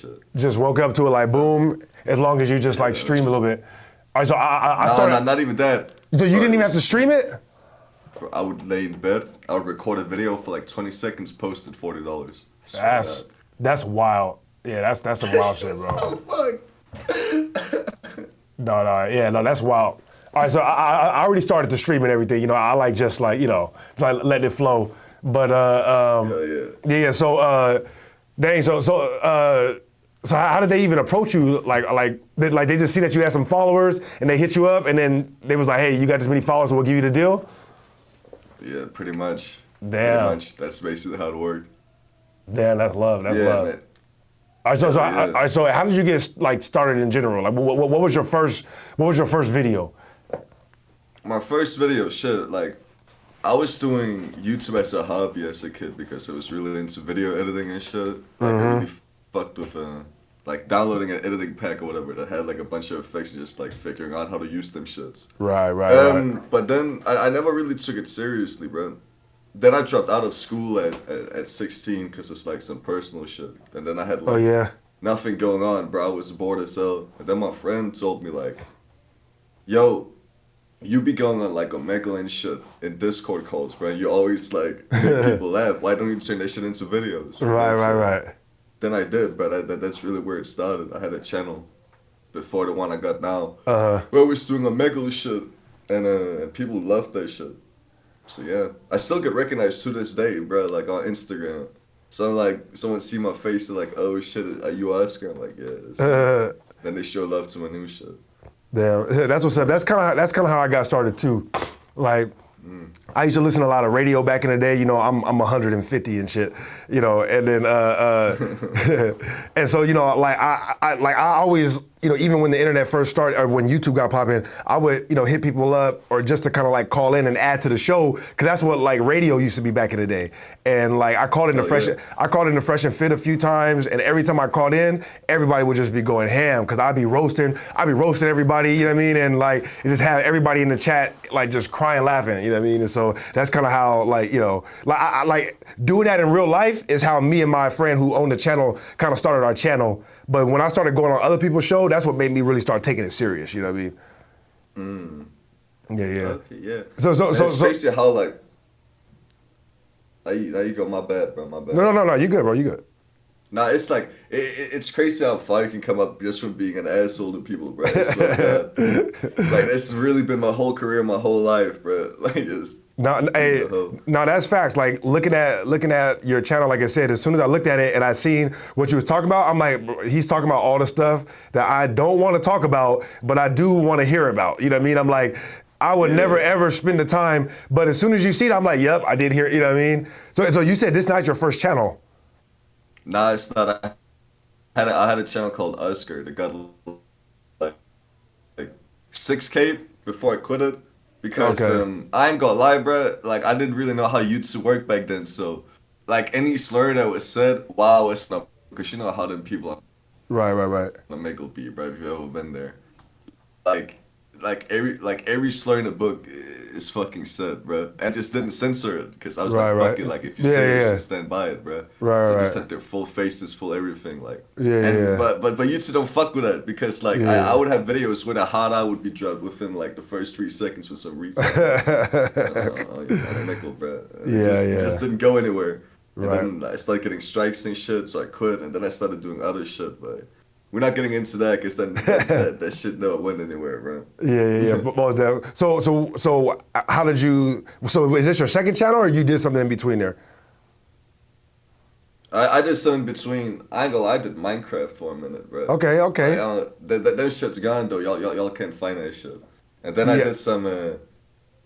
that shit. Just woke up to it like boom. As long as you just like stream a little bit. All right, so I started. Not even that. So you didn't even have to stream it? I would lay in bed. I would record a video for like 20 seconds, post it $40. That's wild. Yeah, that's some wild shit, bro. So fucked. No, that's wild. All right, so I already started to stream and everything. You know, I like just like, you know, like letting it flow. But yeah. So dang. So how did they even approach you? Like they just see that you had some followers and they hit you up and then they was like, hey, you got this many followers, so we'll give you the deal. Yeah, pretty much. Damn. Pretty much. That's basically how it worked. Damn, that's love. That's love. Man. All right, so how did you get like started in general? Like, what was your first video? My first video, shit, like, I was doing YouTube as a hobby as a kid because I was really into video editing and shit. Like, I really fucked with, like, downloading an editing pack or whatever that had, like, a bunch of effects and just, like, figuring out how to use them shits. Right. But then I never really took it seriously, bro. Then I dropped out of school at 16 because it's, like, some personal shit. And then I had, like, nothing going on, bro. I was bored as hell. And then my friend told me, like, yo, you be going on like Omegle and shit in Discord calls, bro. You always like make people laugh. Why don't you turn that shit into videos? Right. Then I did, but that's really where it started. I had a channel before the one I got now. Where I was doing Omegle shit, and people loved that shit. So yeah, I still get recognized to this day, bro. Like on Instagram. So like someone see my face, they're like, "Oh shit, are you Oscar?" I'm like, "Yeah." Then they show love to my new shit. Damn, that's what's up. That's kind of how I got started too. Like, I used to listen to a lot of radio back in the day. You know, I'm 150 and shit. You know, and then and so you know, like I always, you know, even when the internet first started or when YouTube got popping, I would, you know, hit people up or just to kind of like call in and add to the show because that's what like radio used to be back in the day. And like I called in the Fresh and Fit a few times, and every time I called in, everybody would just be going ham because I'd be roasting everybody, you know what I mean? And like it just have everybody in the chat like just crying, laughing, you know what I mean? And so that's kind of how like, you know, like I like doing that in real life is how me and my friend who owned the channel kind of started our channel. But when I started going on other people's show, that's what made me really start taking it serious. You know what I mean? Yeah. Okay, yeah. So it's crazy how like. There you go. My bad, bro. My bad. No. You good, bro. You good. Nah, it's like it's crazy how far you can come up just from being an asshole to people, bro. It's like that. Like it's really been my whole career, my whole life, bro. Like it's. No, that's facts. Like looking at your channel, like I said, as soon as I looked at it and I seen what you was talking about, I'm like, he's talking about all the stuff that I don't want to talk about, but I do want to hear about. You know what I mean? I'm like, I would never ever spend the time, but as soon as you see it, I'm like, yep, I did hear. You know what I mean? So you said this not your first channel? Nah, it's not. I had a channel called Oscar that got like 6K before I quit it. Because I ain't gonna lie, bro, like I didn't really know how YouTube worked back then, so like any slur that was said, wow, it's not, because you know how them people Right. Omegle be, bro, if you've ever been there. Like every slur in the book is fucking said, bro. I just didn't censor it because I was fuck it, like if you say it, just stand by it, bro. So I just had their full faces, full everything, like. But YouTube don't fuck with that because like I would have videos where the hot eye would be dropped within like the first 3 seconds for some reason. Omegle, bro. It just didn't go anywhere. And then I started getting strikes and shit, so I quit, and then I started doing other shit, but. We're not getting into that because then that shit never went anywhere, bro. Yeah. So how did you? So is this your second channel, or you did something in between there? I did something in between. I ain't gonna lie, I did Minecraft for a minute, bro. Okay. That shit's gone though. Y'all can't find that shit. And then I did some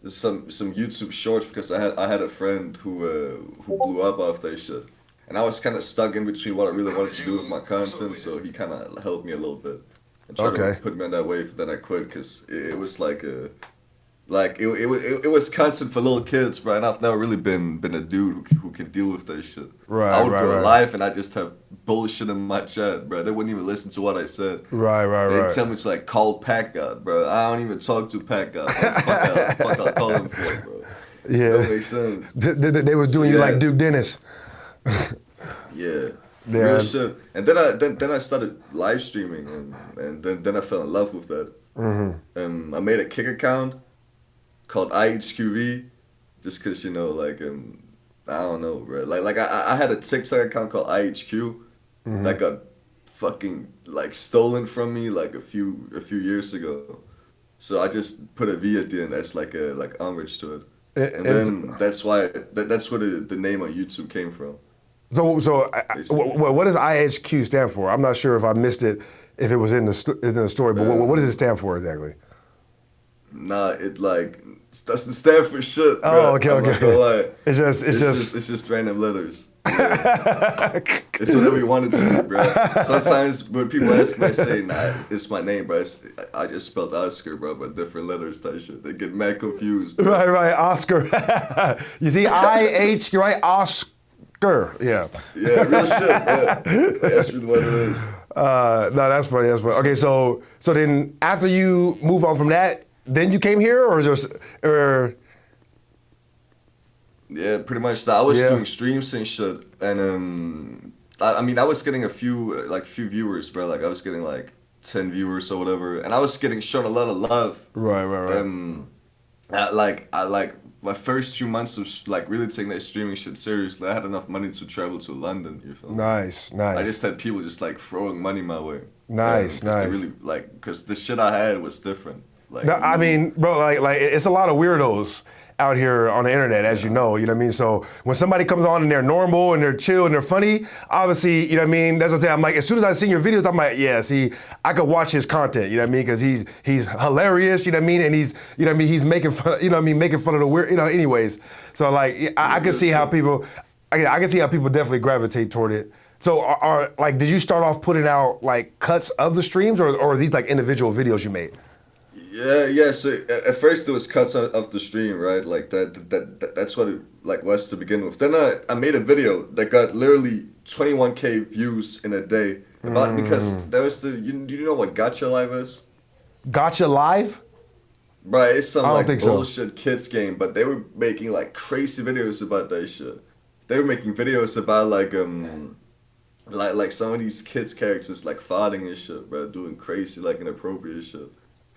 YouTube shorts because I had a friend who blew up off that shit. And I was kind of stuck in between what I really wanted to do with my content, so he kind of helped me a little bit and tried to put me on that wave. But then I quit because it was like it was content for little kids, bro. And I've never really been a dude who can deal with that shit. I would go live and I just have bullshit in my chat, bro. They wouldn't even listen to what I said. They'd tell me to like call Pack God, bro. I don't even talk to Pack God. Fuck I'll call him for, bro. Yeah, that makes sense. They was doing you like Duke Dennis. Yeah. Yeah. Real shit. And then I started live streaming, and then I fell in love with that. I made a Kick account called IHQV, just cause like I don't know, bro. Like I had a TikTok account called IHQ that got fucking like stolen from me like a few years ago. So I just put a V at the end as like homage to it. And then that's why that's where the name on YouTube came from. So what does IHQ stand for? I'm not sure if I missed it, if it was in the story, but what does it stand for exactly? Nah, it like doesn't stand for shit. Oh, bro. okay, okay. It's just random letters. Yeah. It's whatever you want it to be, bro. Sometimes when people ask me, I say, nah, it's my name, bro. I just spelled Oscar, bro, but different letters type shit. They get mad confused. Bro. Right, Oscar. You see, IH, right? Oscar, yeah. Yeah, real shit, yeah. That's really what it is. No, that's funny. Okay, so then after you move on from that, then you came here, or just Yeah, pretty much that. I was doing streams and shit, and I mean, I was getting a few viewers, bro. Like I was getting like 10 viewers or whatever, and I was getting shown a lot of love. Right. I like my first few months of like really taking that streaming shit seriously. I had enough money to travel to London. You feel me? Nice. I just had people just like throwing money my way. Nice. They really like, because the shit I had was different. Like, no, I mean, bro, like it's a lot of weirdos out here on the internet, as you know what I mean? So when somebody comes on and they're normal and they're chill and they're funny, obviously, you know what I mean? That's what I'm saying. I'm like, as soon as I see your videos, I'm like, yeah, see, I could watch his content, you know what I mean? Because he's hilarious, you know what I mean? And he's, you know what I mean? He's making fun, you know what I mean? Making fun of the weird, you know, anyways. So like, I can see how people, I can see how people definitely gravitate toward it. So are like, did you start off putting out like cuts of the streams, or are these like individual videos you made? Yeah. So at first it was cuts of the stream, right? Like that's what it like was to begin with. Then I made a video that got literally 21K views in a day because there was you know what Gacha Live is? Gacha Live? Right, it's some like bullshit kids game, but they were making like crazy videos about that shit. They were making videos about like some of these kids characters like fighting and shit, bro, doing crazy like inappropriate shit.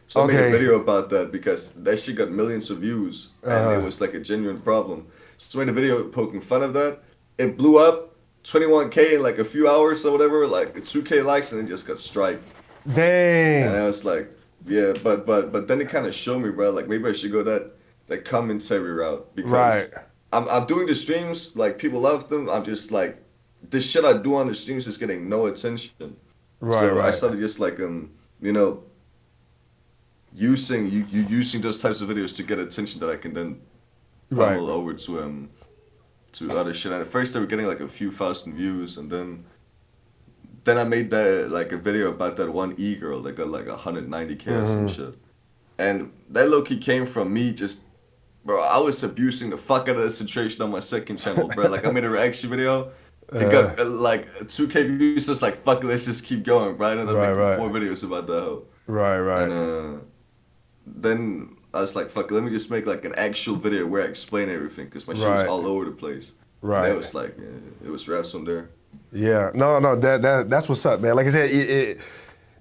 So I made a video about that because that shit got millions of views and it was like a genuine problem. So I made a video poking fun of that. It blew up, 21K in like a few hours or whatever, like 2K likes, and it just got striked. Dang. And I was like, yeah, but then it kind of showed me, bro, like maybe I should go that commentary route because I'm doing the streams, like people love them. I'm just like, this shit I do on the streams is getting no attention. So I started just like using those types of videos to get attention that I can then funnel over to other shit. And at first they were getting like a few thousand views, and then I made that like a video about that one girl that got like 190K or some shit. And that low-key came from me just, bro, I was abusing the fuck out of the situation on my second channel, bro. Like I made a reaction video. It got like 2K views, so it's like, fuck it, let's just keep going, right? And then making 4 videos about that hoe. Right. And then I was like, fuck it, let me just make like an actual video where I explain everything, because my shit was all over the place. Right. And it was like, it was raps from there. Yeah, no, that's what's up, man. Like I said,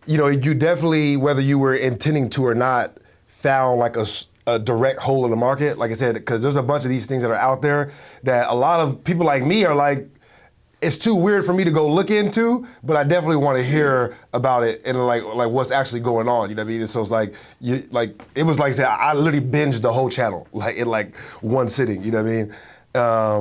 you definitely, whether you were intending to or not, found like a direct hole in the market. Like I said, because there's a bunch of these things that are out there that a lot of people like me are like, it's too weird for me to go look into, but I definitely want to hear about it and like what's actually going on. You know what I mean? And so it's like it was like I said, I literally binged the whole channel like in like one sitting. You know what I mean?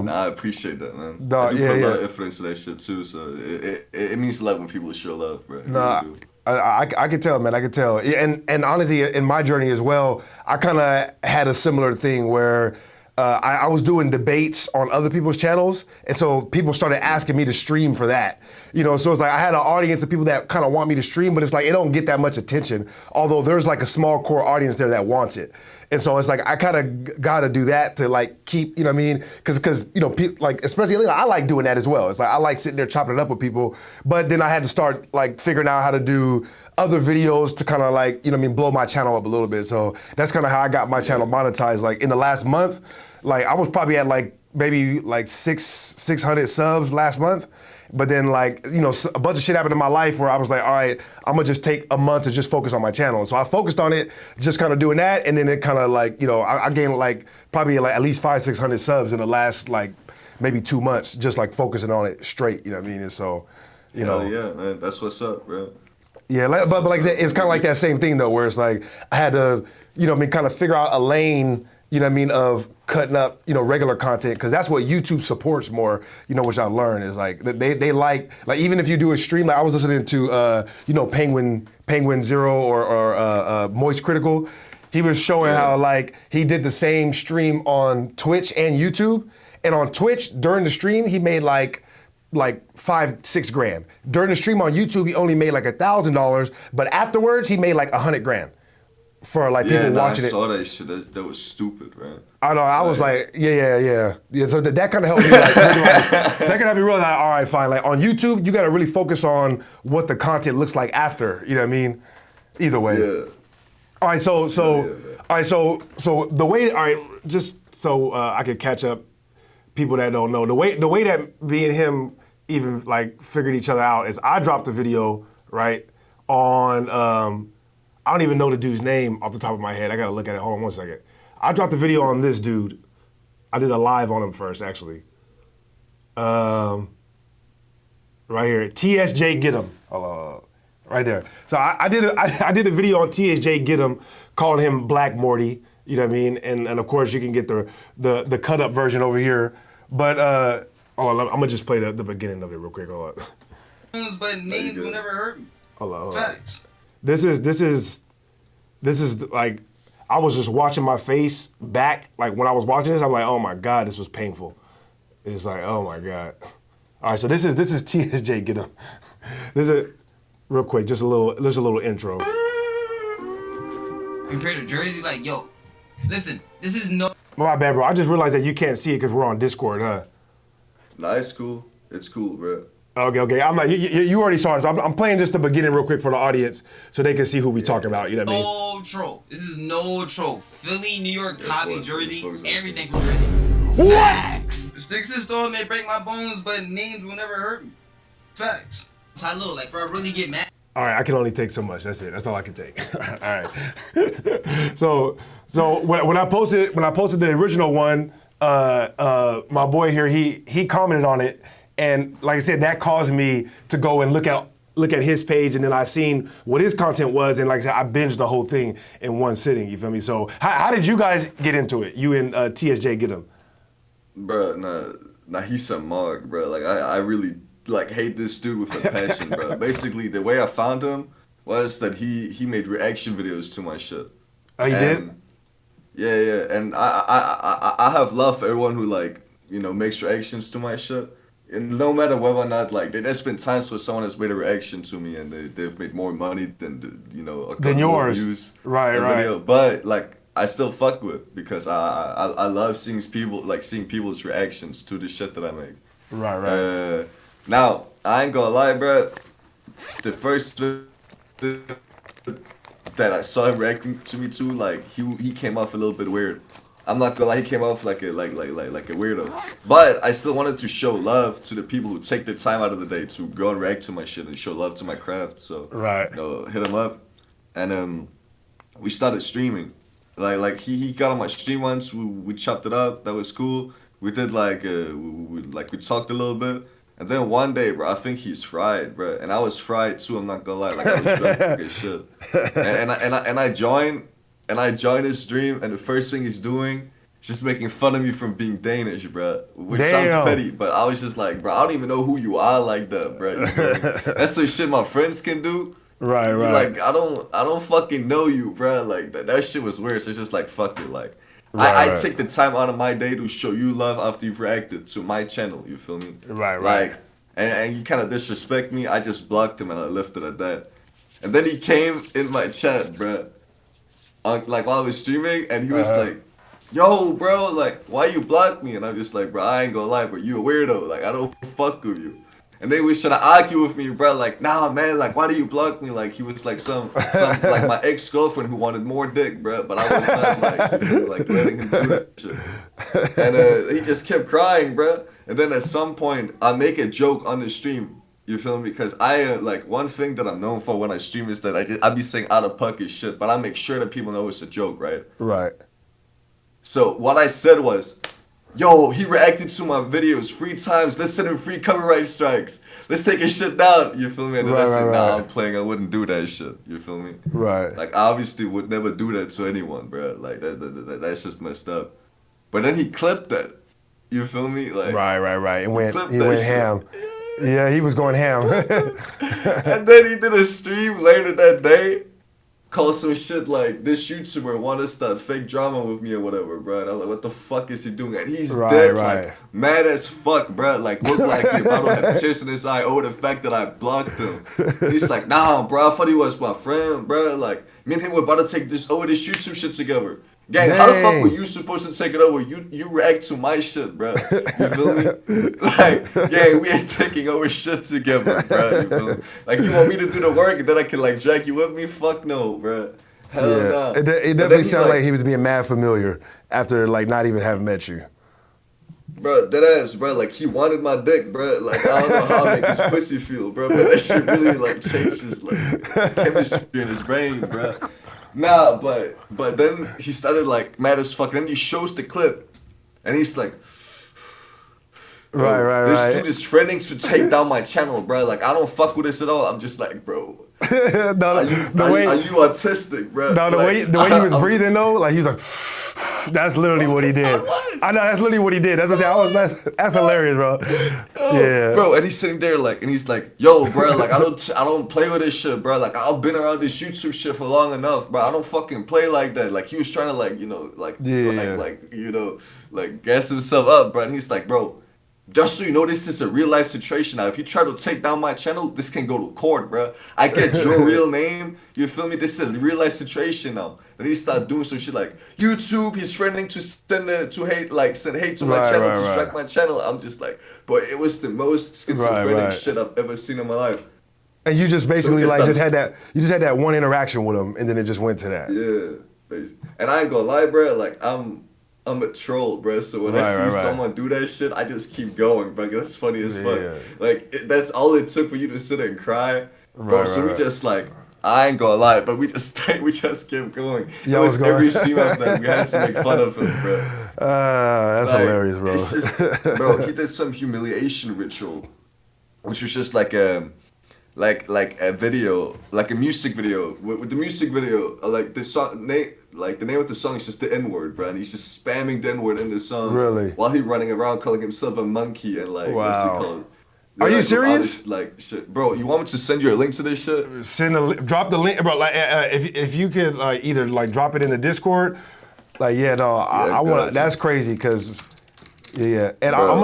I appreciate that, man. I do put a lot of effort into that shit too, so it means a lot when people show love, bro. Really I could tell, man. I could tell, and honestly, in my journey as well, I kind of had a similar thing where. I was doing debates on other people's channels, and so people started asking me to stream for that. So it's like I had an audience of people that kind of want me to stream, but it's like it don't get that much attention, although there's like a small core audience there that wants it. And so it's like I kind of got to do that to like keep, you know what I mean? Because like especially I like doing that as well. It's like I like sitting there chopping it up with people, but then I had to start like figuring out how to do other videos to kind of like, blow my channel up a little bit. So that's kind of how I got my channel monetized. Like in the last month, like I was probably at like maybe like 600 subs last month. But then like, you know, a bunch of shit happened in my life where I was like, all right, I'm gonna just take a month to just focus on my channel. So I focused on it, just kind of doing that. And then it kind of like, you know, I gained like probably like at least 500-600 subs in the last like maybe 2 months, just like focusing on it straight, you know what I mean? And so, you know. Yeah, man, that's what's up, bro. Yeah, but like it's kind of like that same thing though, where it's like I had to, you know, I mean, kind of figure out a lane, you know what I mean, of cutting up, you know, regular content, because that's what YouTube supports more, you know, which I learned is like they like even if you do a stream, like I was listening to you know, Penguin Zero or Moist Critical, he was showing how like he did the same stream on Twitch and YouTube, and on Twitch during the stream he made like $5-6 grand. During the stream on YouTube, he only made like $1,000, but afterwards he made like $100 grand for like people watching it. I saw that shit. That was stupid, right? I know. I was like, yeah. So that kind of helped me. Like, realize, that kind of helped me realize, like, all right, fine. Like on YouTube, you got to really focus on what the content looks like after. You know what I mean? Either way. Yeah. All right. So the way. All right. Just so I could catch up. People that don't know the way that me and him even like figured each other out is I dropped a video right on I don't even know the dude's name off the top of my head. I gotta look at it. Hold on 1 second. I dropped a video on this dude. I did a live on him first actually. Right here, TSJ Get 'em. Right there. So I did a video on TSJ Get 'em calling him Black Morty. You know what I mean? And of course you can get the cut up version over here. But I'm gonna just play the beginning of it real quick. Hold on. But names will never hurt me. Hold on. Facts. This is like I was just watching my face back. Like when I was watching this, I'm like, oh my God, this was painful. It's like, oh my God. All right, so this is TSJ Get 'em. This is real quick, just a little intro. Compared to Jersey, like, yo, listen, this is no. My bad, bro. I just realized that you can't see it because we're on Discord, huh? Nah, it's cool. It's cool, bro. Okay. I'm like, you already saw it. So I'm playing just the beginning real quick for the audience so they can see who we talking about. You know what I mean? No troll. This is no troll. Philly, New York, Copy, Jersey, everything from Jersey. Facts. Sticks and stones may break my bones, but names will never hurt me. Facts. So I look like, for I really get mad. All right, I can only take so much. That's it. That's all I can take. All right. So when I posted the original one, my boy here he commented on it, and like I said, that caused me to go and look at his page, and then I seen what his content was, and like I said, I binged the whole thing in one sitting. You feel me? So how did you guys get into it? You and TSJ Get 'em? Bro, nah, he's some mug, bro. Like I really like hate this dude with a passion, bro. Basically, the way I found him was that he made reaction videos to my shit. Oh, you did? Yeah, and I have love for everyone who like, you know, makes reactions to my shit. And no matter whether or not, like, there's been times where someone has made a reaction to me and they've made more money than, you know, a couple more views. Right. Video. But like, I still fuck with because I love seeing people's reactions to the shit that I make. Right. Now, I ain't gonna lie, bro. The first that I saw him reacting to me to, like he came off a little bit weird. I'm not gonna lie, he came off like a weirdo. But I still wanted to show love to the people who take the time out of the day to go and react to my shit and show love to my craft. So right, you know, hit him up, and we started streaming. Like he got on my stream once. We chopped it up. That was cool. We did we talked a little bit. And then one day, bro, I think he's fried, bro, and I was fried too. I'm not gonna lie, like I was drunk as shit. And I joined his stream, and the first thing he's doing is just making fun of me from being Danish, bro, which sounds petty, but I was just like, bro, I don't even know who you are like that, bro. You know? That's some shit my friends can do. Right. Like I don't fucking know you, bro. Like that shit was weird. So it's just like fuck it, like. I take the time out of my day to show you love after you've reacted to my channel, you feel me? Right. Like, and you kind of disrespect me, I just blocked him and I left it at that. And then he came in my chat, bro, like while I was streaming, and he was like, yo, bro, like, why you block me? And I'm just like, bro, I ain't gonna lie, bro, you a weirdo, like, I don't fuck with you. And they was trying to argue with me, bro. Like, nah, man. Like, why do you block me? Like, he was like some like my ex-girlfriend who wanted more dick, bro. But I was not like letting him do that shit. And he just kept crying, bro. And then at some point, I make a joke on the stream. You feel me? Because I like one thing that I'm known for when I stream is that I be saying out of pocket shit, but I make sure that people know it's a joke, right? Right. So what I said was, yo, he reacted to my videos 3 times. Let's send him free copyright strikes. Let's take his shit down. You feel me? And then I said, nah, I'm playing. I wouldn't do that shit. You feel me? Right. Like, I obviously would never do that to anyone, bro. Like, that's just messed up. But then he clipped that. You feel me? Like, right. He went ham. Yeah, he was going ham. And then he did a stream later that day. Call some shit like, this YouTuber want to start fake drama with me or whatever, bro. And I'm like, what the fuck is he doing? And he's dead, like, mad as fuck, bro. Like, look like if I don't have tears in his eye over the fact that I blocked him. And he's like, nah, bro, I thought he was my friend, bro. Like, me and him were about to take this YouTube shit together. Gang, how the fuck were you supposed to take it over? You react to my shit, bro. You feel me? Like, gang, we ain't taking over shit together, bro. You feel me? Like, you want me to do the work and then I can, like, drag you with me? Fuck no, bro. Hell no. It definitely sounded like he was being mad familiar after, like, not even having met you. Bro, deadass, bro. Like, he wanted my dick, bro. Like, I don't know how I make his pussy feel, bro. But that shit really, like, changes, like, chemistry in his brain, bro. Nah, but then he started like mad as fuck. And then he shows the clip, and he's like, this dude is threatening to take down my channel, bro. Like, I don't fuck with this at all. I'm just like, bro. Are you autistic, bro? No, the way he was breathing though, like he was like, that's literally what he did. I know that's literally what he did. That's what I said. That's hilarious, bro. Yeah, bro. And he's sitting there like, and he's like, yo, bro, like I don't play with this shit, bro. Like I've been around this YouTube shit for long enough, bro. I don't fucking play like that. Like he was trying to like, you know, like gas himself up, bro. And he's like, bro, just so you know, this is a real life situation. Now, if you try to take down my channel, this can go to court, bro. I get your real name. You feel me? This is a real life situation now. And he started doing some shit like YouTube. He's threatening to send hate to my channel to strike my channel. I'm just like, bro, it was the most schizophrenic shit I've ever seen in my life. And you just basically just had that one interaction with him, and then it just went to that. Yeah, basically. And I ain't gonna lie, bro. Like I'm a troll, bro. So when I see someone do that shit, I just keep going, bro. That's funny as fuck. Like that's all it took for you to sit and cry, bro. We just like, I ain't gonna lie, but we just kept going. It was every stream after that. We had to make fun of him, bro. That's like, hilarious, bro. It's just, bro. He did some humiliation ritual, which was just like a video, like a music video. With the music video, like the song name. Like, the name of the song is just the N-word, bro. And he's just spamming the N-word in the song. Really? While he's running around calling himself a monkey and, like, what's he called? Are you serious? Like, shit. Bro, you want me to send you a link to this shit? Drop the link, bro. Like, if you could, like, either, like, drop it in the Discord. Like, I want. That's crazy, cause, And bro.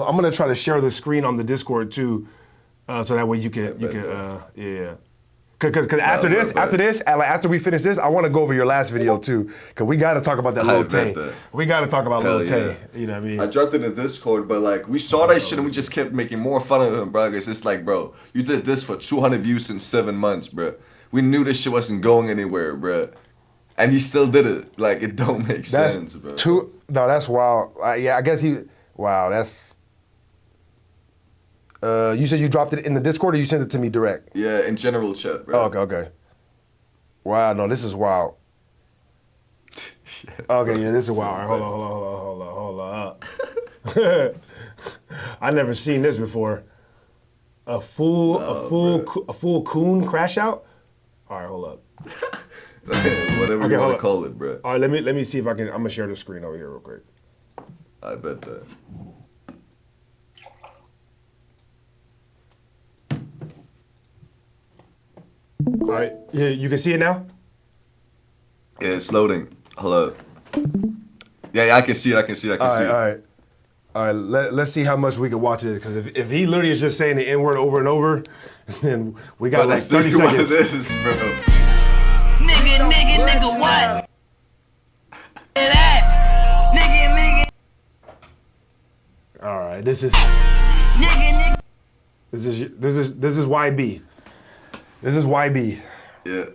I'm gonna try to share the screen on the Discord too, so that way you can. Cause after this, after we finish this, I want to go over your last video too. Cause we got to talk about that Lil Tay. We got to talk about Lil Tay. You know what I mean? I dropped it in Discord, but like we saw that shit and we just kept making more fun of him, bro. Cause it's like, bro, you did this for 200 views in 7 months, bro. We knew this shit wasn't going anywhere, bro. And he still did it. Like it don't make sense, bro. No, that's wild. I guess wow, that's. You said you dropped it in the Discord or you sent it to me direct? Yeah, in general chat, bro. Oh, okay. Wow, no, this is wild. Okay, yeah, this is wild. All right, hold on. I never seen this before. A full coon crash out? All right, hold up. Whatever you want to call it, bro. All right, let me see if I can. I'm gonna share the screen over here real quick. I bet that. All right, yeah, you can see it now? Yeah, it's loading. Hello. Yeah, I can see it. I can see it. All right. Let's see how much we can watch it. Because if he literally is just saying the N-word over and over, then we got like 30 seconds. What is, bro? Nigga, what? That. Nigga. All right, this is. Nigga. This is YB. This is YB. Yeah.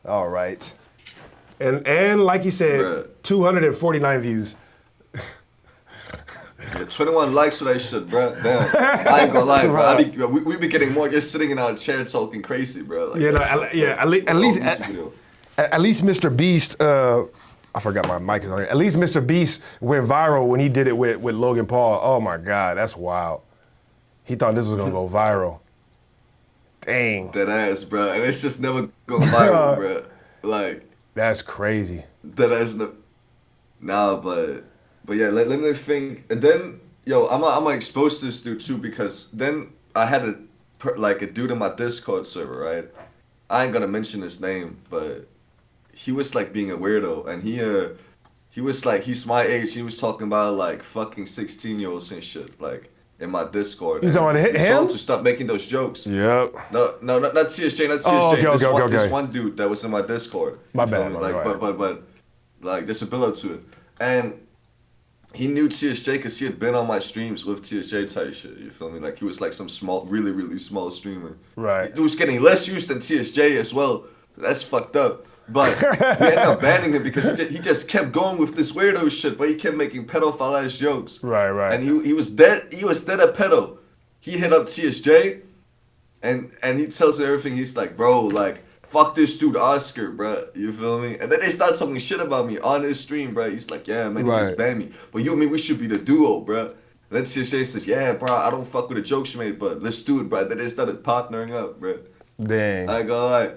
All right. And like you said, Bruh. 249 views. Yeah, 21 likes for that shit, bro. Damn. I ain't gonna lie, bro. We be getting more just sitting in our chair talking crazy, bro. Like, at least Mr. Beast, I forgot my mic is on here. At least Mr. Beast went viral when he did it with Logan Paul. Oh my God, that's wild. He thought this was gonna go viral. Dang. That ass, bro. And it's just never going viral, bro. Like. That's crazy. That ass, nah, but yeah, let me think. And then, yo, I'm exposed to this dude too because then I had a dude in my Discord server, right? I ain't gonna mention his name, but he was like being a weirdo, and he was like, he's my age. He was talking about like fucking 16-year-olds and shit, like in my Discord. He's on him? To stop making those jokes. Yep. No, not TSJ, not TSJ. Oh, okay. This one dude that was in my Discord. My bad. But like there's a build to it, and he knew TSJ because he had been on my streams with TSJ type shit. You feel me? Like he was like some small, really, really small streamer. Right. He was getting less used than TSJ as well. That's fucked up. But we ended up banning him because he just kept going with this weirdo shit. But he kept making pedophile ass jokes. Right. And he was dead. He was dead a pedo. He hit up TSJ, and he tells her everything. He's like, bro, like. Fuck this dude Oscar, bro. You feel me? And then they start talking shit about me on his stream, bro. He's like, yeah, man, he just banned me. But you and me, we should be the duo, bro. And then CSA says, yeah, bro, I don't fuck with the jokes you made, but let's do it, bro. Then they started partnering up, bro. Dang. I ain't gonna lie.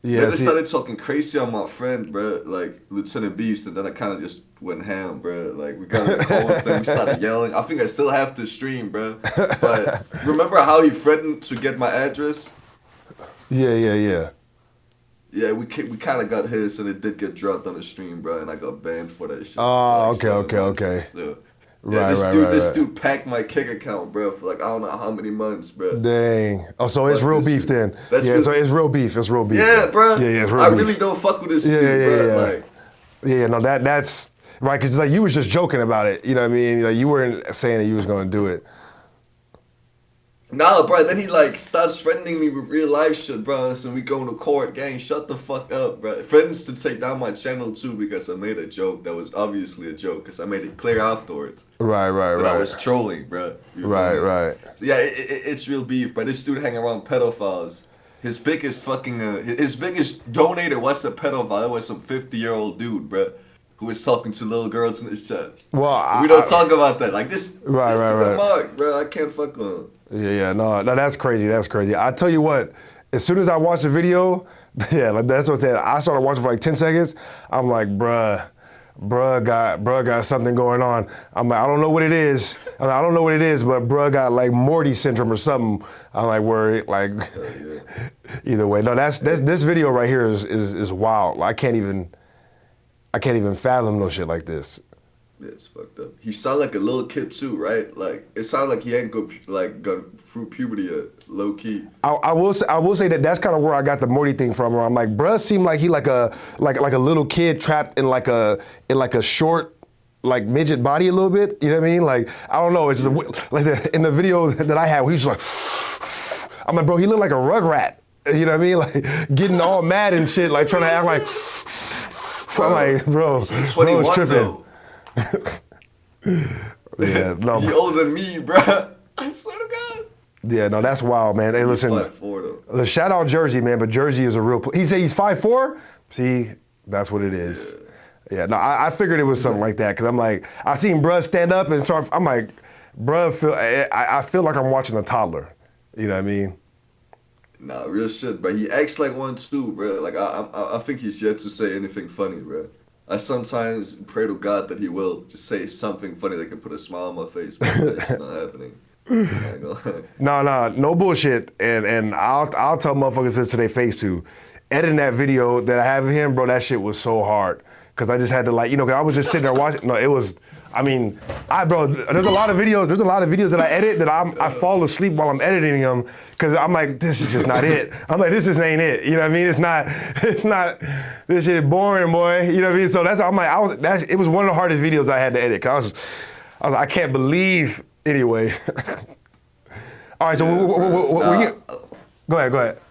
Yeah, then they started talking crazy on my friend, bro, like Lieutenant Beast, and then I kind of just went ham, bro. Like, we got in the call with them, we started yelling. I think I still have to stream, bro. But remember how he threatened to get my address? Yeah. Yeah, we kind of got his, and it did get dropped on the stream, bro, and I got banned for that shit. Oh, like, okay. So, yeah, this dude packed my kick account, bro, for like I don't know how many months, bro. Dang. Oh, so it's real beef then. So it's real beef. It's real beef. Yeah, bro. Yeah, it's real I beef. really don't fuck with this dude, bro. Like, yeah, no, that's right, because like you was just joking about it. You know what I mean? Like you weren't saying that you was gonna do it. Nah, bro. Then he like starts threatening me with real life shit, bro. So we going to court, gang. Shut the fuck up, bro. Threatens to take down my channel too because I made a joke that was obviously a joke because I made it clear afterwards. Right. That I was trolling, bro. Right. So yeah, it's real beef, but this dude hanging around pedophiles. His biggest donator was a pedophile. It was some 50-year-old dude, bro, who was talking to little girls in his chat. Well, we don't talk about that. Like this, right. Mark, bro. I can't fuck with him. Yeah, no, that's crazy. I tell you what, as soon as I watched the video, yeah, like that's what I said. I started watching for like 10 seconds. I'm like, bruh got something going on. I'm like, I don't know what it is. but bruh got like Morty syndrome or something. I'm like, worried, like, either way. No, that's this video right here is wild. I can't even fathom no shit like this. Yeah, it's fucked up. He sound like a little kid too, right? Like it sounded like he ain't gone through puberty yet, low key. I will say that's kind of where I got the Morty thing from. Where I'm like, bruh seemed like he like a little kid trapped in like a short like midget body a little bit. You know what I mean? Like I don't know. It's just like in the video that I had, where he's like, I'm like, bro, he looked like a Rugrat. You know what I mean? Like getting all mad and shit, like trying to act like. I'm like, bro, bro's tripping. Though. Yeah, no. He older than me, bro. I swear to God. Yeah, no, that's wild, man. Hey, listen. 5'4" though. Shout out Jersey, man, but Jersey is a real. He said he's 5'4". See, that's what it is. Yeah, no, I figured it was something like that because I'm like, I seen bruh stand up and start. I'm like, bruh, I feel like I'm watching a toddler. You know what I mean? Nah, real shit, bro. He acts like one too, bro. Like I think he's yet to say anything funny, bro. I sometimes pray to God that he will just say something funny that can put a smile on my face, but that's not happening. No bullshit. And I'll tell motherfuckers this to their face too. Editing that video that I have of him, bro, that shit was so hard. Cause I just had to like, cause I was just sitting there watching. No, it was. I mean, bro, there's a lot of videos that I edit that I fall asleep while I'm editing them because I'm like, this is just not it. I'm like, this just ain't it. You know what I mean? It's not, this shit boring, boy. You know what I mean? So that's, I'm like, it was one of the hardest videos I had to edit. Cause I was like, I can't believe. Anyway. All right, so go ahead.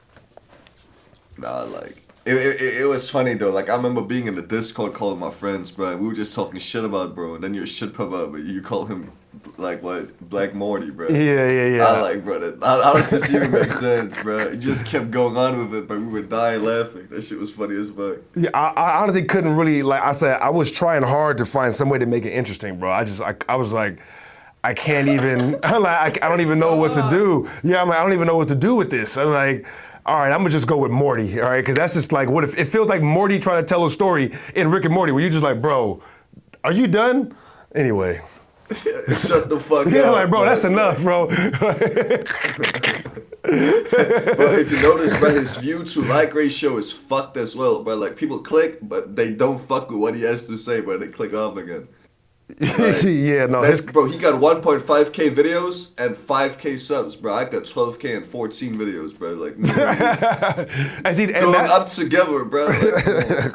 Nah, like it was funny though. Like I remember being in the Discord calling my friends, bro. And we were just talking shit about bro, and then your shit pop up, and you call him like what Black Morty, bro. Yeah. I like, bro. How does this even make sense, bro? It just kept going on with it, but we were dying laughing. That shit was funny as fuck. Yeah, I honestly couldn't really like. I said I was trying hard to find some way to make it interesting, bro. I was like, I can't even. I'm like, I don't even know what to do. Yeah, I'm like, I don't even know what to do with this. I'm like, all right, I'm gonna just go with Morty, all right? Because that's just like, what if it feels like Morty trying to tell a story in Rick and Morty, where you're just like, bro, are you done? Anyway. Shut the fuck up. Yeah, like, bro, that's enough, bro. But if you notice, bro, his view to like ratio is fucked as well, bro. Like people click, but they don't fuck with what he has to say, bro. They click off again. Like, yeah, no. Bro, he got 1.5K videos and 5K subs, bro. I got 12K and 14 videos, bro. Like, going up together, bro. Like,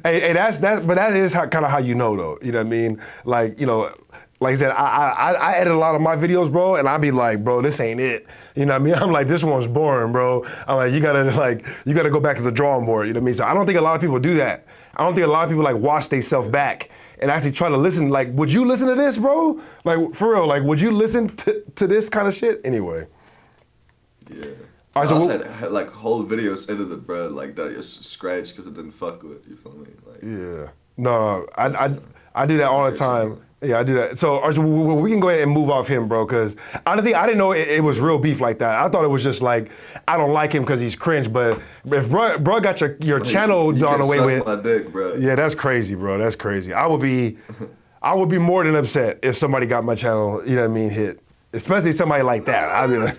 hey, but that is kind of how you know, though. You know what I mean? Like, you know, like I said, I edit a lot of my videos, bro, and I be like, bro, this ain't it. You know what I mean? I'm like, this one's boring, bro. I'm like, you gotta go back to the drawing board. You know what I mean? So I don't think a lot of people do that. I don't think a lot of people like watch themselves back and actually try to listen. Like, would you listen to this, bro? Like, for real, like, would you listen to this kind of shit? Anyway. Yeah. All right, so I've had like whole videos edited, bro, like that just scratched because it didn't fuck with. You feel me? Like, yeah. No, I do that all the time. Yeah, I do that. So we can go ahead and move off him, bro, because honestly, I didn't know it was real beef like that. I thought it was just like, I don't like him because he's cringe, but if bro got your channel done away with. My dick, bro. Yeah, that's crazy, bro. That's crazy. I would be more than upset if somebody got my channel, you know what I mean, hit. Especially somebody like that. I would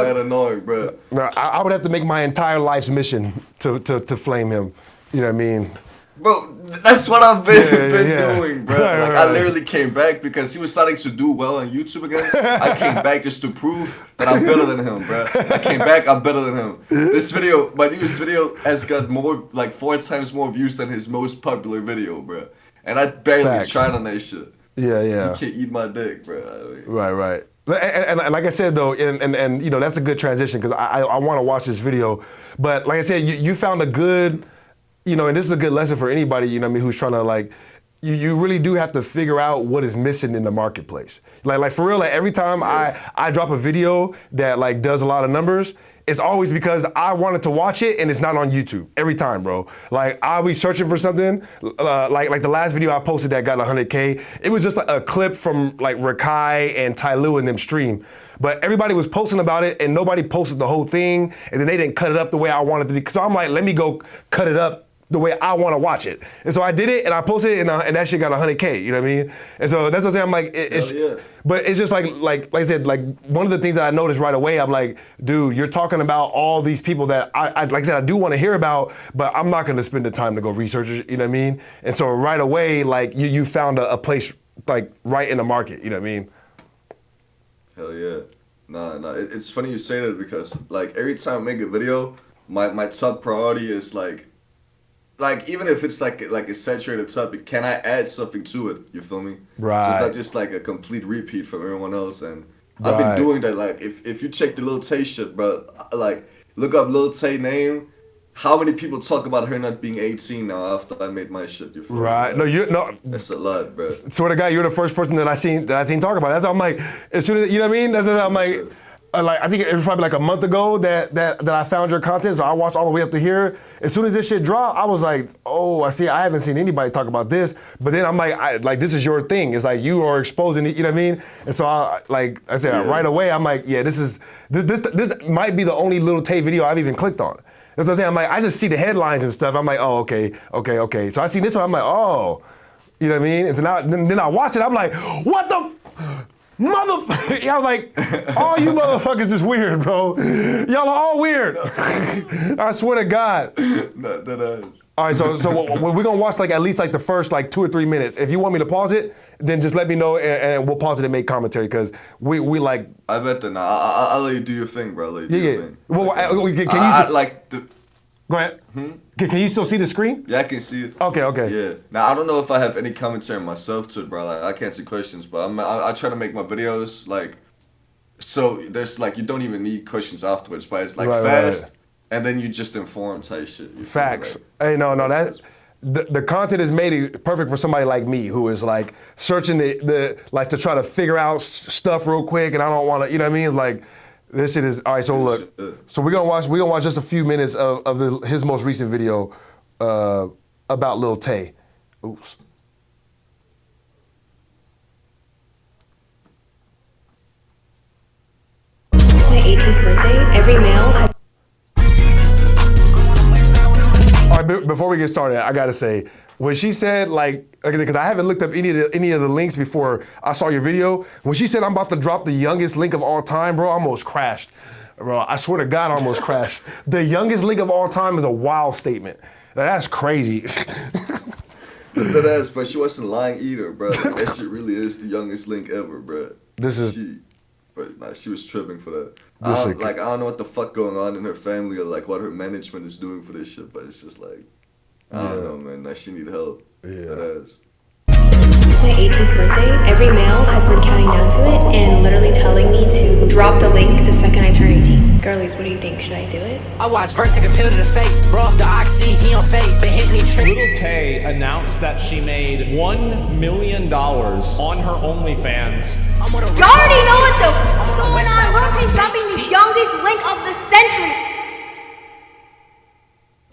have annoying, bro. No, I would have to make my entire life's mission to flame him. You know what I mean? Bro, that's what I've been doing, bro. Right, like, I literally came back because he was starting to do well on YouTube again. I came back just to prove that I'm better than him, bro. I came back, I'm better than him. This video, my newest video, has got more, like 4 times more views than his most popular video, bro. And I barely tried on that shit. Yeah. You can't eat my dick, bro. I mean, Right. And like I said though, and you know, that's a good transition because I want to watch this video. But like I said, you found a good, you know, and this is a good lesson for anybody, you know what I mean, who's trying to like, you really do have to figure out what is missing in the marketplace. Like for real, like every time I drop a video that like does a lot of numbers, it's always because I wanted to watch it and it's not on YouTube. Every time, bro. Like I'll be searching for something, like the last video I posted that got 100K, it was just like a clip from like Rakai and Ty Lue and them stream. But everybody was posting about it and nobody posted the whole thing and then they didn't cut it up the way I wanted to be. So I'm like, let me go cut it up the way I want to watch it. And so I did it and I posted it and that shit got 100K, you know what I mean? And so that's what I'm saying, I'm like, but it's just like I said, like one of the things that I noticed right away, I'm like, dude, you're talking about all these people that I like I said, I do want to hear about, but I'm not gonna spend the time to go research it, you know what I mean? And so right away, like you found a place like right in the market, you know what I mean? Hell yeah. Nah, it's funny you say that because like every time I make a video, my top priority is like even if it's like a saturated topic, can I add something to it? You feel me? Right. So it's not just like a complete repeat from everyone else. And I've been doing that. Like if you check the Lil Tay shit, bro, like look up Lil Tay name. How many people talk about her not being 18 now after I made my shit? You feel right? me? No, that's a lot, bro. Swear to God, you're the first person that I seen talk about it. That's why I'm like, as soon as you know what I mean. That's why I'm like. Like I think it was probably like a month ago that I found your content, so I watched all the way up to here. As soon as this shit dropped, I was like, oh, I haven't seen anybody talk about this. But then I'm like, this is your thing. It's like you are exposing it, you know what I mean? And so right away, I'm like, yeah, this might be the only Lil Tay video I've even clicked on. That's what I'm saying. I'm like, I just see the headlines and stuff. I'm like, oh, okay. So I see this one, I'm like, oh, you know what I mean? And so now then I watch it, I'm like, what the motherfucker, y'all like, all you motherfuckers is weird, bro. Y'all are all weird. I swear to God. Not that ass. All right, so we're gonna watch like at least like the first like 2 or 3 minutes. If you want me to pause it, then just let me know and we'll pause it and make commentary because we like. I bet that. I'll let you do your thing, bro. I'll let you do your thing. Well, can you? like the. Go ahead. Can you still see the screen? Yeah, I can see it. Okay. Yeah. Now, I don't know if I have any commentary myself to it, bro. Like, I can't see questions, but I try to make my videos, like, so there's, like, you don't even need questions afterwards, but it's, like, fast, and then you just inform type shit. Facts. Hey, no, that's... The content is made perfect for somebody like me who is like searching the like to try to figure out stuff real quick, and I don't want to, you know what I mean? Like this shit is all right. So look, so we're gonna watch just a few minutes of his most recent video about Lil Tay. Oops. My 18th birthday. Every male has. All right, before we get started, I gotta say, when she said because I haven't looked up any of the links before I saw your video. When she said I'm about to drop the youngest link of all time, bro, I almost crashed. Bro, I swear to God, I almost crashed. The youngest link of all time is a wild statement. Now, that's crazy. That ass, but she wasn't lying either, bro. Like, that shit really is the youngest link ever, bro. She was tripping for that. I don't know what the fuck going on in her family or like what her management is doing for this shit, but it's just like, I don't know, man. Like, she need help. Yeah. That ass. My 18th birthday. Every male has been counting down to it and literally telling me to drop the link the second I turn 18. Girlies, what do you think? Should I do it? I watched Vert take a pill to the face, bro off the oxy, he on face, been hitting me tricks. Lil Tay announced that she made $1 million on her OnlyFans. You already know what's going on. Lil Tay's dropping the youngest link of the century.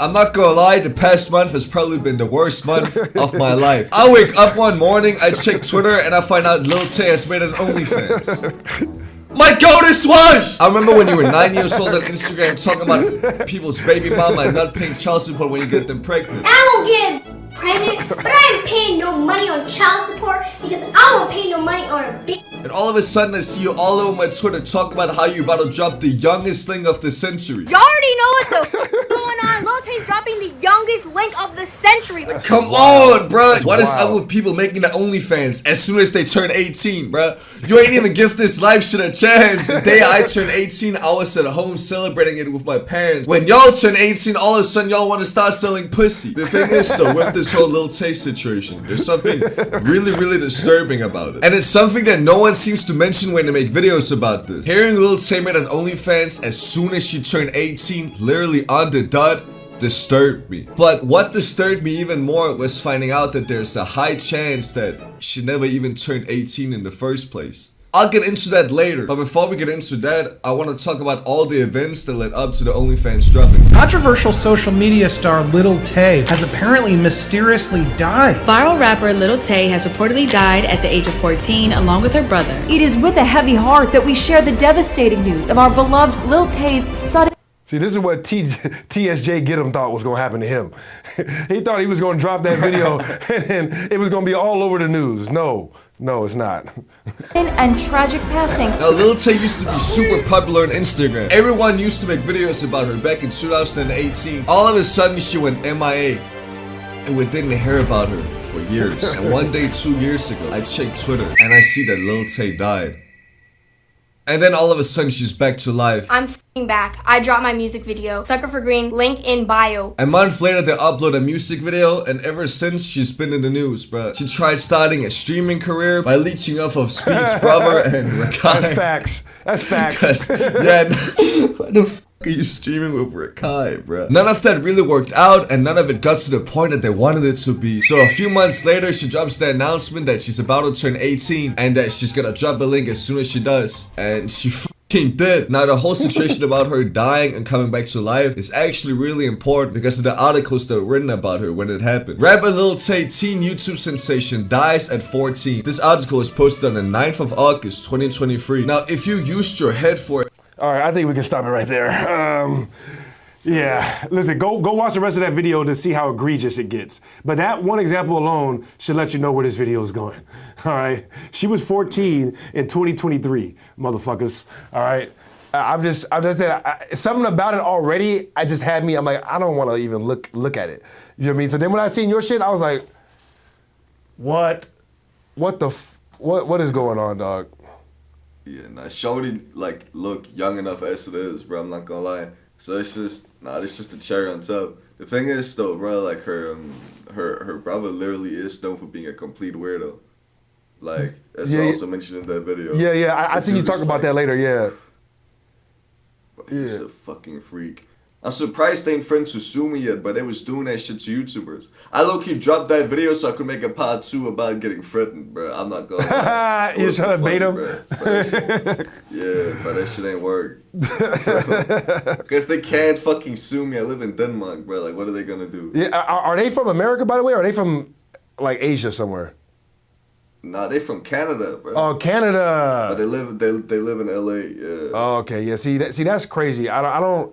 I'm not gonna lie, the past month has probably been the worst month of my life. I wake up one morning, I check Twitter, and I find out Lil Tay has made an OnlyFans. My God, this was! I remember when you were 9 years old on Instagram talking about people's baby mama and not paying child support when you get them pregnant. I won't get pregnant, but I ain't paying no money on child support because I won't pay no money on a bitch. And all of a sudden I see you all over my Twitter talking about how you about to drop the youngest link of the century. You already know what's going on. Lil Tay's dropping the youngest link of the century. Come on, bro. What is up with people making the OnlyFans as soon as they turn 18, bro? You ain't even give this life shit a chance. The day I turned 18, I was at home celebrating it with my parents. When y'all turn 18, all of a sudden y'all want to start selling pussy. The thing is though, with this whole Lil Tay situation, there's something really, really disturbing about it. And it's something that no one seems to mention when they make videos about this. Hearing Lil Tay made an OnlyFans as soon as she turned 18, literally on the dot, disturbed me. But what disturbed me even more was finding out that there's a high chance that she never even turned 18 in the first place. I'll get into that later, but before we get into that, I want to talk about all the events that led up to the OnlyFans dropping. Controversial social media star Lil Tay has apparently mysteriously died. Viral rapper Lil Tay has reportedly died at the age of 14 along with her brother. It is with a heavy heart that we share the devastating news of our beloved Lil Tay's sudden... See, this is what TSJ Get Him thought was going to happen to him. He thought he was going to drop that video and then it was going to be all over the news. No, it's not. And tragic passing. Now, Lil Tay used to be super popular on Instagram. Everyone used to make videos about her back in 2018. All of a sudden, she went MIA. And we didn't hear about her for years. And one day, 2 years ago, I checked Twitter and I see that Lil Tay died. And then all of a sudden, she's back to life. I'm f***ing back. I dropped my music video. Sucker for Green, link in bio. A month later, they upload a music video, and ever since, she's been in the news, bruh. She tried starting a streaming career by leeching off of Speed's brother and Rakai. That's facts. Yeah, why the f*** are you streaming with Rakai, bruh? None of that really worked out, and none of it got to the point that they wanted it to be. So a few months later, she drops the announcement that she's about to turn 18, and that she's gonna drop a link as soon as she does. And she f***ing did. Now, the whole situation about her dying and coming back to life is actually really important because of the articles that were written about her when it happened. Rapper Lil Tay, teen YouTube sensation, dies at 14. This article was posted on the 9th of August, 2023. Now, if you used your head for it, all right, I think we can stop it right there. Yeah, listen, go watch the rest of that video to see how egregious it gets. But that one example alone should let you know where this video is going. All right, she was 14 in 2023, motherfuckers. All right, I'm just saying, something about it already. I just had me. I'm like, I don't want to even look at it. You know what I mean? So then when I seen your shit, I was like, what is going on, dog? yeah, nah, shorty, like, look young enough as it is, bro. I'm not gonna lie. So it's just the cherry on top. The thing is though, bro, like her brother literally is known for being a complete weirdo. Like that's also mentioned in that video. Yeah. I seen you talk about that later. Yeah. He's a fucking freak. I'm surprised they ain't friends with Sumi yet, but they was doing that shit to YouTubers. I low-key dropped that video so I could make a part 2 about getting threatened, bro. I'm not gonna lie. You're trying to bait him? But that shit ain't work. Because they can't fucking sue me. I live in Denmark, bro. Like, what are they gonna do? Yeah, are they from America, by the way, or are they from, like, Asia somewhere? Nah, they from Canada, bro. Oh, Canada. But they live in LA, yeah. Oh, okay, yeah. See, that's crazy. I don't.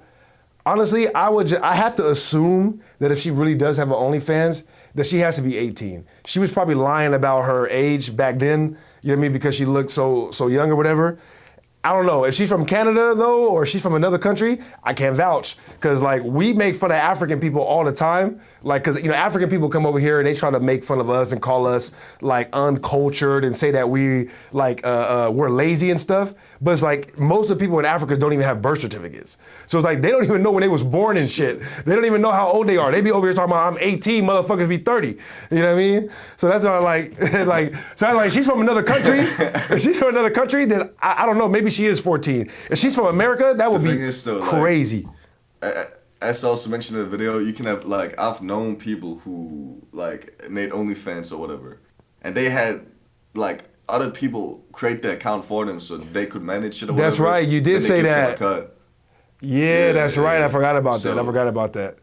Honestly, I have to assume that if she really does have an OnlyFans, that she has to be 18. She was probably lying about her age back then, you know what I mean, because she looked so young or whatever. I don't know. If she's from Canada, though, or she's from another country, I can't vouch. Because, like, we make fun of African people all the time. Like, because, you know, African people come over here and they try to make fun of us and call us, like, uncultured and say that we, like, we're lazy and stuff. But it's like, most of the people in Africa don't even have birth certificates. So it's like, they don't even know when they was born and shit. They don't even know how old they are. They be over here talking about, I'm 18, motherfuckers be 30. You know what I mean? So that's why, like, she's from another country. If she's from another country, then I don't know, maybe she is 14. If she's from America, that would be crazy. As I also mentioned in the video, you can have, like, I've known people who, like, made OnlyFans or whatever. And they had, like, other people create the account for them so they could manage it or whatever. That's right, you did say that. Yeah, that's right, I forgot about that.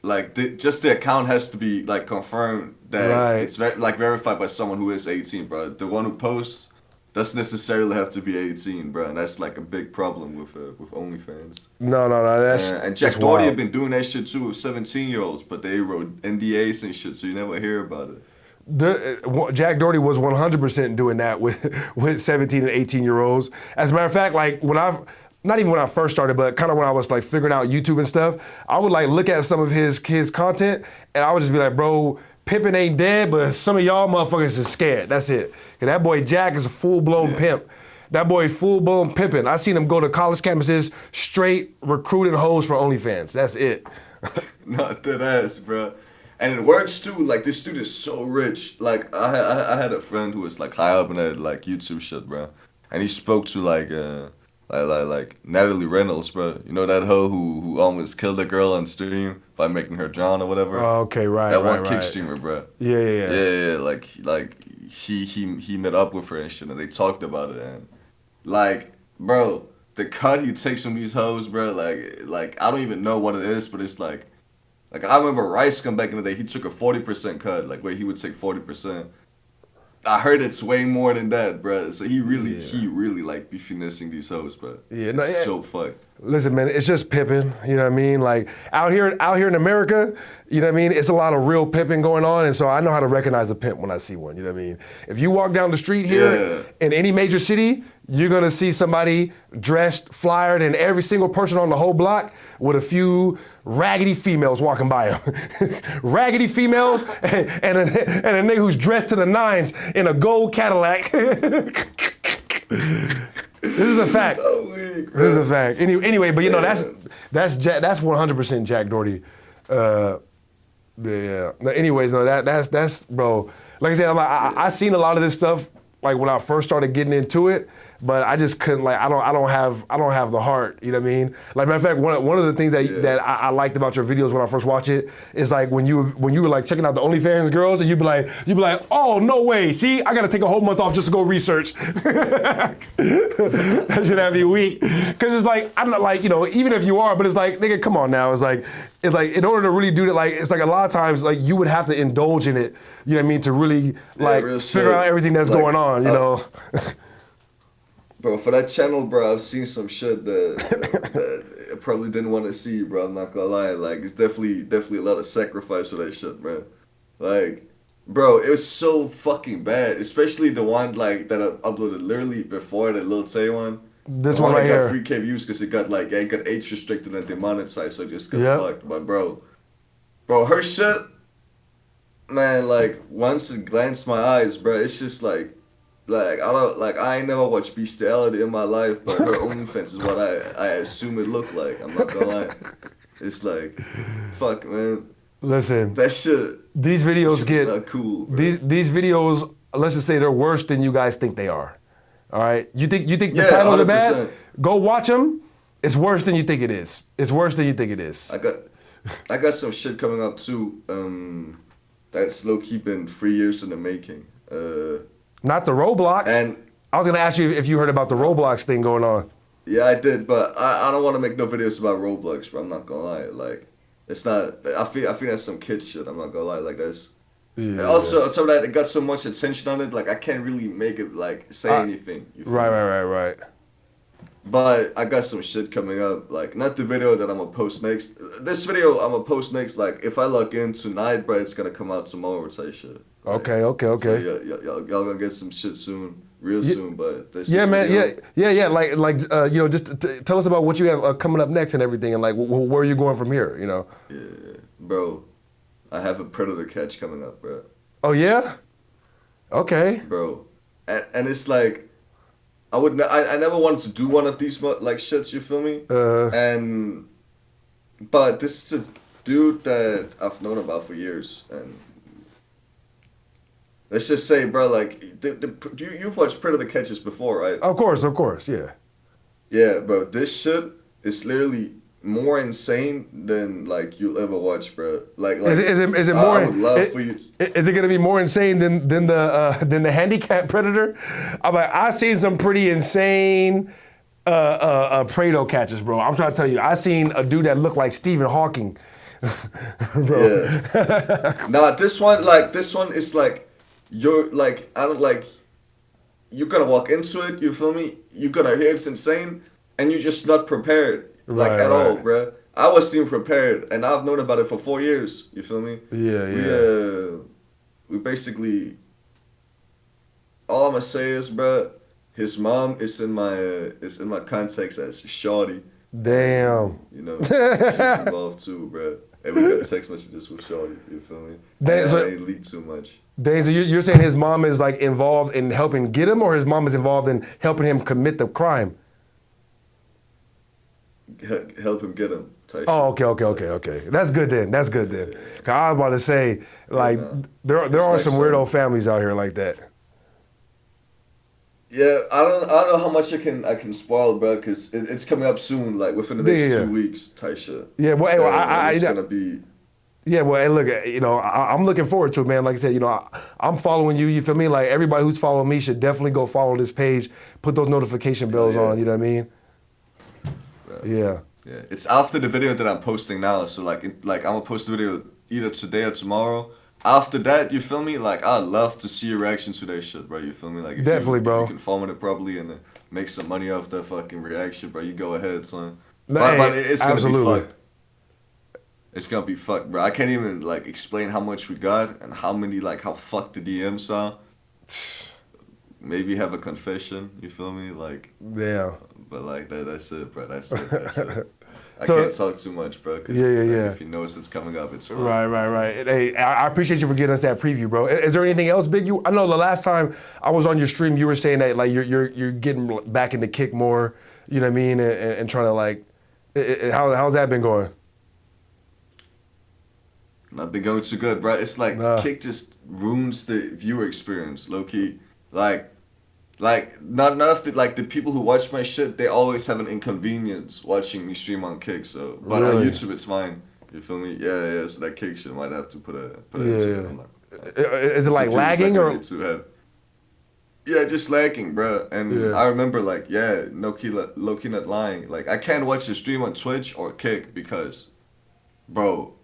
Like, just the account has to be, like, confirmed that it's, like, verified by someone who is 18, bro. The one who posts doesn't necessarily have to be 18, bro, and that's like a big problem with OnlyFans. No, that's and Jack Doherty had been doing that shit too with 17-year-olds, but they wrote NDAs and shit, so you never hear about it. Jack Doherty was 100% doing that with 17 and 18-year-olds. As a matter of fact, like not even when I first started, but kind of when I was like figuring out YouTube and stuff, I would like look at some of his content and I would just be like, bro, pimping ain't dead, but some of y'all motherfuckers is scared. That's it. Cause that boy Jack is a full-blown pimp. That boy full-blown pimping. I seen him go to college campuses straight recruiting hoes for OnlyFans. That's it. Not that ass, bro. And it works too. Like, this dude is so rich. Like, I had a friend who was like high up in that like YouTube shit, bro. And he spoke to like Natalie Reynolds, bro. You know that hoe who almost killed a girl on stream by making her drown or whatever. Oh, okay, right. That one kick streamer, bro. Yeah. Like he met up with her and shit, and they talked about it. And like, bro, the cut he takes from these hoes, bro. Like I don't even know what it is, but it's like I remember Rice come back in the day. He took a 40% cut, like where he would take 40%. I heard it's way more than that, bro. So he really like be finessing these hoes, bro. Yeah, no, it's so fucked. Listen, man, it's just pimping. You know what I mean? Like out here in America, you know what I mean? It's a lot of real pimping going on, and so I know how to recognize a pimp when I see one. You know what I mean? If you walk down the street here in any major city, you're gonna see somebody dressed, flyered, and every single person on the whole block with a few raggedy females walking by him. Raggedy females and a nigga who's dressed to the nines in a gold Cadillac. This is a fact. This is a fact. Anyway, but you know that's 100% Jack Doherty. Yeah. Anyways, no, that's bro. Like I said, I seen a lot of this stuff like when I first started getting into it, but I just couldn't like I don't have the heart, you know what I mean? Like matter of fact, one of the things that I liked about your videos when I first watched it is like when you were like checking out the OnlyFans girls and you'd be like, oh no way, see, I gotta take a whole month off just to go research. That should have me weak. Cause it's like I'm not like, you know, even if you are, but it's like, nigga, come on now. It's like in order to really do it, like it's like a lot of times like you would have to indulge in it, you know what I mean, to really like figure out everything that's going on, you know. Bro, for that channel, bro, I've seen some shit that I probably didn't want to see, bro. I'm not gonna lie. Like, it's definitely a lot of sacrifice for that shit, bro. Like, bro, it was so fucking bad. Especially the one like that I uploaded literally before the Lil Tay one. This one right here. Got 3K views because it got like it got age restricted and demonetized, so it just got fucked. But bro, her shit, man, like once it glanced my eyes, bro, it's just like. like I ain't never watched bestiality in my life, but her OnlyFans is what I assume it looked like. I'm not gonna lie. It's like, fuck, man. Listen, that shit. These videos get not cool. Bro. These videos. Let's just say they're worse than you guys think they are. All right, you think the titles are bad? Go watch them. It's worse than you think it is. It's worse than you think it is. I got some shit coming up too. That's low key been 3 years in the making. Not the Roblox. And I was gonna ask you if you heard about the Roblox thing going on. Yeah, I did, but I don't want to make no videos about Roblox, bro. I'm not gonna lie. Like, it's not. I feel that's some kid shit. I'm not gonna lie. Like that's. Yeah. Also, on top of that, it got so much attention on it. Like I can't really make it like say anything. Right. But I got some shit coming up. Like not the video that I'm gonna post next. This video I'm gonna post next. Like if I log in tonight, bro, it's gonna come out tomorrow type shit. Like, okay. So y'all gonna get some shit soon. Real soon, but this yeah, man, yeah. Like, you know, just tell us about what you have coming up next and everything, and like, where are you going from here? You know. Yeah, bro, I have a predator catch coming up, bro. Oh yeah. Okay. Bro, and it's like, I never wanted to do one of these like shits. You feel me? But this is a dude that I've known about for years, and. Let's just say, bro, like, you've watched Predator Catches before, right? Of course, yeah. Yeah, bro, this shit is literally more insane than, like, you'll ever watch, bro. Like is it more? I would love for you is it gonna be more insane than the handicap predator? I'm like, I've seen some pretty insane Prado catches, bro. I'm trying to tell you, I seen a dude that looked like Stephen Hawking, bro. Yeah. Nah, this one is like. You're like, I don't like, you're gonna walk into it, you feel me? You're gonna hear it's insane, and you're just not prepared, like, at all, bruh. I wasn't even prepared, and I've known about it for 4 years, you feel me? Yeah. We basically, all I'm gonna say is, bruh, his mom is in my contacts as Shorty. Damn. You know, she's involved too, bruh. And we got text messages with Shorty, you feel me? I ain't leaked too much. Dang, so you're saying his mom is like involved in helping get him, or his mom is involved in helping him commit the crime? Help him get him. Oh, okay. That's good then. Cause I was about to say, like, there are like some weirdo families out here like that. Yeah, I don't know how much I can spoil, bro, because it's coming up soon, like within the next 2 weeks, type shit. Yeah, well, it's gonna be. Yeah, well, hey, look, you know, I'm looking forward to it, man. Like I said, you know, I'm following you. You feel me? Like everybody who's following me should definitely go follow this page. Put those notification bells on. You know what I mean? Yeah. Yeah, it's after the video that I'm posting now. So like I'm gonna post the video either today or tomorrow. After that, you feel me? Like I'd love to see your reaction to that shit, bro. You feel me? Like definitely, bro. If you can format it properly and make some money off that fucking reaction, bro, you go ahead, son. Hey, but it's gonna absolutely. be fucked. It's gonna be fucked, bro. I can't even like explain how much we got and how fucked the DMs are. Maybe have a confession. You feel me? Like yeah. But like that's it, bro. That's it. I can't talk too much, bro. Cause, if you notice it's coming up, it's fine. Right. Hey, I appreciate you for giving us that preview, bro. Is there anything else big? I know the last time I was on your stream, you were saying that like you're getting back into kick more. You know what I mean? And trying to like, how's that been going? Not been going too good, bro. It's like kick just ruins the viewer experience, low key. Like none of the people who watch my shit, they always have an inconvenience watching me stream on Kick. So, but on YouTube it's fine. You feel me? Yeah. So that Kick shit might have to put it into it. Is it like lagging or? Yeah, just lagging, bro. And I remember low key not lying. Like I can't watch the stream on Twitch or Kick because, bro,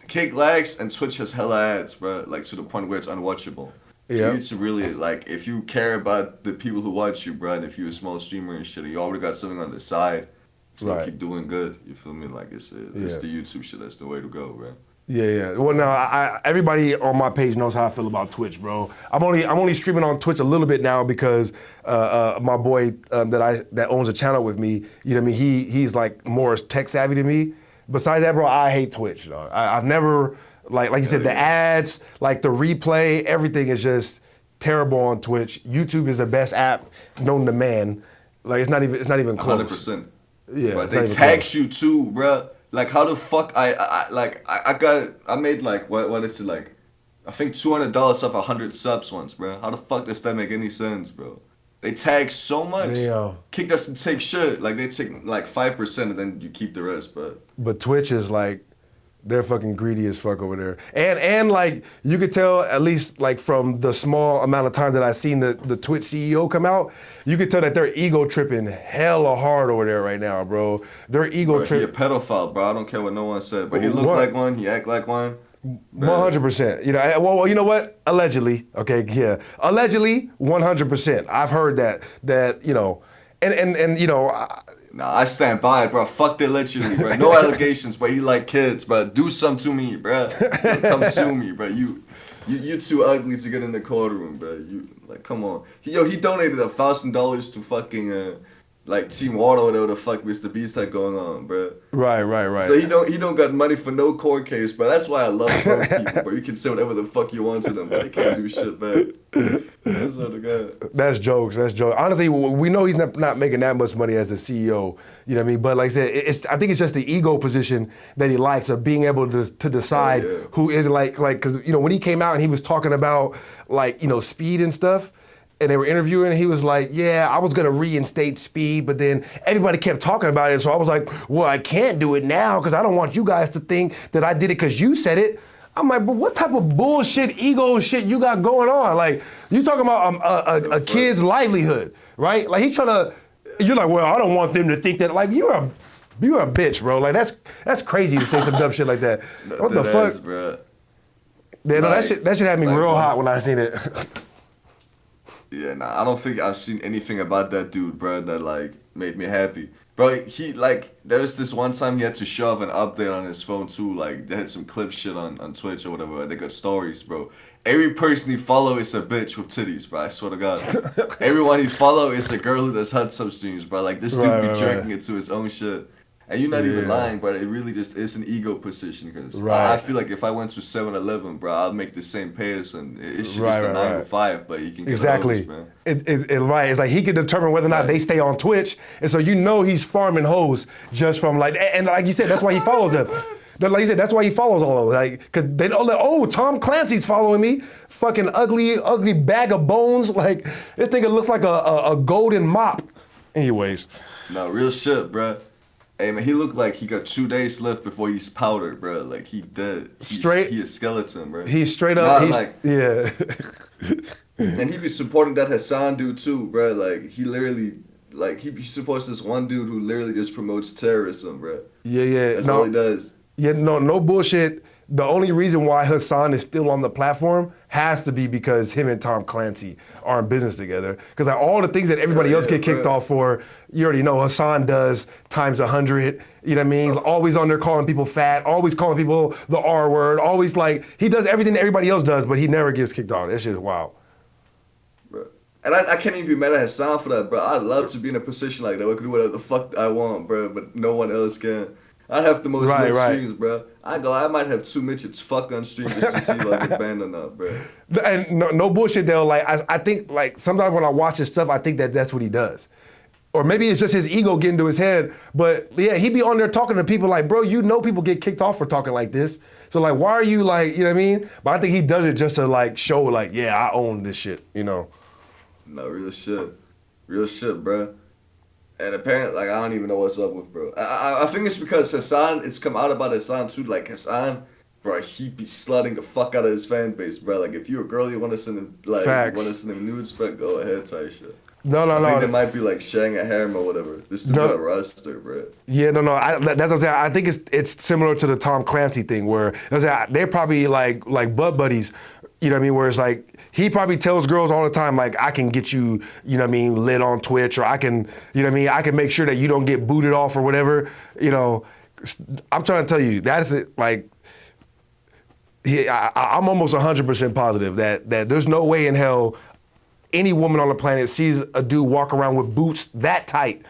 Kick lags and Twitch has hella ads, bro. Like to the point where it's unwatchable. So you need to really, like, if you care about the people who watch you, bro, and if you're a small streamer and shit, and you already got something on the side, it's gonna keep doing good. You feel me? Like, it's the YouTube shit. That's the way to go, bro. Yeah. Well, now, everybody on my page knows how I feel about Twitch, bro. I'm only streaming on Twitch a little bit now because my boy that owns a channel with me, you know what I mean? He's, like, more tech savvy than me. Besides that, bro, I hate Twitch, I've never... Like you said, the ads, like the replay, everything is just terrible on Twitch. YouTube is the best app known to man. Like it's not even close. 100%. Yeah, but they tax you too, bruh. Like how the fuck I made like what is it like? I think $200 off 100 subs once, bro. How the fuck does that make any sense, bro? They tag so much. Kick doesn't take shit. Like they take like 5% and then you keep the rest, But Twitch is like, they're fucking greedy as fuck over there. And like you could tell, at least like from the small amount of time that I seen the Twitch CEO come out, you could tell that they're ego tripping hella hard over there right now, bro. They're ego tripping. He a pedophile, bro. I don't care what no one said, but he looked like one. He act like one. 100%. You know, well, you know what? Allegedly, okay, yeah. Allegedly, 100%. I've heard that you know, and you know. Nah, I stand by it, bro. Fuck the allegedly, bro. No allegations, but he like kids, bro. Do something to me, bro. Come sue me, bro. You too ugly to get in the courtroom, bro. You like, come on. He donated $1,000 to fucking like Team Water, whatever the fuck Mr. Beast had going on, bro. Right. So he don't got money for no court case, but that's why I love broke people, bro. You can say whatever the fuck you want to them, but they can't do shit back. That's what That's jokes. Honestly, we know he's not making that much money as a CEO. You know what I mean? But like I said, I think it's just the ego position that he likes of being able to decide who is like, because you know when he came out and he was talking about like you know speed and stuff. And they were interviewing, and he was like, yeah, I was gonna reinstate speed, but then everybody kept talking about it, so I was like, well, I can't do it now because I don't want you guys to think that I did it because you said it. I'm like, but what type of bullshit, ego shit you got going on? Like, you talking about a kid's livelihood, right? Like, he's trying to, you're like, well, I don't want them to think that, like, you're a bitch, bro. Like, that's crazy to say some dumb shit like that. What the fuck? Bro. Yeah, no, that shit had me real hot when I seen it. Yeah, nah, I don't think I've seen anything about that dude, bro, that like made me happy. Bro, he like there was this one time he had to shove an update on his phone too. Like they had some clip shit on Twitch or whatever. And they got stories, bro. Every person he follow is a bitch with titties, bro. I swear to God. Everyone he follow is a girl who does hot sub streams, bro. Like this dude be jerking it to his own shit. And you're not even lying, bro. It really just is an ego position. Because I feel like if I went to 7-Eleven, bro, I'll make the same pace. And it's just a 9 to 5, but you can get exactly. hoes, Right. It's like he can determine whether or not they stay on Twitch. And so you know he's farming hoes just from like, and like you said, that's why he follows them. Like you said, that's why he follows all of them. Like, because they don't like, oh, Tom Clancy's following me. Fucking ugly bag of bones. Like, this nigga looks like a golden mop. Anyways. No, real shit, bro. Hey man, he looked like he got 2 days left before he's powdered, bro. Like he dead. He a skeleton, bro. He's straight up. Yeah. And he be supporting that Hassan dude too, bro. Like he literally, like he supports this one dude who literally just promotes terrorism, bro. Yeah. That's all he does. Yeah, no bullshit. The only reason why Hassan is still on the platform has to be because him and Tom Clancy are in business together. Because like, all the things that everybody else get kicked off for, you already know Hassan does times 100. You know what I mean? Always on there calling people fat, always calling people the R word, always like, he does everything that everybody else does, but he never gets kicked off. That shit is wild. Bro. And I can't even be mad at Hassan for that, bro. I'd love to be in a position like that where I could do whatever the fuck I want, bro, but no one else can. I'd have the most lit streams, bro. I might have 2 midgets fuck on stream just to see like get banned or not, bro. And no bullshit though. Like I think like sometimes when I watch his stuff, I think that that's what he does, or maybe it's just his ego getting to his head. But yeah, he be on there talking to people like, bro, you know people get kicked off for talking like this. So like, why are you like, you know what I mean? But I think he does it just to like show like, yeah, I own this shit, you know. No, real shit, bro. And apparently, like, I don't even know what's up with bro. I think it's because Hassan, it's come out about Hassan too. Like, Hassan, bro, he be slutting the fuck out of his fan base, bro. Like, if you're a girl, you want to send him, like, nudes, bro, go ahead, type shit. No. I think they might be, like, sharing a harem or whatever. This dude got a roster, bro. Yeah, no. That's what I'm saying. I think it's similar to the Tom Clancy thing where they're probably, like butt buddies, you know what I mean? Where it's like, he probably tells girls all the time, like, I can get you, you know what I mean, lit on Twitch, or I can, you know what I mean, I can make sure that you don't get booted off or whatever, you know. I'm trying to tell you, that is like, I'm almost 100% positive that there's no way in hell any woman on the planet sees a dude walk around with boots that tight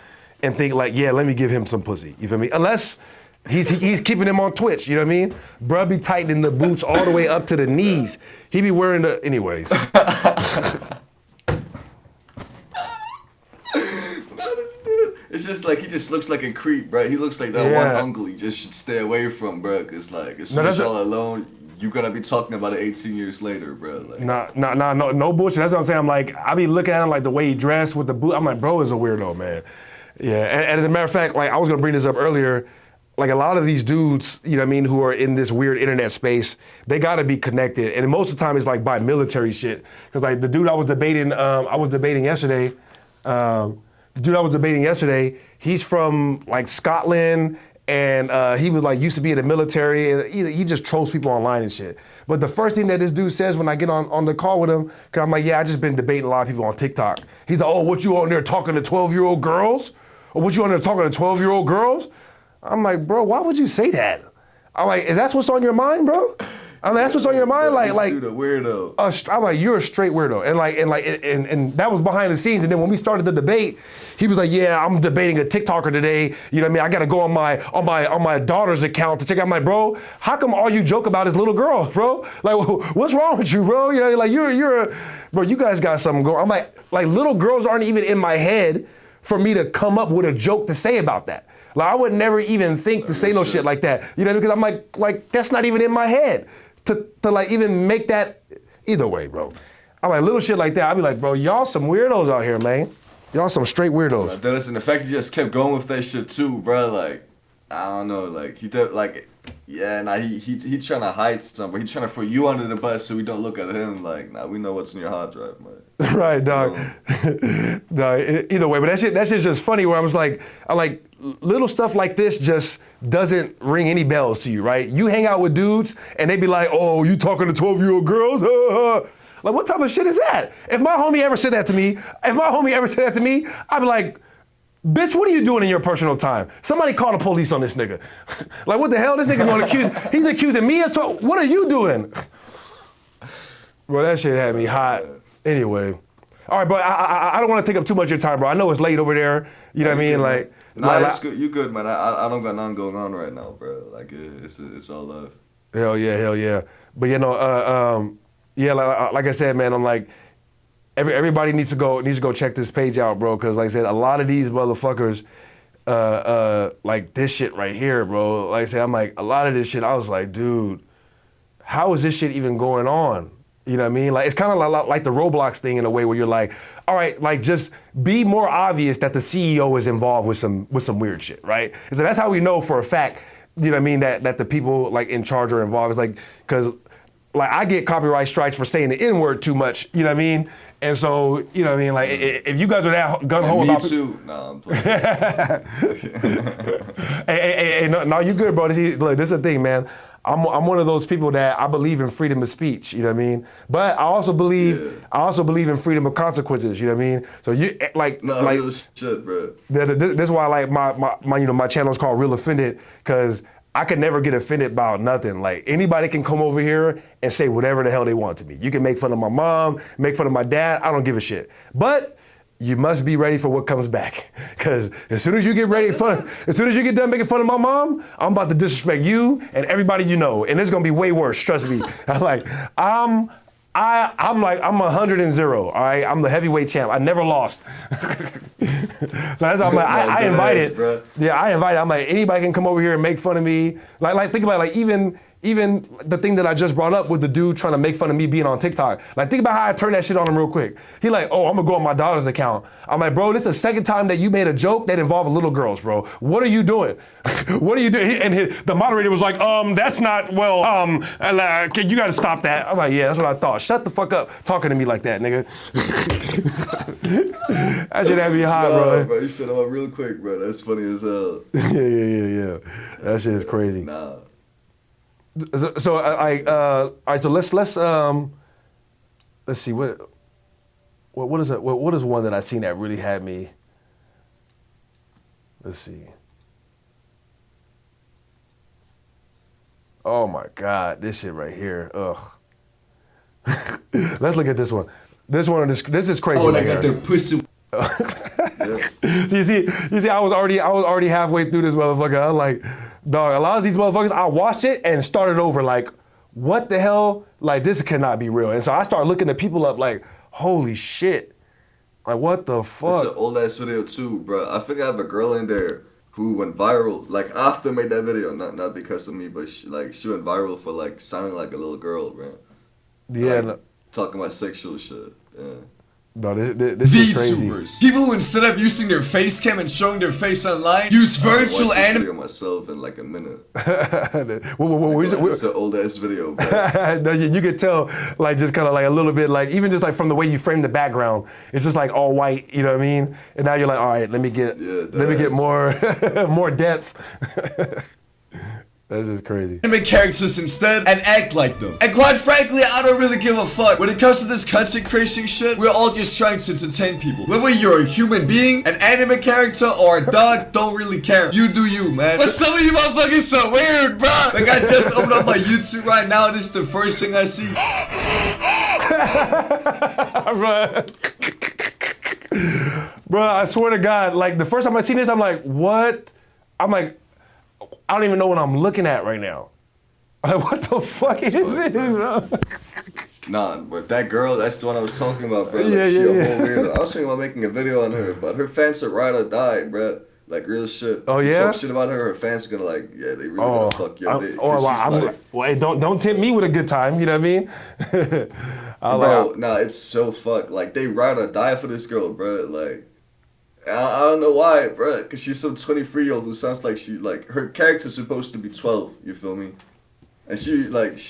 and think like, yeah, let me give him some pussy, you feel me? Unless He's keeping him on Twitch, you know what I mean? Bruh be tightening the boots all the way up to the knees. He be wearing anyways. It's just like he just looks like a creep, right? He looks like that one uncle you just should stay away from, bro. Cause like as soon as y'all alone, you gonna be talking about it 18 years later, bro. Like, no bullshit. That's what I'm saying. I'm like, I be looking at him like the way he dressed with the boot. I'm like, bro is a weirdo, man. Yeah, and as a matter of fact, like I was gonna bring this up earlier. Like a lot of these dudes, you know what I mean, who are in this weird internet space, they gotta be connected. And most of the time it's like by military shit. Cause like the dude I was debating yesterday, he's from like Scotland and he was like used to be in the military and he just trolls people online and shit. But the first thing that this dude says when I get on the call with him, cause I'm like, yeah, I just been debating a lot of people on TikTok. He's like, oh, what you on there talking to 12-year-old girls? Or what you on there talking to 12-year-old girls? I'm like, bro, why would you say that? I'm like, is that what's on your mind, bro? I mean, that's what's on your mind, like dude, a weirdo. I'm like, you're a straight weirdo, and that was behind the scenes. And then when we started the debate, he was like, yeah, I'm debating a TikToker today. You know what I mean? I got to go on my daughter's account to check out. I'm like, bro, how come all you joke about is little girls, bro? Like, what's wrong with you, bro? You know, like bro, you guys got something going. I'm like little girls aren't even in my head for me to come up with a joke to say about that. Like I would never even think to say no shit like that. You know, because I'm like that's not even in my head to like even make that either way, bro. I'm like little shit like that. I'd be like, bro, y'all some weirdos out here, man. Y'all some straight weirdos. Dennis, and the fact he just kept going with that shit too, bro. Like I don't know, like he did, like yeah, nah, he trying to hide something. He's trying to throw you under the bus so we don't look at him. Like nah, we know what's in your hard drive, man. Right, dog. Dog. Either way, but that shit's just funny. Where I like little stuff like this just doesn't ring any bells to you, right? You hang out with dudes and they be like, oh, you talking to 12-year-old girls? Like, what type of shit is that? If my homie ever said that to me, I'd be like, bitch, what are you doing in your personal time? Somebody call the police on this nigga. Like, what the hell? This nigga he's accusing me of what are you doing? Bro, that shit had me hot. Anyway. All right, bro, I don't want to take up too much of your time, bro. I know it's late over there. You know what I mean? Like, nah, it's good. You good, man. I don't got nothing going on right now, bro. Like, it's all love. Hell yeah. But, you know, yeah, like I said, man, I'm like, everybody needs to go check this page out, bro, because like I said, a lot of these motherfuckers, like this shit right here, bro. Like I said, I'm like, a lot of this shit, I was like, dude, how is this shit even going on? You know what I mean? Like, it's kind of like the Roblox thing in a way where you're like, all right, like just be more obvious that the CEO is involved with some weird shit, right? So that's how we know for a fact, you know what I mean, that the people like in charge are involved. It's like, because like I get copyright strikes for saying the N-word too much, you know what I mean? And so, you know what I mean, like if you guys are that gun-ho about me too. No, I'm playing. hey, no, you good, bro. Look, this is the thing, man. I'm one of those people that I believe in freedom of speech, you know what I mean? But I also believe in freedom of consequences, you know what I mean? So you real shit, bro. This is why like my channel is called Real Offended, because I could never get offended about nothing. Like anybody can come over here and say whatever the hell they want to me. You can make fun of my mom, make fun of my dad, I don't give a shit. But you must be ready for what comes back. Because as soon as you get done making fun of my mom, I'm about to disrespect you and everybody you know. And it's gonna be way worse, trust me. I'm 100-0, all right? I'm the heavyweight champ, I never lost. So that's how I'm like, I invited. I'm like, anybody can come over here and make fun of me. Like think about it, like even the thing that I just brought up with the dude trying to make fun of me being on TikTok. Like, think about how I turned that shit on him real quick. He like, oh, I'm gonna go on my daughter's account. I'm like, bro, this is the second time that you made a joke that involved little girls, bro. What are you doing? What are you doing? And the moderator was like, that's not, well, you gotta stop that. I'm like, yeah, that's what I thought. Shut the fuck up talking to me like that, nigga. That shit had me hot, bro. You shut up real quick, bro. That's funny as hell. Yeah. That shit is crazy. Nah. So all right. So let's see what is it? What is one that I seen that really had me? Let's see. Oh my God, this shit right here. Ugh. Let's look at this one. This is crazy. Oh, they got their pussy. You see, I was already halfway through this motherfucker. I'm like, Dog, a lot of these motherfuckers, I watched it and started over like, what the hell? Like, this cannot be real. And so I started looking at people up like, holy shit. Like, what the fuck? It's an old ass video too, bro. I think I have a girl in there who went viral, like after I made that video, not because of me, but she went viral for like sounding like a little girl, bro. Yeah. Like, talking about sexual shit. Yeah. No, this is crazy. VTubers. People who instead of using their face cam and showing their face online, use virtual anime. anime. Myself in like a minute. It's an old ass video, bro. No, you could tell, like, just kind of like a little bit, like, even just like from the way you frame the background, it's just like all white, you know what I mean? And now you're like, all right, let me get more more depth. That's just crazy. Anime characters instead and act like them. And quite frankly, I don't really give a fuck. When it comes to this content creation shit, we're all just trying to entertain people. Whether you're a human being, an anime character, or a dog, don't really care. You do you, man. But some of you motherfuckers so weird, bro. Like, I just opened up my YouTube right now, this is the first thing I see. Bro, I swear to God, like, the first time I seen this, I'm like, what? I'm like, I don't even know what I'm looking at right now. Like, what the fuck is this, bro? Nah, but that girl, that's the one I was talking about, bro. Like, she a whole weirdo. I was thinking about making a video on her, but her fans are ride or die, bro. Like, real shit. Oh, yeah? You talk shit about her fans are gonna like, yeah, they really gonna fuck you. Well, don't tempt me with a good time, you know what I mean? Bro, nah, it's so fucked. Like, they ride or die for this girl, bro. Like, I don't know why, bro. Cause she's some 23-year-old who sounds like her character's supposed to be 12. You feel me? And she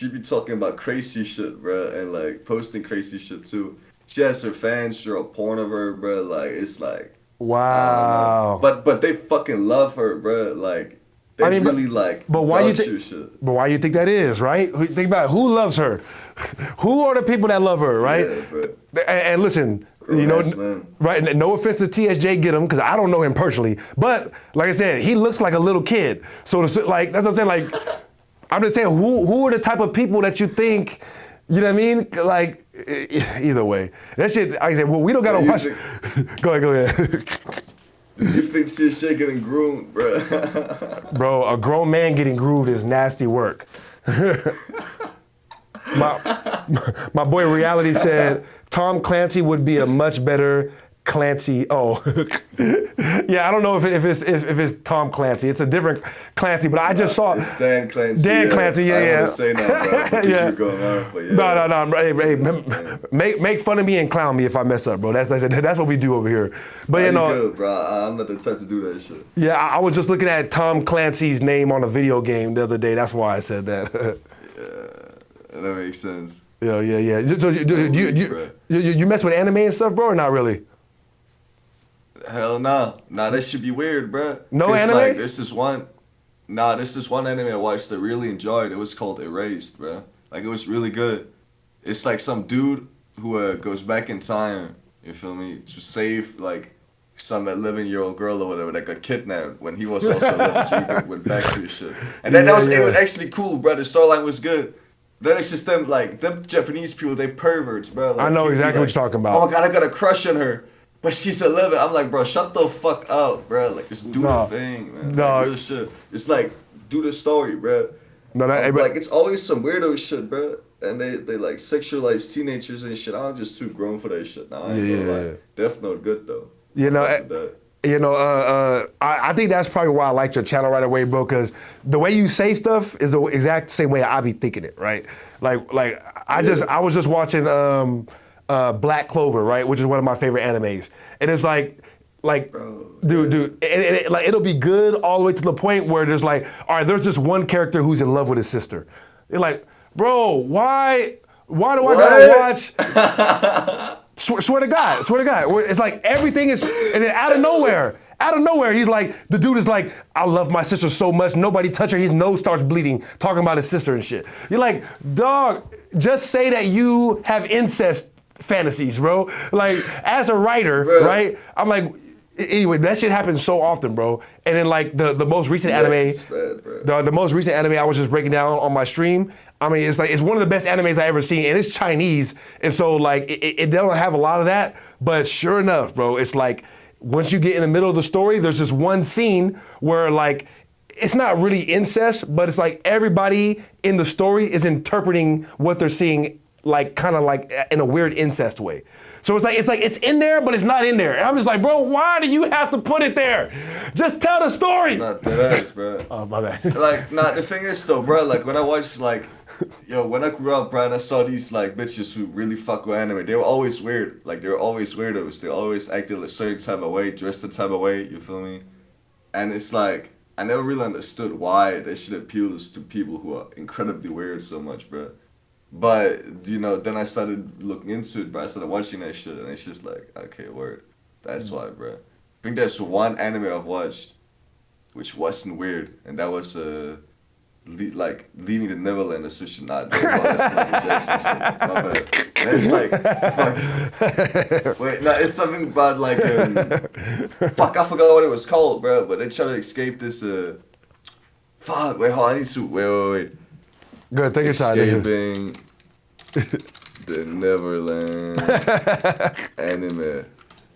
be talking about crazy shit, bro, and like posting crazy shit too. She has her fans draw a porn of her, bro. Like, it's like, wow. But they fucking love her, bro. Like, they really like. But why you think? But why you think that is, right? Think about it. Who loves her. Who are the people that love her, right? Yeah, bro. And listen. You know, right? No offense to TSJ Get him, because I don't know him personally. But like I said, he looks like a little kid. So like that's what I'm saying. Like I'm just saying, who are the type of people that you think? You know what I mean? Like either way, that shit. Like I said, well, we don't gotta watch. Go ahead. You think TSJ getting groomed, bro? Bro, a grown man getting groomed is nasty work. My boy Reality said Tom Clancy would be a much better Clancy. Oh, yeah. I don't know if it's Tom Clancy. It's a different Clancy, but I just saw it's Dan Clancy. Dan Clancy, yeah. I don't want to say that, bro. Because you're going on, but yeah. No. Hey, make fun of me and clown me if I mess up, bro. That's what we do over here. But you know, good, bro. I'm not the type to do that shit. Yeah, I was just looking at Tom Clancy's name on a video game the other day. That's why I said that. Yeah, that makes sense. Yeah. So you mess with anime and stuff, bro, or not really? Hell no. Nah, that should be weird, bro. No anime? Like, this is one anime I watched that I really enjoyed. It was called Erased, bro. Like, it was really good. It's like some dude who goes back in time, you feel me, to save, like, some 11-year-old girl or whatever that got kidnapped when he was also 11, so he went back to his shit. And then it was actually cool, bro. The storyline was good. Then it's just them Japanese people, they perverts, bro. Like, I know exactly what you're talking about. Oh my God, I got a crush on her. But she's 11. I'm like, bro, shut the fuck up, bro. Like, just do the thing, man. No. Like, real shit. It's like, do the story, bro. No, like, it's always some weirdo shit, bro. And they like sexualize teenagers and shit. I'm just too grown for that shit now. I ain't gonna lie. Death Note good though. I think that's probably why I liked your channel right away, bro. Because the way you say stuff is the exact same way I be thinking it, right? I was just watching Black Clover, right, which is one of my favorite animes, and it's dude, it'll be good all the way to the point where there's like, all right, there's just one character who's in love with his sister. You're like, bro, why do I gotta watch? Swear to God. It's like everything is, and then out of nowhere, he's like, the dude is like, I love my sister so much, nobody touch her, his nose starts bleeding, talking about his sister and shit. You're like, dog, just say that you have incest fantasies, bro. Like, as a writer, right, I'm like, anyway, that shit happens so often, bro. And then like the most recent anime, the most recent anime I was just breaking down on my stream, I mean, it's one of the best animes I ever seen, and it's Chinese, and so like it doesn't have a lot of that, but sure enough, bro, it's like once you get in the middle of the story, there's this one scene where like it's not really incest, but it's like everybody in the story is interpreting what they're seeing like kind of like in a weird incest way. So it's like it's in there, but it's not in there. And I'm just like, bro, why do you have to put it there? Just tell the story. Not that ass, bro. Oh, my bad. Like, the thing is though, bro, like when I watched like, when I grew up, bro, and I saw these like bitches who really fuck with anime, they were always weird. Like they were always weirdos. They always acted a certain type of way, dressed a type of way. You feel me? And it's like I never really understood why that shit appeals to people who are incredibly weird so much, bro. But then I started looking into it, bro. I started watching that shit, and it's just like, okay, word. That's why, bro. I think there's one anime I've watched, which wasn't weird, and that was Leaving the Neverland or some shit. Not that's like rejection shit. My bad. And it's like, fuck. Wait, no, it's something about like, fuck, I forgot what it was called, bro. But they try to escape this. Fuck, wait, hold on, I need to wait. Good, take your time. Escaping the Neverland anime.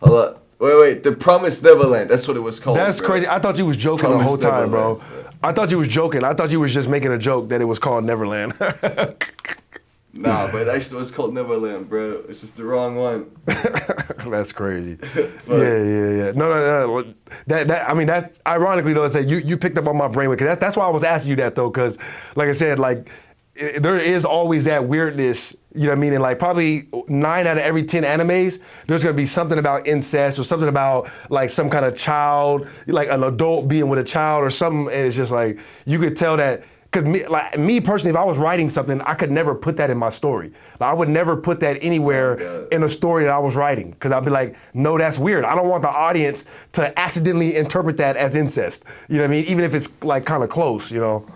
Hold up. Wait, The Promised Neverland. That's what it was called. That's crazy. I thought you was joking the whole time, bro. I thought you was joking. I thought you was just making a joke that it was called Neverland. Nah, but actually it was called Neverland, bro. It's just the wrong one. That's crazy. Yeah. No. That I mean, that ironically though, that you picked up on my brain because that's why I was asking you that though, because like I said, like there is always that weirdness. You know what I mean? And like probably 9 out of every 10 animes, there's gonna be something about incest or something about like some kind of child, like an adult being with a child or something. And it's just like you could tell that. Because me personally, if I was writing something, I could never put that in my story. Like, I would never put that anywhere in a story that I was writing. Because I'd be like, no, that's weird. I don't want the audience to accidentally interpret that as incest. You know what I mean? Even if it's like kind of close, you know?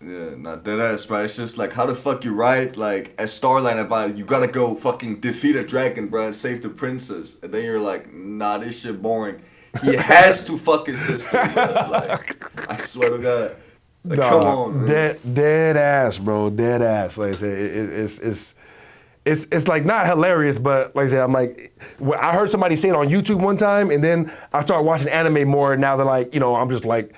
Yeah, not that ass, bro. It's just like, how the fuck you write like a storyline about you gotta go fucking defeat a dragon, bro, and save the princess. And then you're like, nah, this shit boring. He has to fuck his sister, bro. Like, I swear to God. Like, come on, man. Dead ass, bro. Dead ass. Like I said, it's like not hilarious, but like I said, I'm like, I heard somebody say it on YouTube one time, and then I started watching anime more. Now that like, I'm just like,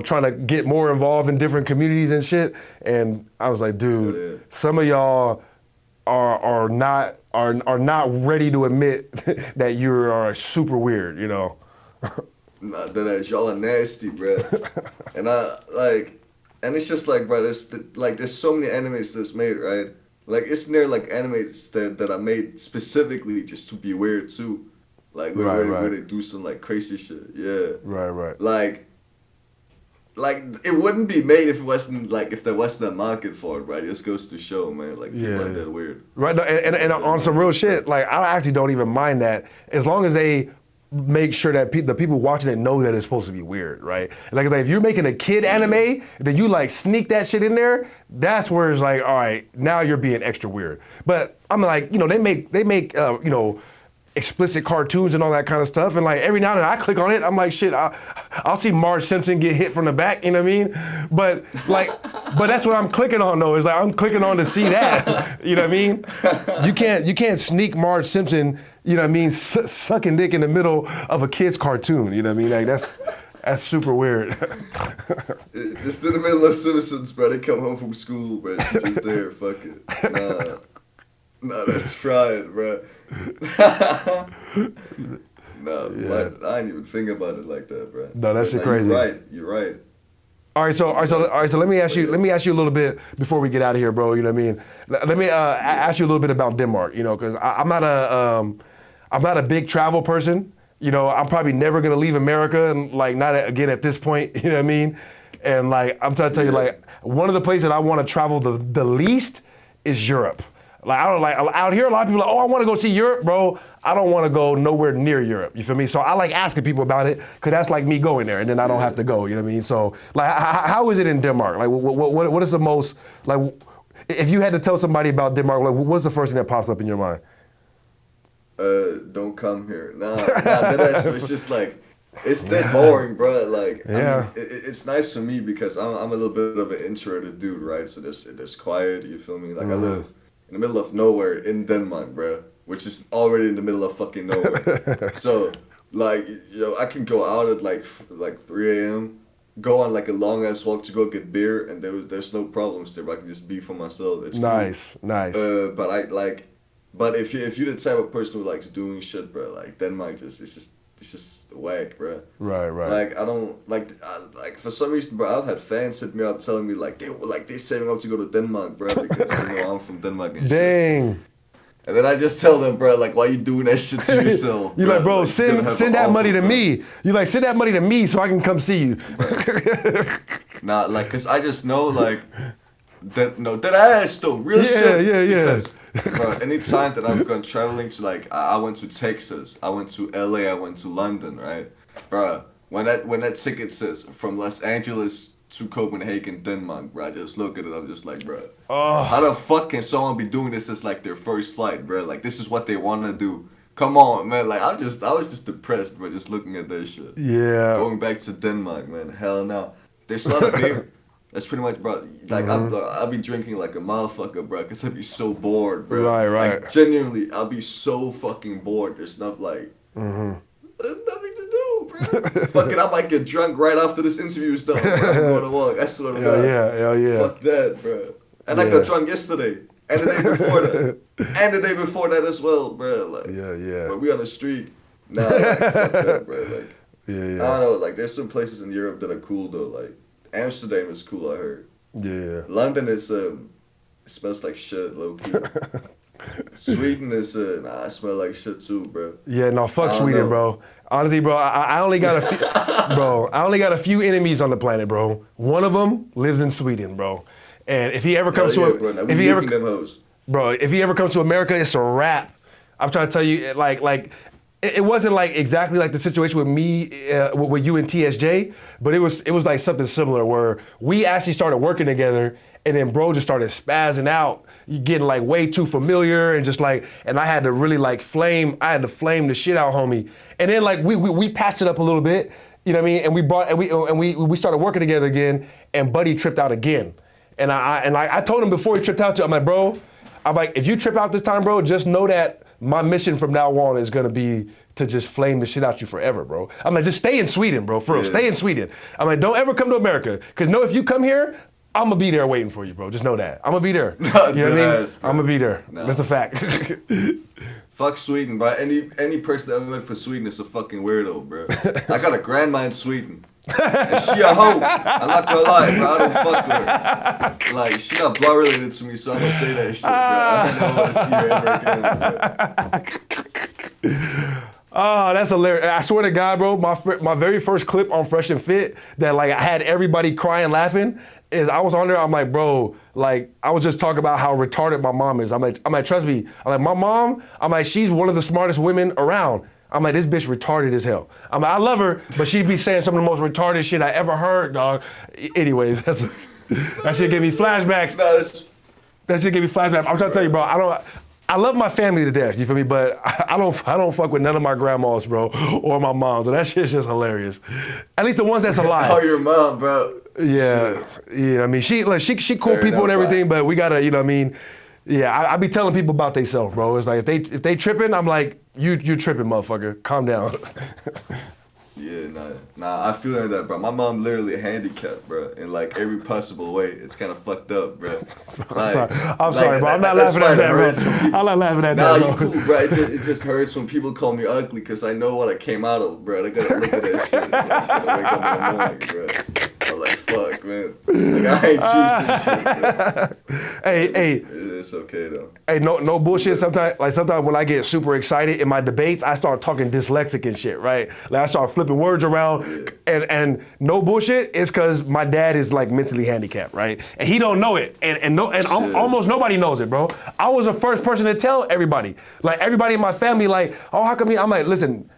trying to get more involved in different communities and shit. And I was like, dude, some of y'all are not ready to admit that you are super weird, Nah, that ass, y'all are nasty, bro. And it's just like, bro, there's so many animes that's made, right? Like, isn't there like animes that are made specifically just to be weird too? Like where they do some like crazy shit. Yeah. Right. Like it wouldn't be made if there wasn't a market for it, right? It just goes to show, man. Like people are that weird. Right. No, and on some real shit, like I actually don't even mind that as long as they make sure that the people watching it know that it's supposed to be weird, right? Like if you're making a kid anime, then you like sneak that shit in there. That's where it's like, all right, now you're being extra weird. But I'm like, they make explicit cartoons and all that kind of stuff, and like every now and then I click on it, I'm like, shit, I'll see Marge Simpson get hit from the back, you know what I mean? But that's what I'm clicking on though. Is like I'm clicking on to see that, you know what I mean? You can't sneak Marge Simpson, you know what I mean, sucking dick in the middle of a kid's cartoon, you know what I mean? Like that's super weird. Just in the middle of Simpsons, bro. They come home from school, bro. She's just there, fuck it. Nah, that's fried, bro. I ain't even think about it like that, bro. No, that shit crazy. You're right. All right, so let me ask you a little bit before we get out of here, bro. You know what I mean? Let me ask you a little bit about Denmark. Because I'm not a big travel person. I'm probably never gonna leave America, and like not again at this point. You know what I mean? And like I'm trying to tell you, like one of the places that I want to travel the least is Europe. Like I don't like out here. A lot of people are like, oh, I want to go see Europe, bro. I don't want to go nowhere near Europe. You feel me? So I like asking people about it because that's like me going there, and then I don't have to go. You know what I mean? So like, how is it in Denmark? Like, what is the most like? If you had to tell somebody about Denmark, like, what's the first thing that pops up in your mind? Don't come here. Nah, it's just like. It's that boring, bro. Like, I mean, it's nice for me because I'm a little bit of an introverted dude, right? So there's quiet. You feel me? Like I live in the middle of nowhere in Denmark, bro, which is already in the middle of fucking nowhere. So, like, I can go out at like 3 a.m. go on like a long ass walk to go get beer, and there's no problems there. But I can just be for myself. It's nice. But if you're the type of person who likes doing shit, bro, like Denmark it's just whack, bro. Right. Like I don't like for some reason, bro. I've had fans hit me up telling me like they're saving up to go to Denmark, bro, because I'm from Denmark and shit. Dang. And then I just tell them, bro, like, why you doing that shit to yourself? You like, bro, send that money to me. You like, send that money to me so I can come see you. Nah, like, cause I just know, like, that ass though, real shit. Yeah. Because, bro, anytime that I've gone traveling to, like, I went to Texas, I went to LA, I went to London, right, bro. When that ticket says from Los Angeles to Copenhagen, Denmark, bro, I just look at it, I'm just like, bro, how the fuck can someone be doing this as like their first flight, bro? Like, this is what they want to do. Come on, man. Like, I was just depressed, bro, just looking at that shit. Yeah. Going back to Denmark, man. Hell no. There's a lot of beer. That's pretty much, bro. Like, I'll be drinking like a motherfucker, bro, because I'd be so bored, bro. Right. Like, genuinely, I'll be so fucking bored. There's not like... There's nothing to do, bro. Fuck it, I might get drunk right after this interview is done, bro. I'm going to walk. I swear to God. Hell yeah. Fuck that, bro. And I got drunk yesterday. And the day before that. And the day before that as well, bro. Like, yeah. But we on the street. Nah, like, fuck that, bro. Like, yeah. I don't know. Like, there's some places in Europe that are cool, though. Like, Amsterdam is cool, I heard. Yeah. London is, it smells like shit, low-key. Sweden is, I smell like shit too, bro. Yeah, no, fuck Sweden, bro. Honestly, bro, I only got a few, I only got a few enemies on the planet, bro. One of them lives in Sweden, bro. And if he ever comes if he ever comes to America, it's a wrap. I'm trying to tell you, like it wasn't like exactly like the situation with me, with you and TSJ, but it was like something similar where we actually started working together, and then bro just started spazzing out, getting like way too familiar, and just like, and I had to really like flame the shit out, homie. And then like we patched it up a little bit, you know what I mean? And we started working together again, and Buddy tripped out again. And I told him before he tripped out, I'm like, bro, if you trip out this time, bro, just know that my mission from now on is gonna be to just flame the shit out you forever, bro. I'm like, just stay in Sweden, bro, for real, stay in Sweden. I'm like, don't ever come to America, because know if you come here, I'm gonna be there waiting for you, bro. Just know that. I'm gonna be there. You know what I mean? I'm gonna be there. No. That's a fact. Fuck Sweden, bro. Any person that ever went for Sweden is a fucking weirdo, bro. I got a grandma in Sweden. And she a hoe. I'm not gonna lie, bro. I don't fuck with her. Like, she not blood related to me, so I'm gonna say that shit, bro. I don't want to see her ever again, bro. Oh, that's hilarious. I swear to God, bro, my very first clip on Fresh and Fit that like I had everybody crying laughing is I was on there, I'm like, bro, like I was just talking about how retarded my mom is. I'm like, trust me. I'm like, my mom, I'm like, she's one of the smartest women around. I'm like, this bitch retarded as hell. I'm like, I love her, but she be saying some of the most retarded shit I ever heard, dog. Anyway, that shit gave me flashbacks. That shit gave me flashbacks. I'm trying to tell you, bro, I love my family to death, you feel me? But I don't fuck with none of my grandmas, bro, or my moms. And that shit's just hilarious. At least the ones that's alive. Oh, your mom, bro. Yeah. I mean, she cool people and everything, but we gotta, you know what I mean? Yeah, I be telling people about themselves, bro. It's like if they tripping, I'm like, you tripping, motherfucker. Calm down. Yeah, nah, I feel like that, bro. My mom literally handicapped, bro, in like every possible way. It's kind of fucked up, bro. Like, I'm sorry, bro. I'm not laughing at that, bro. I'm not laughing at that, bro. Nah, you cool, bro. It just hurts when people call me ugly, because I know what I came out of, bro. I gotta look at that shit. I gotta wake up in the morning, bro. I'm like, fuck, man. Like, I ain't choose this shit, bro. Hey. It's okay, though. Hey, no bullshit. Sometimes when I get super excited in my debates, I start talking dyslexic and shit, right? Like I start flipping words around, and no bullshit. It's because my dad is like mentally handicapped, right? And he don't know it, and almost nobody knows it, bro. I was the first person to tell everybody, like everybody in my family, like, oh, how come he? I'm like, listen,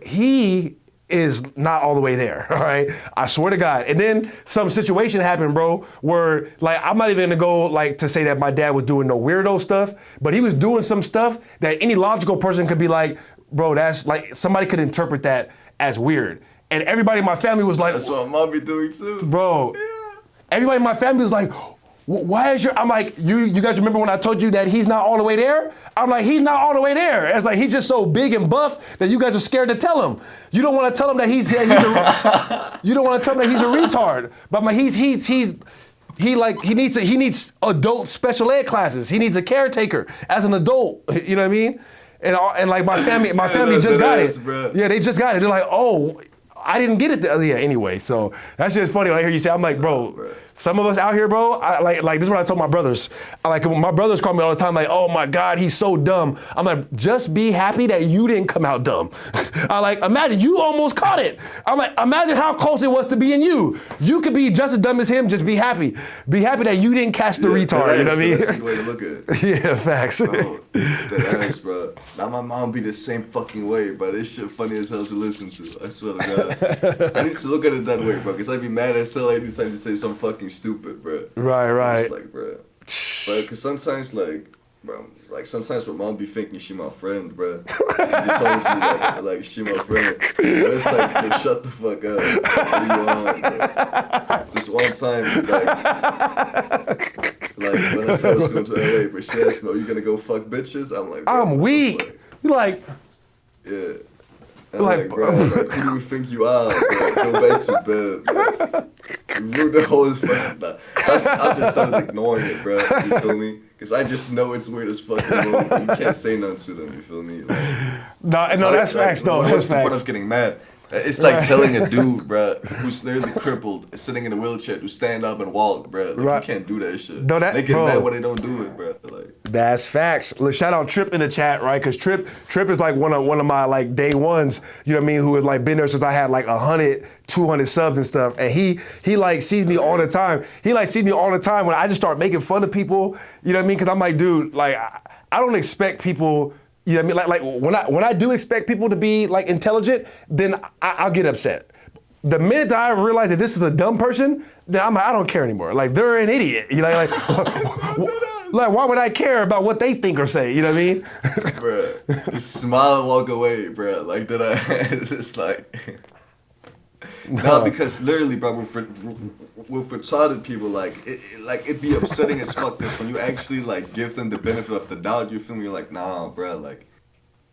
he is not all the way there, all right? I swear to God. And then some situation happened, bro, where like, I'm not even gonna go like to say that my dad was doing no weirdo stuff, but he was doing some stuff that any logical person could be like, bro, that's like, somebody could interpret that as weird. And everybody in my family was like, that's what mom be doing too. Bro, everybody in my family was like, why is I'm like, you guys remember when I told you that he's not all the way there? I'm like, he's not all the way there. It's like, he's just so big and buff that you guys are scared to tell him. You don't want to tell him that you don't want to tell him that he's a retard. But I'm like, he needs adult special ed classes. He needs a caretaker as an adult. You know what I mean? And like my family just got it. Bro. Yeah, they just got it. They're like, oh, I didn't get it. Yeah, anyway. So that's just funny when I hear you say, I'm like, bro, some of us out here, bro, like this is what I told my brothers. My brothers call me all the time, like, oh my God, he's so dumb. I'm like, just be happy that you didn't come out dumb. I like, imagine you almost caught it. I'm like, imagine how close it was to being you. You could be just as dumb as him, just be happy. Be happy that you didn't catch the retard, you know what I mean? That's the way to look at it. Yeah, facts. Bro, that ass, bro. Now my mom be the same fucking way, bro. This shit funny as hell to listen to. I swear to God. I need to look at it that way, bro, because I'd be mad as hell every time you say something fucking stupid, bro. Right. It's like, bro. But because sometimes, like, bro, like sometimes my mom be thinking she my friend, bro. She be talking to me like she my friend. But it's like, bro, shut the fuck up. What are you on, bro? This one time, like when I said I was going to LA, but she asked me, are you gonna go fuck bitches? I'm like, bro, I'm weak. You like, yeah. I'm like, bro, like, who do you think you are? Bro? Go back to bed. Bro. You ruined the whole fucking. I just started ignoring it, bro. You feel me? Because I just know it's weird as fuck. You can't say nothing to them. You feel me? Like, no, that's facts, though. That's facts. What I'm getting mad. It's like telling a dude, bro, who's literally crippled, sitting in a wheelchair, to stand up and walk, bro. Like, you can't do that shit. No, they get mad when they don't do it, bro. Like, that's facts. Look, shout out Trip in the chat, right? Because Trip is like one of my like day ones, you know what I mean, who has like been there since I had like 100, 200 subs and stuff. And he like sees me all the time. He like sees me all the time when I just start making fun of people, you know what I mean? Because I'm like, dude, like I don't expect people. You know what I mean? Like when I do expect people to be like intelligent, then I'll get upset. The minute that I realize that this is a dumb person, then I'm like, I don't care anymore. Like they're an idiot. You know, like why would I care about what they think or say? You know what I mean? Bruh, just smile and walk away, bruh. Like that it's just like no, because literally, bro, with retarded people, like it'd be upsetting as fuck. This when you actually like give them the benefit of the doubt, you feel me? You're like, nah, bro, like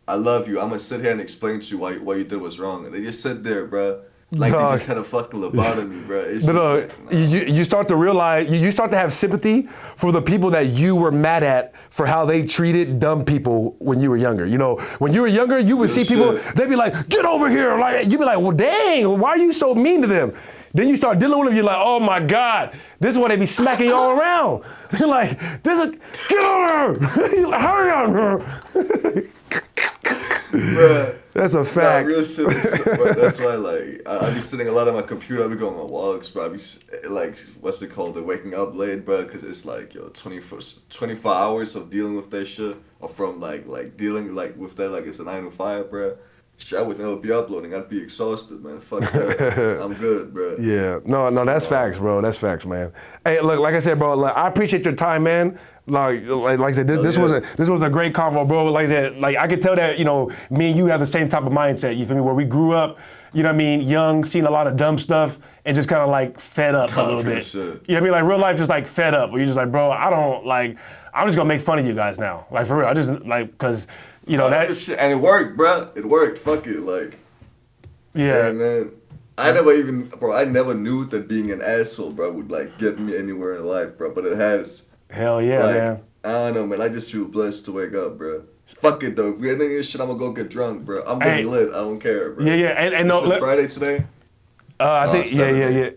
I love you. I'm gonna sit here and explain to you why you did was wrong, and they just sit there, bro. Like they just had a fucking lobotomy, bro. It's like, nah. You start to realize, you start to have sympathy for the people that you were mad at for how they treated dumb people when you were younger. You know, when you were younger, you would see people, they'd be like, get over here. Like, you'd be like, well, dang, why are you so mean to them? Then you start dealing with them, you're like, oh my God, this is why they be smacking you all around. You're like, get over here. Hurry on. Bruh. That's a fact. Nah, real shit is, bro, that's why, like, I be sitting a lot on my computer. I be going on walks, bro. I be, like, what's it called? The waking up late, bro, because it's, like, yo, 24 hours of dealing with that shit. Or from, like dealing, like, with that, like, it's a 9 to 5, bro. Shit, I would never be uploading. I'd be exhausted, man. Fuck that. I'm good, bro. Yeah. No, that's facts, bro. That's facts, man. Hey, look, like I said, bro, like, I appreciate your time, man. Like I said, this was a great convo, bro. Like I said, like I could tell that, you know, me and you have the same type of mindset, you feel me, where we grew up, you know what I mean, young, seen a lot of dumb stuff, and just kind of like fed up a little bit. Shit. You know what I mean? Like real life just like fed up, where you're just like, bro, I'm just gonna make fun of you guys now. Like for real, I just like, cause, you know, that shit, and it worked, bro. It worked. Fuck it, like. Yeah, man. I never knew that being an asshole, bro, would like get me anywhere in life, bro. But it has. Hell yeah, like, man. I don't know, man. I just feel blessed to wake up, bro. Fuck it, though. If we ending this shit, I'm gonna go get drunk, bro. I'm getting lit. I don't care, bro. Yeah, and no. Friday today? I think,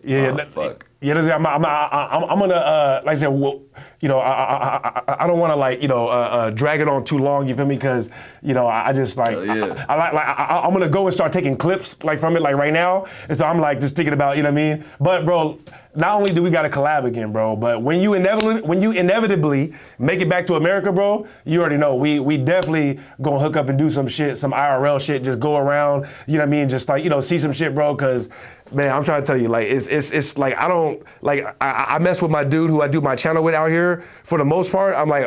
yeah. Oh, fuck. Yeah, I'm gonna, like I said, well, you know, I don't want to like, you know, drag it on too long. You feel me? Because, you know, I just like, I'm gonna go and start taking clips like from it like right now. And so I'm like just thinking about, you know what I mean? But bro, not only do we got to collab again, bro, but when you inevitably make it back to America, bro, you already know we definitely gonna hook up and do some shit, some IRL shit, just go around, you know what I mean? Just like, you know, see some shit, bro, because. Man, I'm trying to tell you, like, it's like, I don't, like, I mess with my dude who I do my channel with out here for the most part. I'm like,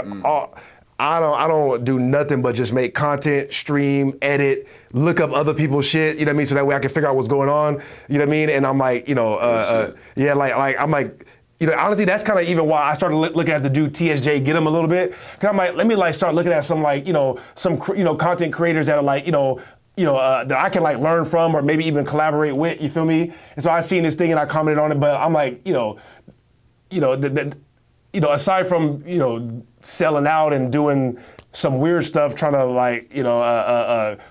I don't do nothing but just make content, stream, edit, look up other people's shit, you know what I mean? So that way I can figure out what's going on, you know what I mean? And I'm like, you know, yeah, like I'm like, you know, honestly, that's kind of even why I started looking at the dude TSJ Get him a little bit. Cause I'm like, let me like start looking at some like, you know, some content creators that are like, that I can like learn from or maybe even collaborate with. You feel me? And so I seen this thing and I commented on it, but I'm like, aside from selling out and doing some weird stuff, trying to like,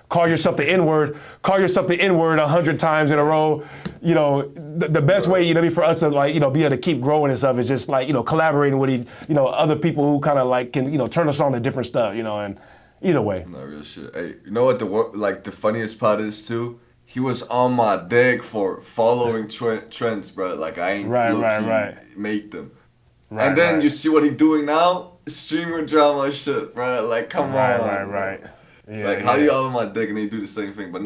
call yourself the N-word 100 times in a row. You know, the best way, for us to like, be able to keep growing and stuff is just like, collaborating with, other people who kind of like can, turn us on to different stuff, and either way. No real shit. Hey, you know what the funniest part is too? He was on my dick for following trends, bro. Like I ain't right. Make them. Right, and then you see what he doing now? Streamer drama shit, bro. Like, come on. Right. Yeah, like, how you all on my dick and they do the same thing? But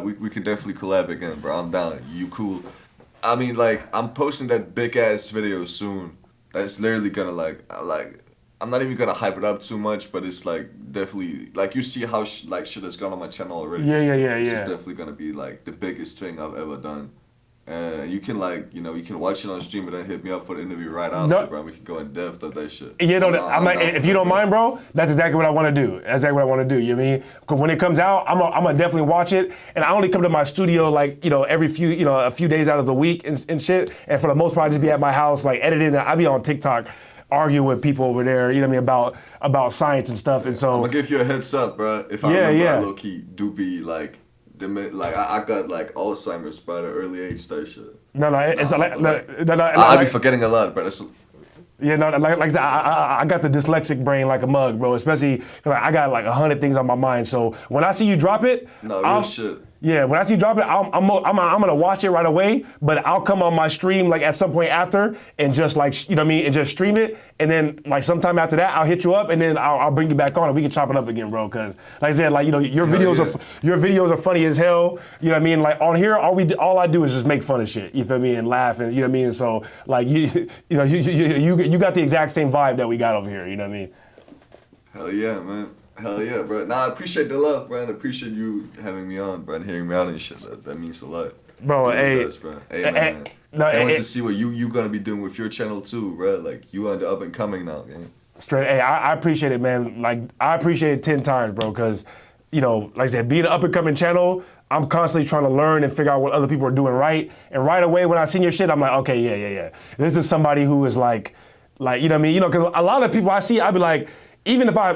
we can definitely collab again, bro. I'm down. You cool. I mean, like, I'm posting that big-ass video soon. That's literally gonna, like, I'm not even gonna hype it up too much, but it's, like, definitely, like, you see how, shit has gone on my channel already. Yeah. This is definitely gonna be, like, the biggest thing I've ever done. You can you can watch it on stream and then hit me up for the interview right after, bro. We can go in depth of that shit. I'm like, if you don't mind, bro, that's exactly what I want to do. That's exactly what I want to do. You know what I mean? Because when it comes out, I'm gonna definitely watch it. And I only come to my studio like, every few, a few days out of the week and shit. And for the most part, I just be at my house like editing. I be on TikTok arguing with people over there. You know what I mean? About science and stuff. And so I'm gonna give you a heads up, bro. If I remember, I low key do be like. I got like Alzheimer's by the early age type shit. I be forgetting a lot, but I got the dyslexic brain like a mug, bro. Especially cause I got like 100 things on my mind. So when I see you drop it, real shit. Yeah, when I see you drop it, I'm gonna watch it right away. But I'll come on my stream like at some point after and just like and just stream it. And then like sometime after that, I'll hit you up and then I'll bring you back on and we can chop it up again, bro. Cause like I said, like your videos are funny as hell. You know what I mean? Like on here, all I do is just make fun of shit. You feel me? And laugh and you know what I mean. So like you got the exact same vibe that we got over here. You know what I mean? Hell yeah, man. Hell yeah, bro. Nah, I appreciate the love, bro. And I appreciate you having me on, bro, and hearing me out and shit. That means a lot. Bro, hey. Does, bro. Hey, man. Can't wait to see what you gonna be doing with your channel too, bro. Like, you on the up and coming now, gang. Straight, hey, I appreciate it, man. Like, I appreciate it 10 times, bro, because, like I said, being an up and coming channel, I'm constantly trying to learn and figure out what other people are doing right. And right away, when I seen your shit, I'm like, okay, yeah. This is somebody who is like, you know what I mean? Because a lot of people I see, I be like, even if I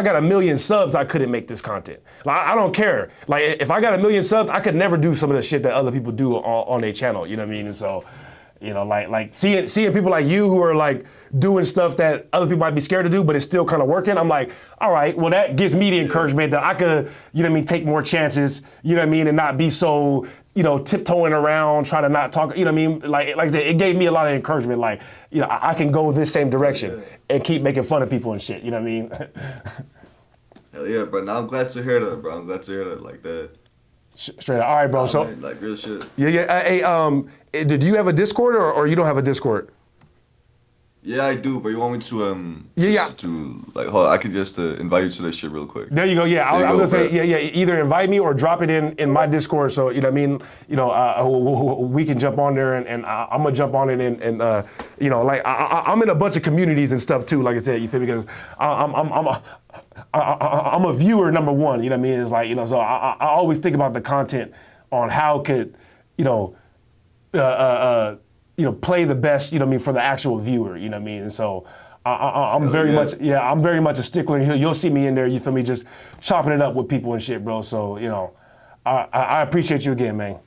got 1 million subs, I couldn't make this content. Like, I don't care. Like, if I got 1 million subs, I could never do some of the shit that other people do on their channel. You know what I mean? And so, like seeing people like you who are like doing stuff that other people might be scared to do, but it's still kind of working. I'm like, all right, well that gives me the encouragement that I could, you know what I mean, take more chances. You know what I mean, and not be so, tiptoeing around, trying to not talk. You know what I mean? Like I said, it gave me a lot of encouragement. Like, I can go this same direction and keep making fun of people and shit. You know what I mean? Hell yeah, bro. Now I'm glad to hear that, bro. I'm glad to hear that like that. Straight up. All right, bro. So, man, like real shit. Yeah. Hey, do you have a Discord or you don't have a Discord? Yeah, I do, but you want me to to like hold on, I could just invite you to this shit real quick. There you go. Yeah, I was gonna say either invite me or drop it in my Discord. So you know what I mean. We can jump on there and I'm gonna jump on it and like I'm in a bunch of communities and stuff too. Like I said, you feel me? Because I'm a viewer number one. You know what I mean? It's like so I always think about the content on how could play the best, for the actual viewer, you know what I mean? And so I'm very much a stickler. You'll see me in there, you feel me, just chopping it up with people and shit, bro. So, I appreciate you again, man.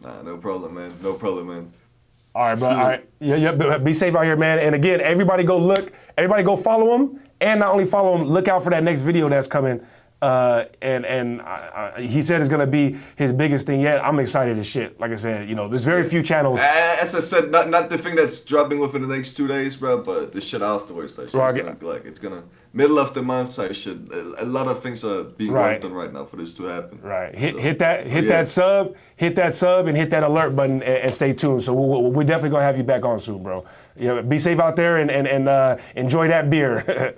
Nah, no problem, man. No problem, man. All right, bro. All right. Yeah, be safe out here, man. And again, everybody go follow him. And not only follow him, look out for that next video that's coming. He said it's gonna be his biggest thing yet. I'm excited as shit. Like I said, there's very few channels. As I said, not the thing that's dropping within the next 2 days, bro, but the shit afterwards. That shit it's gonna middle of the month type shit. A lot of things are being worked on right now for this to happen. Right. Hit that sub, and hit that alert button and stay tuned. So we're definitely gonna have you back on soon, bro. Yeah. Be safe out there and enjoy that beer.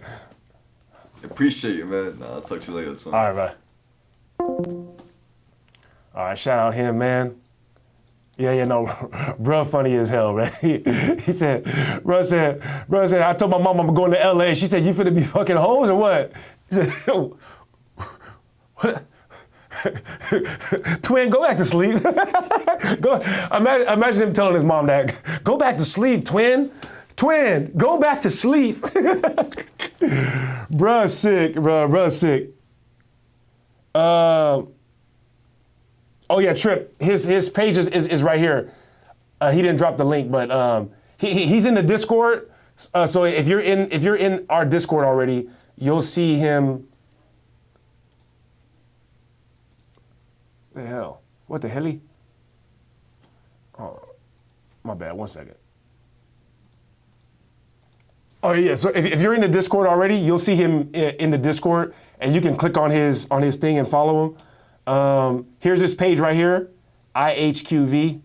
Appreciate you, man. I'll talk to you later. All right, bye. All right, shout out him, man. Yeah, no, bruh funny as hell, man. He said, bruh said, I told my mom I'm going to LA. She said, you finna be fucking hoes or what? He said, what? Twin, go back to sleep. Imagine him telling his mom that. Go back to sleep, twin. Twin, go back to sleep. Bruh sick, bruh sick. Oh yeah, Trip. His page is right here. He didn't drop the link, but he's in the Discord. So if you're in our Discord already, you'll see him. The hell? What the hell? Oh, my bad. 1 second. Oh yeah. So if you're in the Discord already, you'll see him in the Discord, and you can click on his thing and follow him. Here's his page right here, IHQV.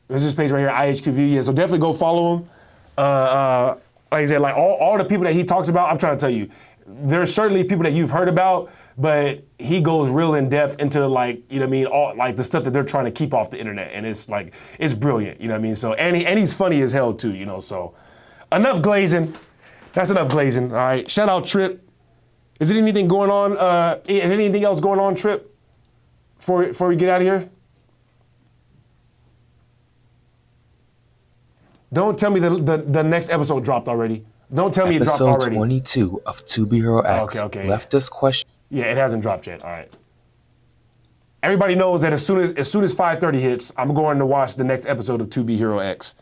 There's his page right here, IHQV. Yeah, so definitely go follow him. Like I said, like all the people that he talks about, I'm trying to tell you, there's certainly people that you've heard about, but he goes real in depth into like, you know what I mean, all like the stuff that they're trying to keep off the internet, and it's like it's brilliant, you know what I mean. So and he's funny as hell too, you know. So enough glazing. That's enough glazing. All right. Shout out Trip. Is there anything going on? Is there anything else going on, Trip? Before we get out of here? Don't tell me the next episode dropped already. Don't tell me it dropped already. Episode 22 of To Be Hero X left us question. Yeah, it hasn't dropped yet. All right. Everybody knows that as soon as 5:30 hits, I'm going to watch the next episode of To Be Hero X.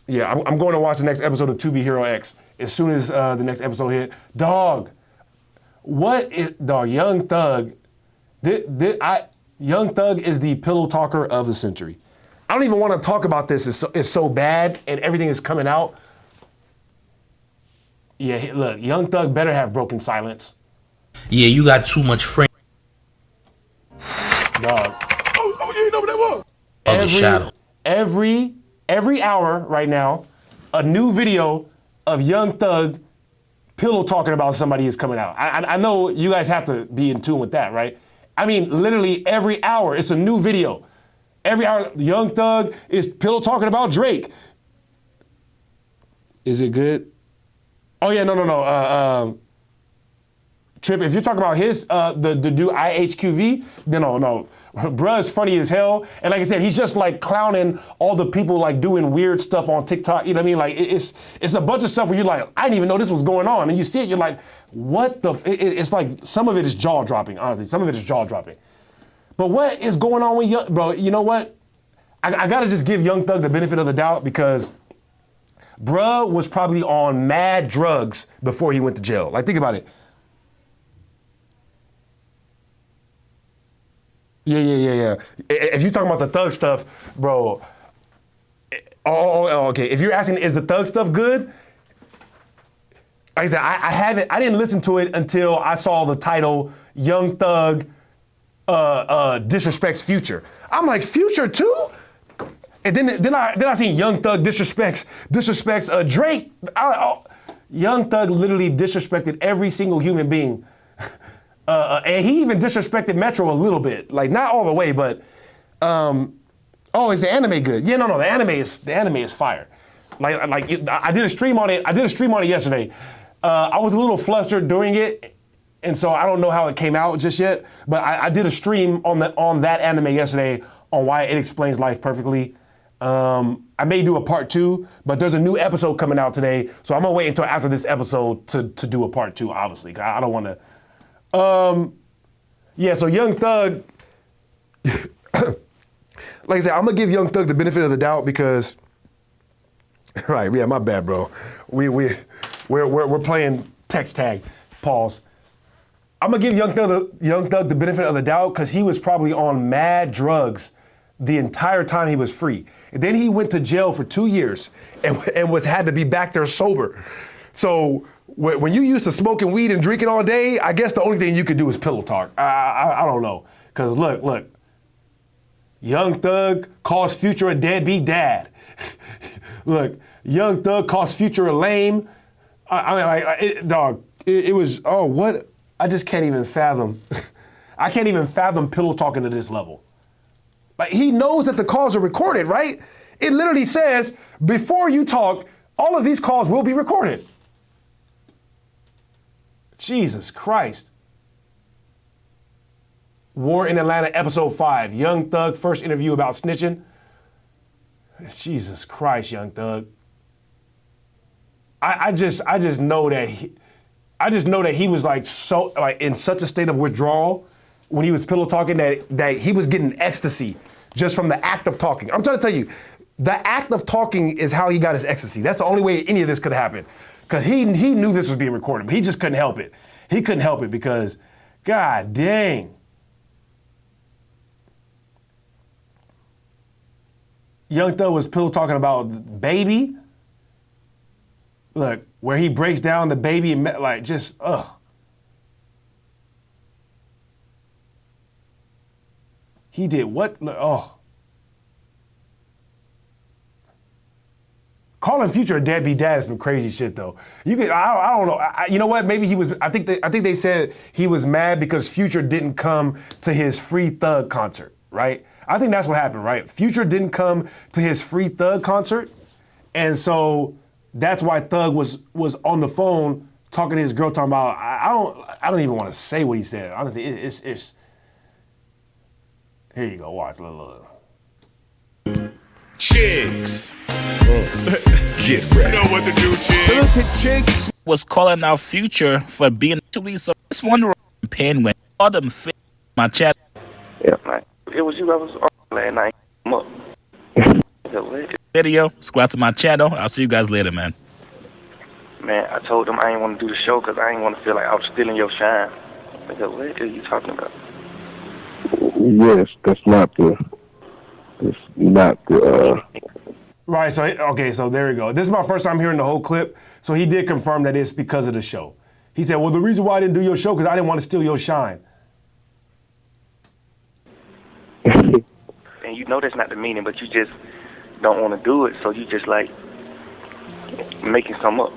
Yeah, I'm going to watch the next episode of To Be Hero X as soon as the next episode hit. Dog, Young Thug, Young Thug is the pillow talker of the century. I don't even want to talk about this. It's so bad and everything is coming out. Yeah, look, Young Thug better have broken silence. Yeah, you got too much frame. Dog. Oh, you know what that was? Ugly shadow. Every hour right now, a new video of Young Thug pillow talking about somebody is coming out. I know you guys have to be in tune with that, right? I mean, literally every hour, it's a new video. Every hour, Young Thug is pillow talking about Drake. Is it good? Oh yeah, no. Trip, if you're talking about his, the dude IHQV, then no. Bruh's funny as hell. And like I said, he's just like clowning all the people like doing weird stuff on TikTok. You know what I mean? Like it's a bunch of stuff where you're like, I didn't even know this was going on. And you see it, you're like, what the, it's like, some of it is jaw dropping, honestly. Some of it is jaw dropping. But what is going on with Young, bro, you know what? I gotta just give Young Thug the benefit of the doubt because bruh was probably on mad drugs before he went to jail. Like, think about it. Yeah. If you're talking about the Thug stuff, bro. Okay. If you're asking, is the Thug stuff good? Like I said, I didn't listen to it until I saw the title Young Thug disrespects Future. I'm like, Future too? And then I seen Young Thug disrespects Drake. Young Thug literally disrespected every single human being. And he even disrespected Metro a little bit, like not all the way, but is the anime good? Yeah, no, the anime is fire. Like I did a stream on it. Yesterday. I was a little flustered doing it, and so I don't know how it came out just yet. But I did a stream on that anime yesterday on why it explains life perfectly. I may do a part 2, but there's a new episode coming out today, so I'm gonna wait until after this episode to do a part 2. Obviously, I don't want to. Yeah, so Young Thug, like I said, I'm gonna give Young Thug the benefit of the doubt because, right, yeah, my bad, bro. We're playing text tag. Pause. I'm gonna give Young Thug the benefit of the doubt because he was probably on mad drugs the entire time he was free. And then he went to jail for 2 years and had to be back there sober. So when you used to smoking weed and drinking all day, I guess the only thing you could do is pillow talk. I don't know. Because look. Young Thug calls Future a deadbeat dad. Look, Young Thug calls Future a lame. It was, what? I just can't even fathom. I can't even fathom pillow talking to this level. Like, he knows that the calls are recorded, right? It literally says, before you talk, all of these calls will be recorded. Jesus Christ. War in Atlanta, episode 5. Young Thug first interview about snitching. Jesus Christ, Young Thug. I just know that he was like so like in such a state of withdrawal when he was pillow talking that he was getting ecstasy just from the act of talking. I'm trying to tell you, the act of talking is how he got his ecstasy. That's the only way any of this could happen. Because he knew this was being recorded, but he just couldn't help it. He couldn't help it because, God dang. Young Thug was pillow talking about Baby. Look, where he breaks down the Baby and like just, ugh. He did what? Oh. Calling Future a deadbeat dad is some crazy shit though. You could, I don't know. You know what? Maybe he was. I think they said he was mad because Future didn't come to his Free Thug concert, right? I think that's what happened, right? Future didn't come to his Free Thug concert, and so that's why Thug was on the phone talking to his girl, talking about. I don't even want to say what he said. Honestly, it's. Here you go. Watch. Look. Chicks. Get ready. You know what to do, chicks. Was calling out Future for being actually so. Just wonder pain when all them fit my chat. Yeah, man. It was you that was on last night. Come up. Video. Subscribe to my channel. I'll see you guys later, man. Man, I told them I ain't want to do the show because I ain't want to feel like I was stealing your shine. Because what are you talking about? Yes, that's not the. It's not the. Right. So okay. So there we go. This is my first time hearing the whole clip. So he did confirm that it's because of the show. He said, "Well, the reason why I didn't do your show because I didn't want to steal your shine." And you know that's not the meaning, but you just don't want to do it, so you just like making something up.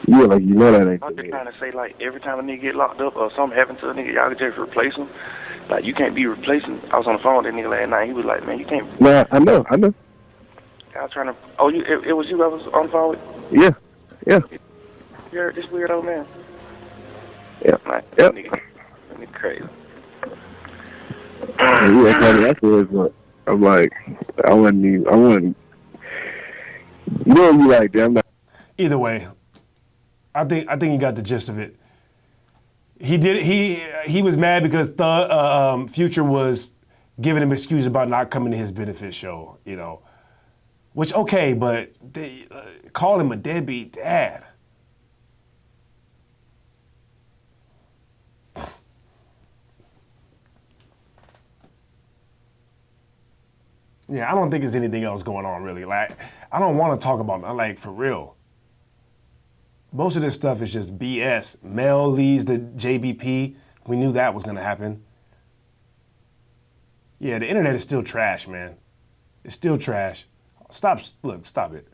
Yeah, like you know that ain't. I'm just trying to say, like, every time a nigga get locked up or something happen to a nigga, y'all can just replace him. Like, you can't be replacing. I was on the phone with that nigga last night. He was like, man, you can't. Nah, I know. I was trying to. Oh, it was you that was on the phone with? Yeah. You heard this weirdo man? Yeah. Man, that nigga crazy. Yeah, funny afterwards, but I'm like, I wouldn't. You know, you like that. I'm not. Either way, I think you got the gist of it. He did. He was mad because Future was giving him excuses about not coming to his benefit show. You know, which okay, but they call him a deadbeat dad. Yeah, I don't think there's anything else going on really. Like, I don't want to talk about like for real. Most of this stuff is just BS. Mel leaves the JBP. We knew that was gonna happen. Yeah, the internet is still trash, man. It's still trash. Stop it.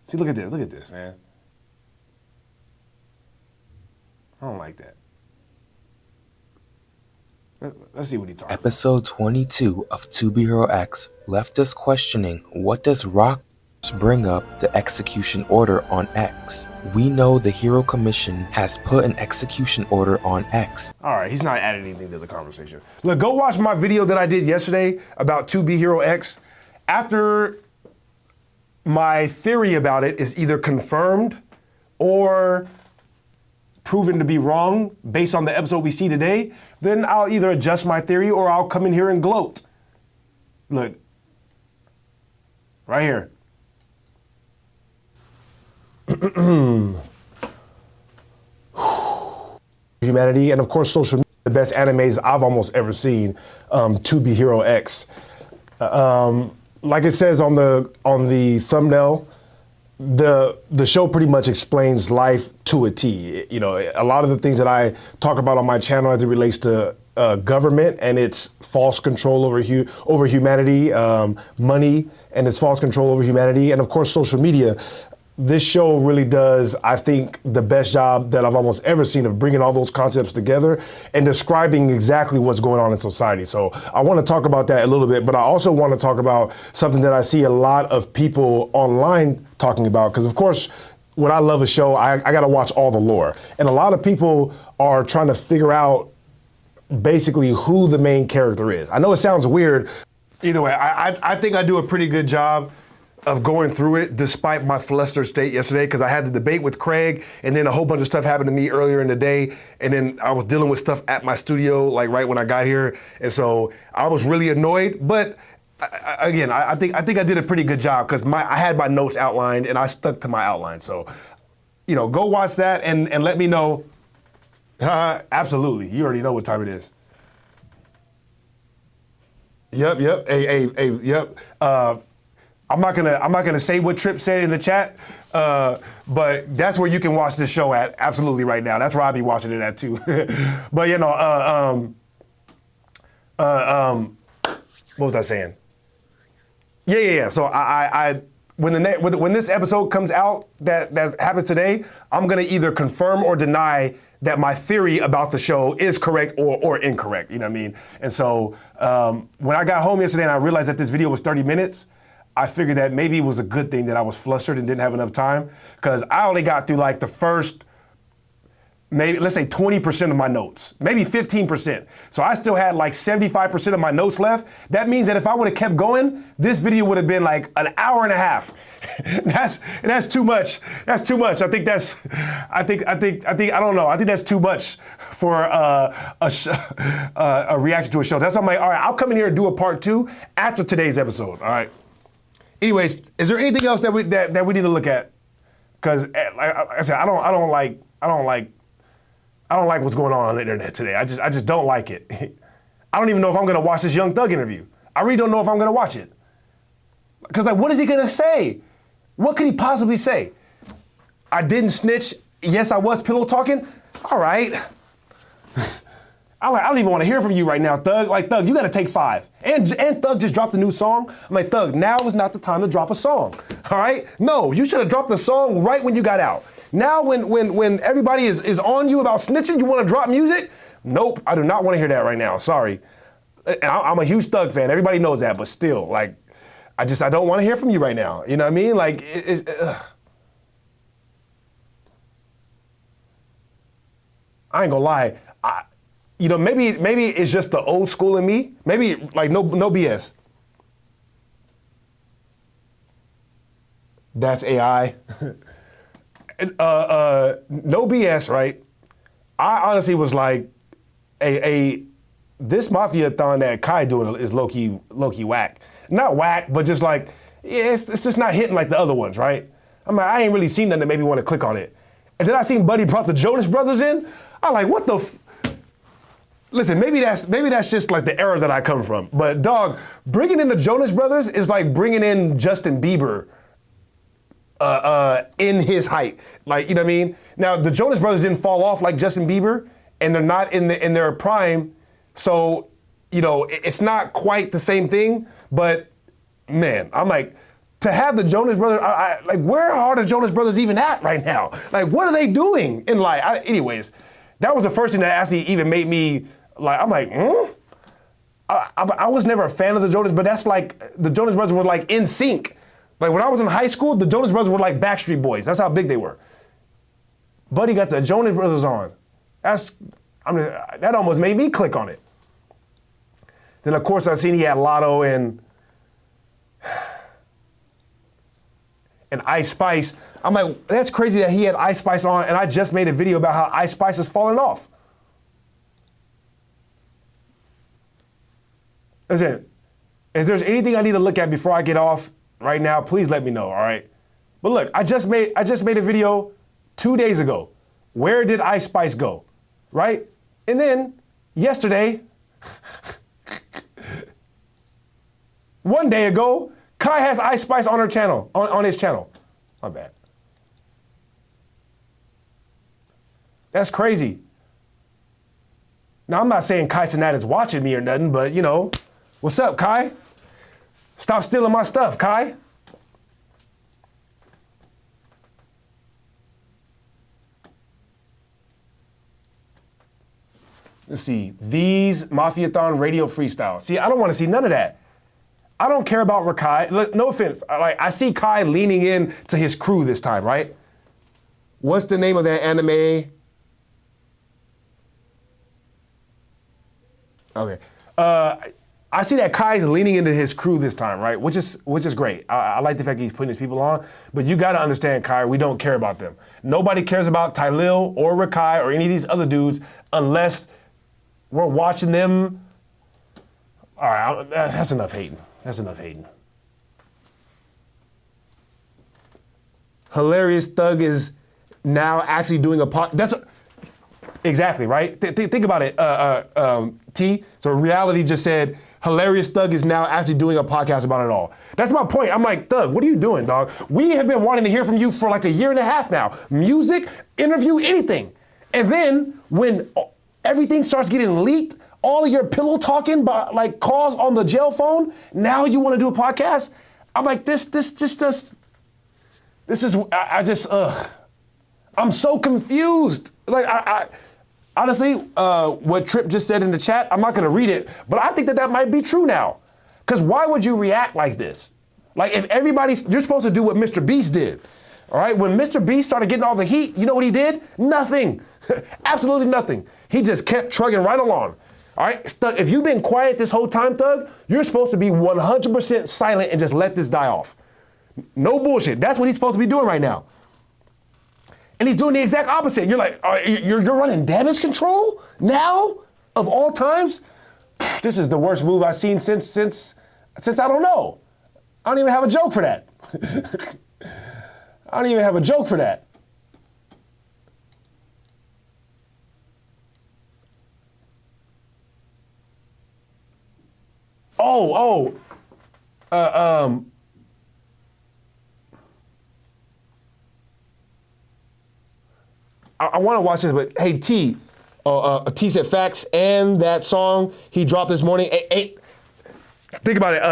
See, look at this, man. I don't like that. Let's see what he talks about. Episode 22 of To Be Hero X left us questioning, what does Rock bring up the execution order on X? We know the Hero Commission has put an execution order on X. All right, he's not adding anything to the conversation. Look, go watch my video that I did yesterday about 2B Hero X. After my theory about it is either confirmed or proven to be wrong based on the episode we see today, then I'll either adjust my theory or I'll come in here and gloat. Look, right here. Humanity, and of course social media, the best animes I've almost ever seen, 2B Hero X. Like it says on the thumbnail, the show pretty much explains life to a T. You know, a lot of the things that I talk about on my channel as it relates to government and its false control over humanity, money and its false control over humanity, and of course social media. this show really does, I think, the best job that I've almost ever seen of bringing all those concepts together and describing exactly what's going on in society. So I want to talk about that a little bit, but I also want to talk about something that I see a lot of people online talking about, because of course, when I love a show, I got to watch all the lore. And a lot of people are trying to figure out basically who the main character is. I know it sounds weird. Either way, I think I do a pretty good job of going through it despite my flustered state yesterday, because I had the debate with Craig and then a whole bunch of stuff happened to me earlier in the day, and then I was dealing with stuff at my studio like right when I got here, and so I was really annoyed, but again, I think I did a pretty good job because I had my notes outlined and I stuck to my outline. So, go watch that and let me know. Absolutely, you already know what time it is. Yep. Hey, yep. I'm not gonna say what Trip said in the chat, but that's where you can watch this show at. Absolutely, right now. That's where I'll be watching it at too. But what was I saying? Yeah. So when this episode comes out that happens today, I'm gonna either confirm or deny that my theory about the show is correct or incorrect. You know what I mean? And so when I got home yesterday and I realized that this video was 30 minutes. I figured that maybe it was a good thing that I was flustered and didn't have enough time, because I only got through like the first, maybe let's say 20% of my notes, maybe 15%. So I still had like 75% of my notes left. That means that if I would have kept going, this video would have been like an hour and a half. That's too much. That's too much. I don't know. I think that's too much for a reaction to a show. That's why I'm like, all right, I'll come in here and do a part 2 after today's episode. All right. Anyways, is there anything else that we need to look at? Because like I said, I don't like what's going on the internet today. I just don't like it. I don't even know if I'm gonna watch this Young Thug interview. I really don't know if I'm gonna watch it. Because like, what is he gonna say? What could he possibly say? I didn't snitch. Yes, I was pillow talking. All right. I don't even want to hear from you right now, Thug. Like, Thug, you got to take 5. And Thug just dropped a new song. I'm like, Thug, now is not the time to drop a song. All right? No, you should have dropped the song right when you got out. Now, when everybody is on you about snitching, you want to drop music? Nope, I do not want to hear that right now. Sorry. I'm a huge Thug fan. Everybody knows that, but still, like, I don't want to hear from you right now. You know what I mean? Like, I ain't gonna lie. Maybe it's just the old school in me. Maybe like no BS. That's AI. No BS, right? I honestly was like, this mafia-thon that Kai doing is low-key whack. Not whack, but just like, yeah, it's just not hitting like the other ones, right? I'm like, I ain't really seen nothing that made me want to click on it. And then I seen Buddy brought the Jonas Brothers in. I'm like, what the Listen, maybe that's just like the era that I come from. But dog, bringing in the Jonas Brothers is like bringing in Justin Bieber in his height. Like, you know what I mean? Now, the Jonas Brothers didn't fall off like Justin Bieber, and they're not in their prime. So, it's not quite the same thing. But man, I'm like, to have the Jonas Brothers, like, where are the Jonas Brothers even at right now? Like, what are they doing in life? Anyways, that was the first thing that actually even made me. I'm like, I was never a fan of the Jonas, but that's like, the Jonas Brothers were like in sync. Like when I was in high school, the Jonas Brothers were like Backstreet Boys. That's how big they were. Buddy got the Jonas Brothers on. That almost made me click on it. Then of course I seen he had Lotto and Ice Spice. I'm like, that's crazy that he had Ice Spice on, and I just made a video about how Ice Spice is falling off. Listen, if there's anything I need to look at before I get off right now, please let me know, all right? But look, I just made a video 2 days ago. Where did Ice Spice go, right? And then yesterday, 1 day ago, Kai has Ice Spice on her channel, on his channel. My bad. That's crazy. Now, I'm not saying Kai Cenat is watching me or nothing, but what's up, Kai? Stop stealing my stuff, Kai. Let's see. These Mafiathon radio freestyle. See, I don't want to see none of that. I don't care about Rakai. Look, no offense. I see Kai leaning in to his crew this time, right? What's the name of that anime? Okay. I see that Kai's leaning into his crew this time, right? Which is great. I like the fact that he's putting his people on, but you got to understand, Kai, we don't care about them. Nobody cares about Tylil or Rakai or any of these other dudes unless we're watching them. All right, that's enough hating. That's enough hating. Hilarious Thug is now actually doing exactly, right? Think about it, T. So Reality just said, Hilarious Thug is now actually doing a podcast about it all. That's my point. I'm like, Thug, what are you doing, dog? We have been wanting to hear from you for like a year and a half now. Music, interview, anything. And then when everything starts getting leaked, all of your pillow talking, like calls on the jail phone, now you want to do a podcast? I'm like, I'm so confused. Like, I honestly, what Trip just said in the chat, I'm not gonna read it, but I think that might be true now. Because why would you react like this? Like, if you're supposed to do what Mr. Beast did, all right? When Mr. Beast started getting all the heat, you know what he did? Nothing. Absolutely nothing. He just kept trugging right along. All right, Thug, if you've been quiet this whole time, Thug, you're supposed to be 100% silent and just let this die off. No bullshit. That's what he's supposed to be doing right now. And he's doing the exact opposite. You're like, you're running damage control now? Of all times? This is the worst move I've seen since I don't know. I don't even have a joke for that. I don't even have a joke for that. I want to watch this, but hey, T said facts and that song he dropped this morning. Think about it.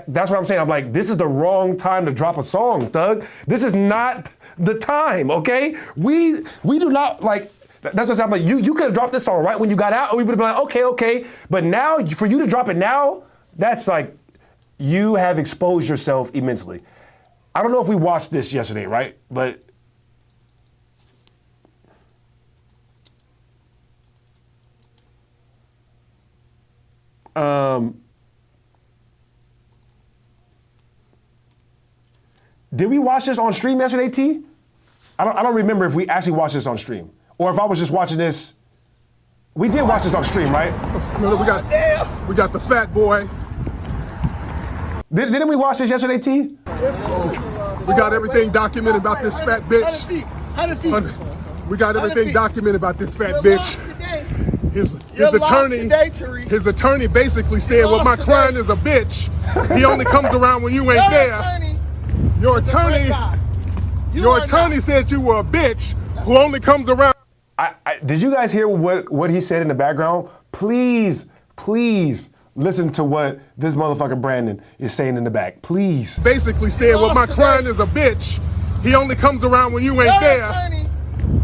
That's what I'm saying. I'm like, this is the wrong time to drop a song, Thug. This is not the time, okay? We do not like. That's what I'm like. You could have dropped this song right when you got out, and we would have been like, okay. But now, for you to drop it now, that's like, you have exposed yourself immensely. I don't know if we watched this yesterday, right? But did we watch this on stream yesterday, T? I don't remember if we actually watched this on stream. Or if I was just watching this. We did watch this on stream, right? We got the fat boy. Didn't we watch this yesterday, T? We got everything documented about this fat bitch. We got everything documented about this fat bitch. His attorney basically said, well, my client is a bitch. He only comes around when you ain't there. Your attorney said you were a bitch who only comes around. Did you guys hear what he said in the background? Please listen to what this motherfucker Brandon is saying in the back. Please. Basically said, well, my client is a bitch. He only comes around when you ain't there.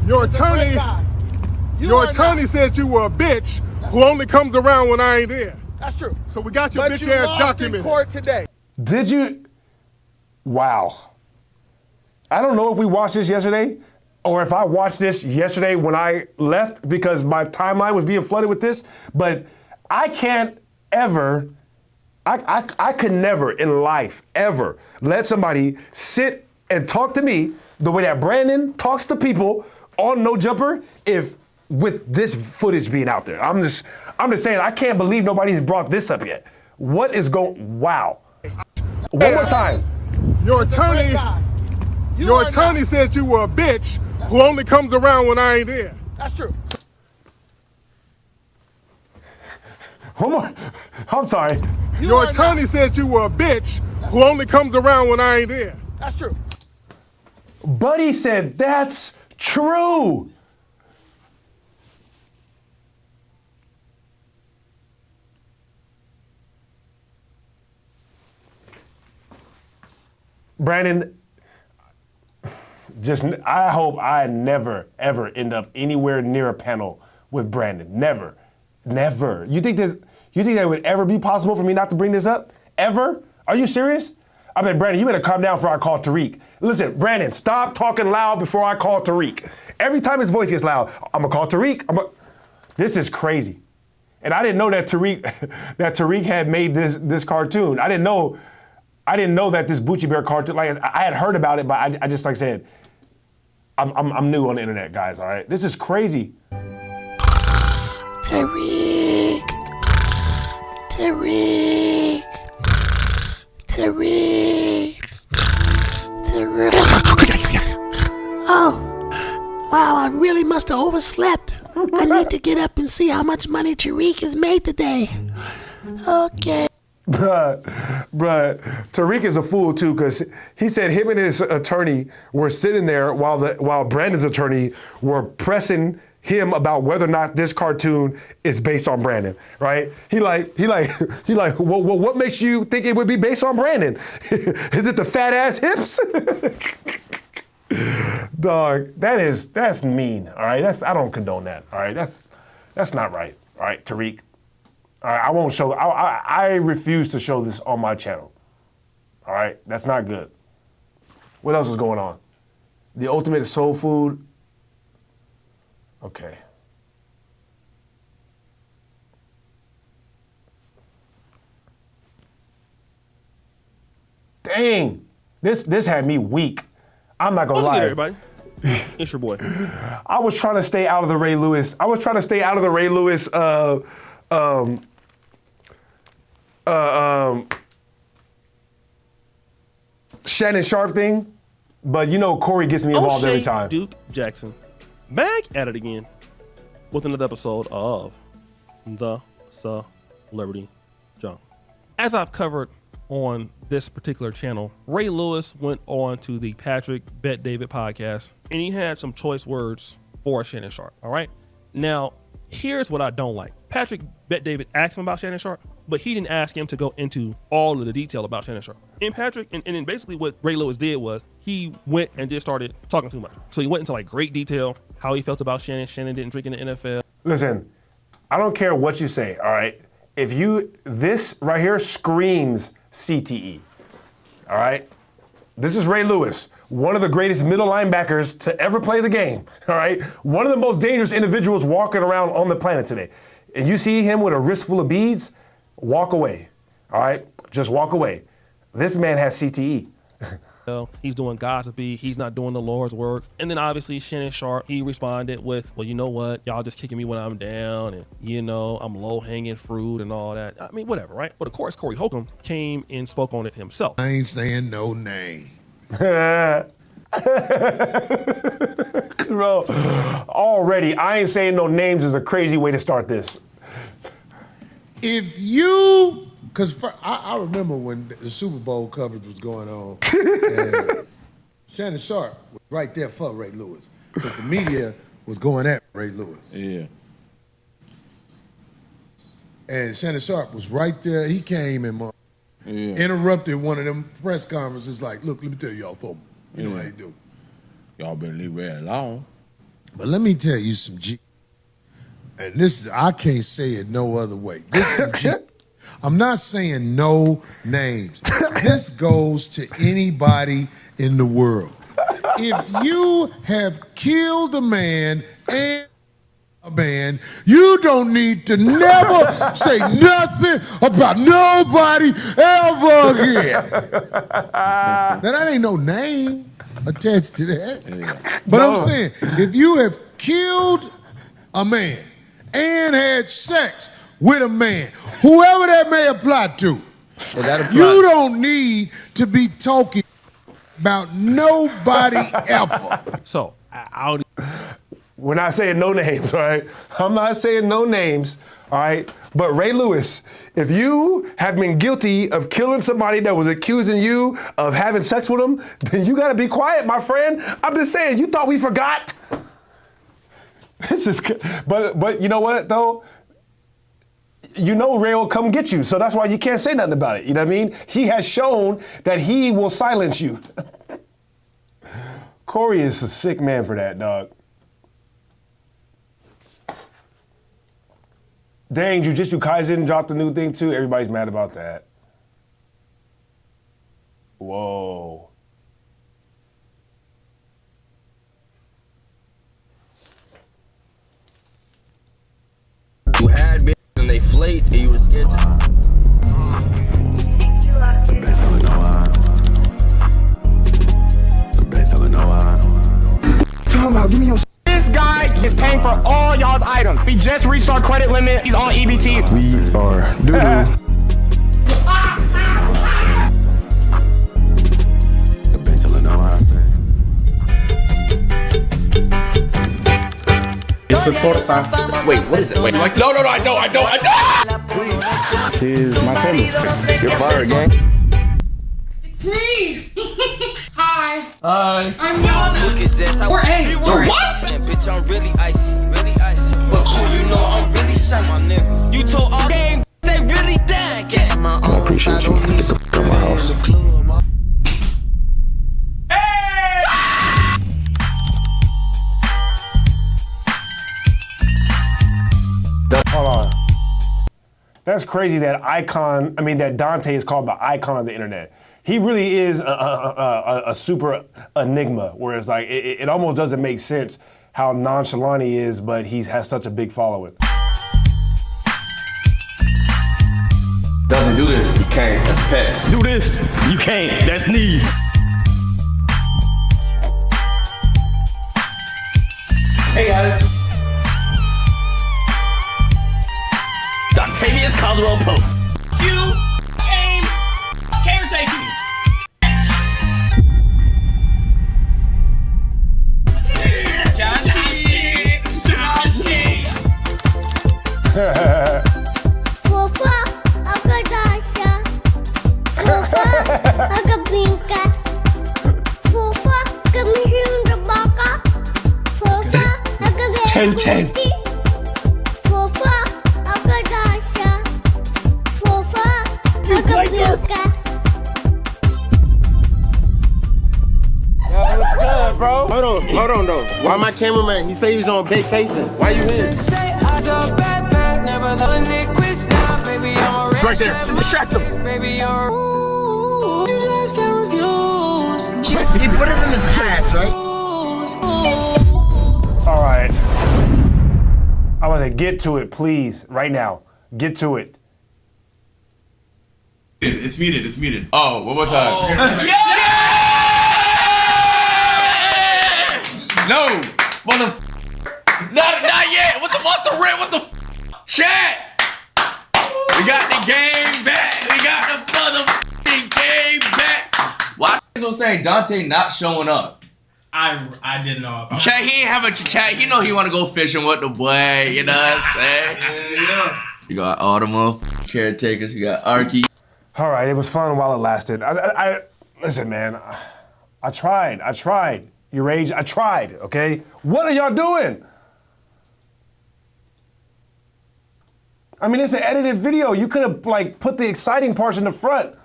Your attorney said you were a bitch who only comes around when I ain't there. That's true. So we got your bitch ass documented. In court today. Did you? Wow. I don't know if we watched this yesterday or if I watched this yesterday when I left because my timeline was being flooded with this, but I can't ever, I could never in life ever let somebody sit and talk to me the way that Brandon talks to people on No Jumper if with this footage being out there. I'm just saying, I can't believe nobody has brought this up yet. What is going, wow. One more time. Your attorney said you were a bitch who only comes around when I ain't there. That's true. One more. I'm sorry. Your attorney said you were a bitch who only comes around when I ain't there. That's true. Buddy said that's true. Brandon, I hope I never, ever end up anywhere near a panel with Brandon. Never. Never. You think that would ever be possible for me not to bring this up? Ever? Are you serious? I mean, Brandon, you better calm down before I call Tariq. Listen, Brandon, stop talking loud before I call Tariq. Every time his voice gets loud, I'm gonna call Tariq. This is crazy. And I didn't know that Tariq had made this cartoon. I didn't know that this Bucci Bear cartoon, like I had heard about it, but I just, like I said, I'm new on the internet, guys, all right? This is crazy. Tariq. Oh, wow, I really must have overslept. I need to get up and see how much money Tariq has made today. Okay. Bruh, Tariq is a fool too, because he said him and his attorney were sitting there while Brandon's attorney were pressing him about whether or not this cartoon is based on Brandon, right? He like, well, what makes you think it would be based on Brandon? Is it the fat ass hips? Dog, that's mean, all right? I don't condone that, all right? That's not right, all right, Tariq. All right, I won't show, I refuse to show this on my channel, all right? That's not good. What else is going on? The ultimate soul food. Okay. Dang, this had me weak. I'm not gonna lie. What's good, everybody? It's your boy. I was trying to stay out of the Ray Lewis. Shannon Sharp thing, but you know Corey gets me involved every time. Duke Jackson, back at it again with another episode of The Celebrity Junk. As I've covered on this particular channel, Ray Lewis went on to the Patrick Bet David podcast, and he had some choice words for Shannon Sharp. All right, now here's what I don't like. Patrick Bet David asked him about Shannon Sharp, but he didn't ask him to go into all of the detail about Shannon Sharp. And Patrick, and then basically what Ray Lewis did was he went and just started talking too much. So he went into like great detail, how he felt about Shannon. Shannon didn't drink in the NFL. Listen, I don't care what you say, all right? This right here screams CTE, all right? This is Ray Lewis, one of the greatest middle linebackers to ever play the game, all right? One of the most dangerous individuals walking around on the planet today. And you see him with a wrist full of beads, walk away, all right? Just walk away. This man has CTE. He's doing gossipy, he's not doing the Lord's work. And then obviously Shannon Sharp, he responded with, well, you know what? Y'all just kicking me when I'm down, and you know, I'm low hanging fruit and all that. I mean, whatever, right? But of course, Corey Holcomb came and spoke on it himself. I ain't saying no name. Bro, already, I ain't saying no names is a crazy way to start this. If you, because I remember when the Super Bowl coverage was going on, and Shannon Sharp was right there for Ray Lewis, because the media was going at Ray Lewis. Yeah. And Shannon Sharp was right there. He came and interrupted one of them press conferences like, look, let me tell y'all something. You know how you do. Y'all been leave Ray alone. But let me tell you some G. And this, I can't say it no other way. This is G. I'm not saying no names. This goes to anybody in the world. If you have killed a man and a man, you don't need to never say nothing about nobody ever again. Now, that ain't no name attached to that. Yeah. But I'm saying, if you have killed a man and had sex with a man, whoever that may apply to, you don't need to be talking about nobody ever. So, we're not saying no names, all right? I'm not saying no names, all right? But Ray Lewis, if you have been guilty of killing somebody that was accusing you of having sex with him, then you gotta be quiet, my friend. I'm just saying, you thought we forgot? This is, but you know what though? You know Ray will come get you, so that's why you can't say nothing about it, you know what I mean? He has shown that he will silence you. Corey is a sick man for that, dog. Dang, Jujutsu Kaisen dropped a new thing too. Everybody's mad about that. Whoa. You had bitches and they flayed and you were scared to. Talking about, give me your. This guy is paying for all y'all's items. We just reached our credit limit. He's on EBT. We are doo-doo. It's a torta. Wait, what is it? Wait, like, no, I don't. This is my family. You're fired, gang. It's me! Hi. Hi. I'm Yana. Look at this. We're A. So what? Bitch, I'm really icy, really icy. But you know I'm really shy, my nigga. You told our game they really dead. I appreciate you. Get the fuck out of my house. Hold on. That's crazy that that Dante is called the icon of the internet. He really is a super enigma, where it's like, it almost doesn't make sense how nonchalant he is, but he has such a big following. Doesn't do this. You can't. That's pecs. Do this. You can't. That's knees. Hey guys. Dontavious Caldwell Pope. You aim caretaking. Fofa, aga dasha. Fofa, aga pinka. Fofa, aga mihindra baka. Fofa, aga Ten. Fofa, aga dasha. Fofa, aga pinka. Yo, what's good, bro? Hold on though. Why my cameraman? He say he's on vacation. Why you here? Right there. Distract him. He put it in his ass, right? All right. I want to get to it, please, right now. Get to it. It's muted. Oh, one more time. No, mother. Not yet. What the rent? What the chat? We got the game back. We got the motherfucking game back. Why is saying Dante not showing up? I didn't know if I Chat, he ain't have a chat. He know he want to go fishing with the boy. You know what I'm saying? Yeah. You got all the motherfucking caretakers. You got Arky. All right, it was fun while it lasted. I listen, man. I tried. Your age, I tried. Okay, what are y'all doing? I mean, it's an edited video. You could have put the exciting parts in the front.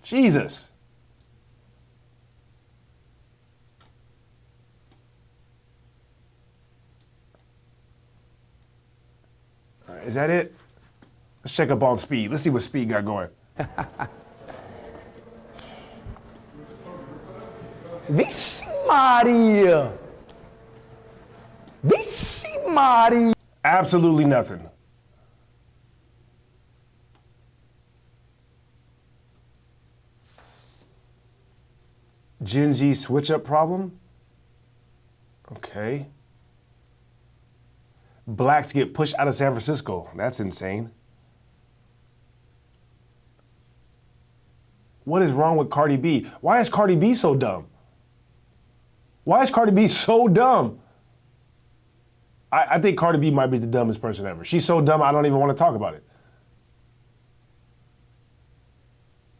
Jesus. All right, is that it? Let's check up on Speed. Let's see what Speed got going. Vixe Maria. Vixe Maria. Absolutely nothing. Gen Z switch up problem? Okay. Blacks get pushed out of San Francisco. That's insane. What is wrong with Cardi B? Why is Cardi B so dumb? Why is Cardi B so dumb? I think Cardi B might be the dumbest person ever. She's so dumb, I don't even want to talk about it.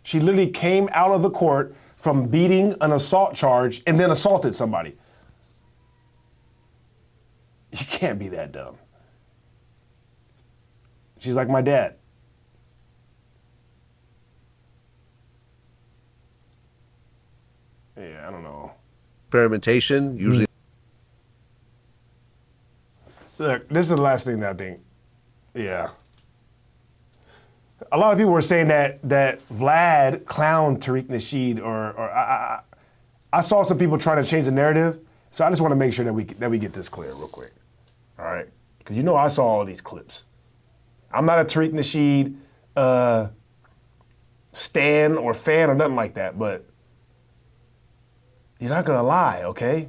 She literally came out of the court from beating an assault charge and then assaulted somebody. You can't be that dumb. She's like my dad. Yeah, I don't know. Experimentation, usually. Look, this is the last thing that I think. Yeah. A lot of people were saying that Vlad clowned Tariq Nasheed, or I saw some people trying to change the narrative. So I just want to make sure that we get this clear real quick. All right? Because you know I saw all these clips. I'm not a Tariq Nasheed stan or fan or nothing like that, but you're not going to lie, okay?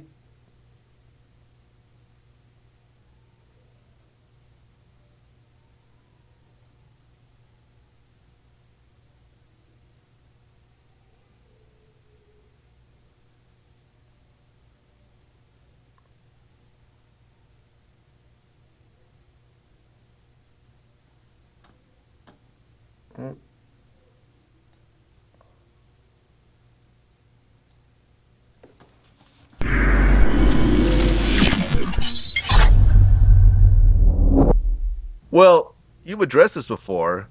Well, you've addressed this before.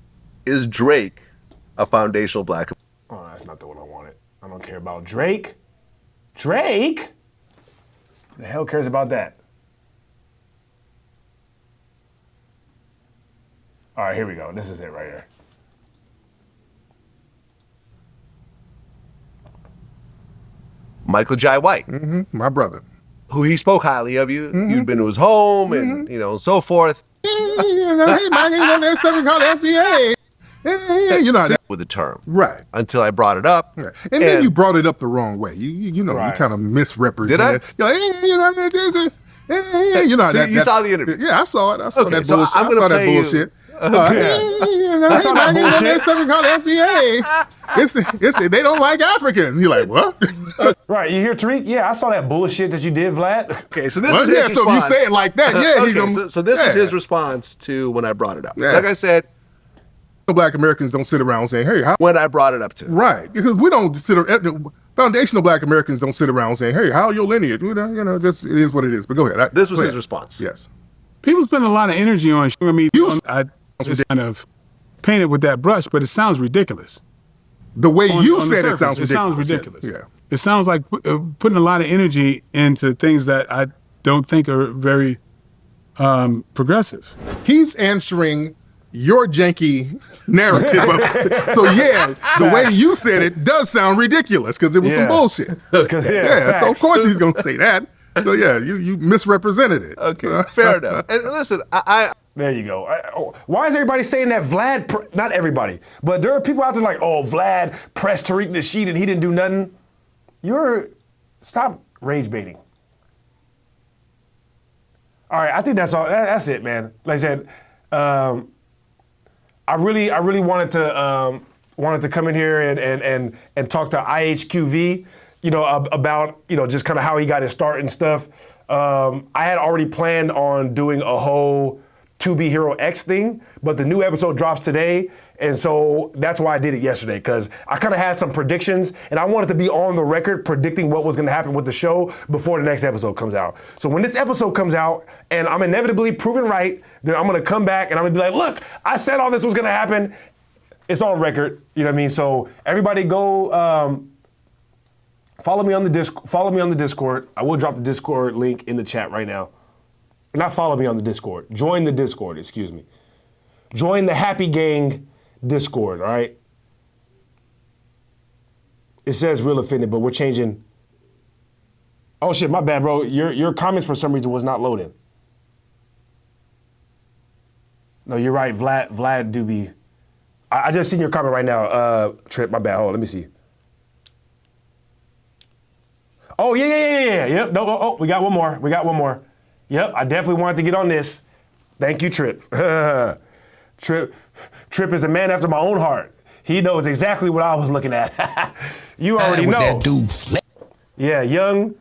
Is Drake a foundational black? Oh, that's not the one I wanted. I don't care about Drake. Drake? Who the hell cares about that? All right, here we go. This is it right here. Michael Jai White. My brother. Who he spoke highly of you. You'd been to his home and, so forth. Hey, man, there's something called FBA. You know that. With the term. Right. Until I brought it up. Right. And then you brought it up the wrong way. You kind of misrepresented it. You're like, you saw the interview. Yeah, I saw it. I saw that so bullshit. I'm gonna play bullshit. you. I saw that bullshit. There's something called FBA. They don't like Africans. You're like, what? Right, you hear Tariq? Yeah, I saw that bullshit that you did, Vlad. Okay, so this is his response. So if you say it like that, yeah. So this is his response to when I brought it up. Yeah. Like I said, Black Americans don't sit around saying, hey, how? When I brought it up to. Right, because we don't sit around. Foundational Black Americans don't sit around saying, hey, how your lineage? Just it is what it is. But go ahead. This was his response. Yes. People spend a lot of energy on showing me. I just kind of painted with that brush, but it sounds ridiculous. The way you on said the it sounds surface, ridiculous. It sounds ridiculous. Yeah. It sounds like putting a lot of energy into things that I don't think are very progressive. He's answering your janky narrative of it. So yeah, the way you said it does sound ridiculous because it was some bullshit. So of course he's gonna say that. So yeah, you misrepresented it. Okay, fair enough. And listen, There you go. Why is everybody saying that Vlad, not everybody, but there are people out there like, oh, Vlad pressed Tariq Nasheed and he didn't do nothing. Stop rage baiting. All right, I think that's all. That's it, man. Like I said, I really wanted to come in here and talk to IHQV, about just kind of how he got his start and stuff. I had already planned on doing a whole 2B Hero X thing, but the new episode drops today, and so that's why I did it yesterday, because I kind of had some predictions, and I wanted to be on the record predicting what was going to happen with the show before the next episode comes out. So when this episode comes out, and I'm inevitably proven right, then I'm going to come back and I'm going to be like, look, I said all this was going to happen. It's on record, you know what I mean? So everybody go follow me on the Discord. I will drop the Discord link in the chat right now. Not follow me on the Discord. Join the Discord, excuse me. Join the Happy Gang Discord, all right? It says real offended, but we're changing. Oh shit, my bad, bro. Your comments for some reason was not loading. No, you're right. Vlad do be. I just seen your comment right now. Trip, my bad. Hold on, let me see. Oh, yeah. Yep. No, we got one more. Yep, I definitely wanted to get on this. Thank you, Trip. Trip is a man after my own heart. He knows exactly what I was looking at. You already know. That dude. Yeah, Young.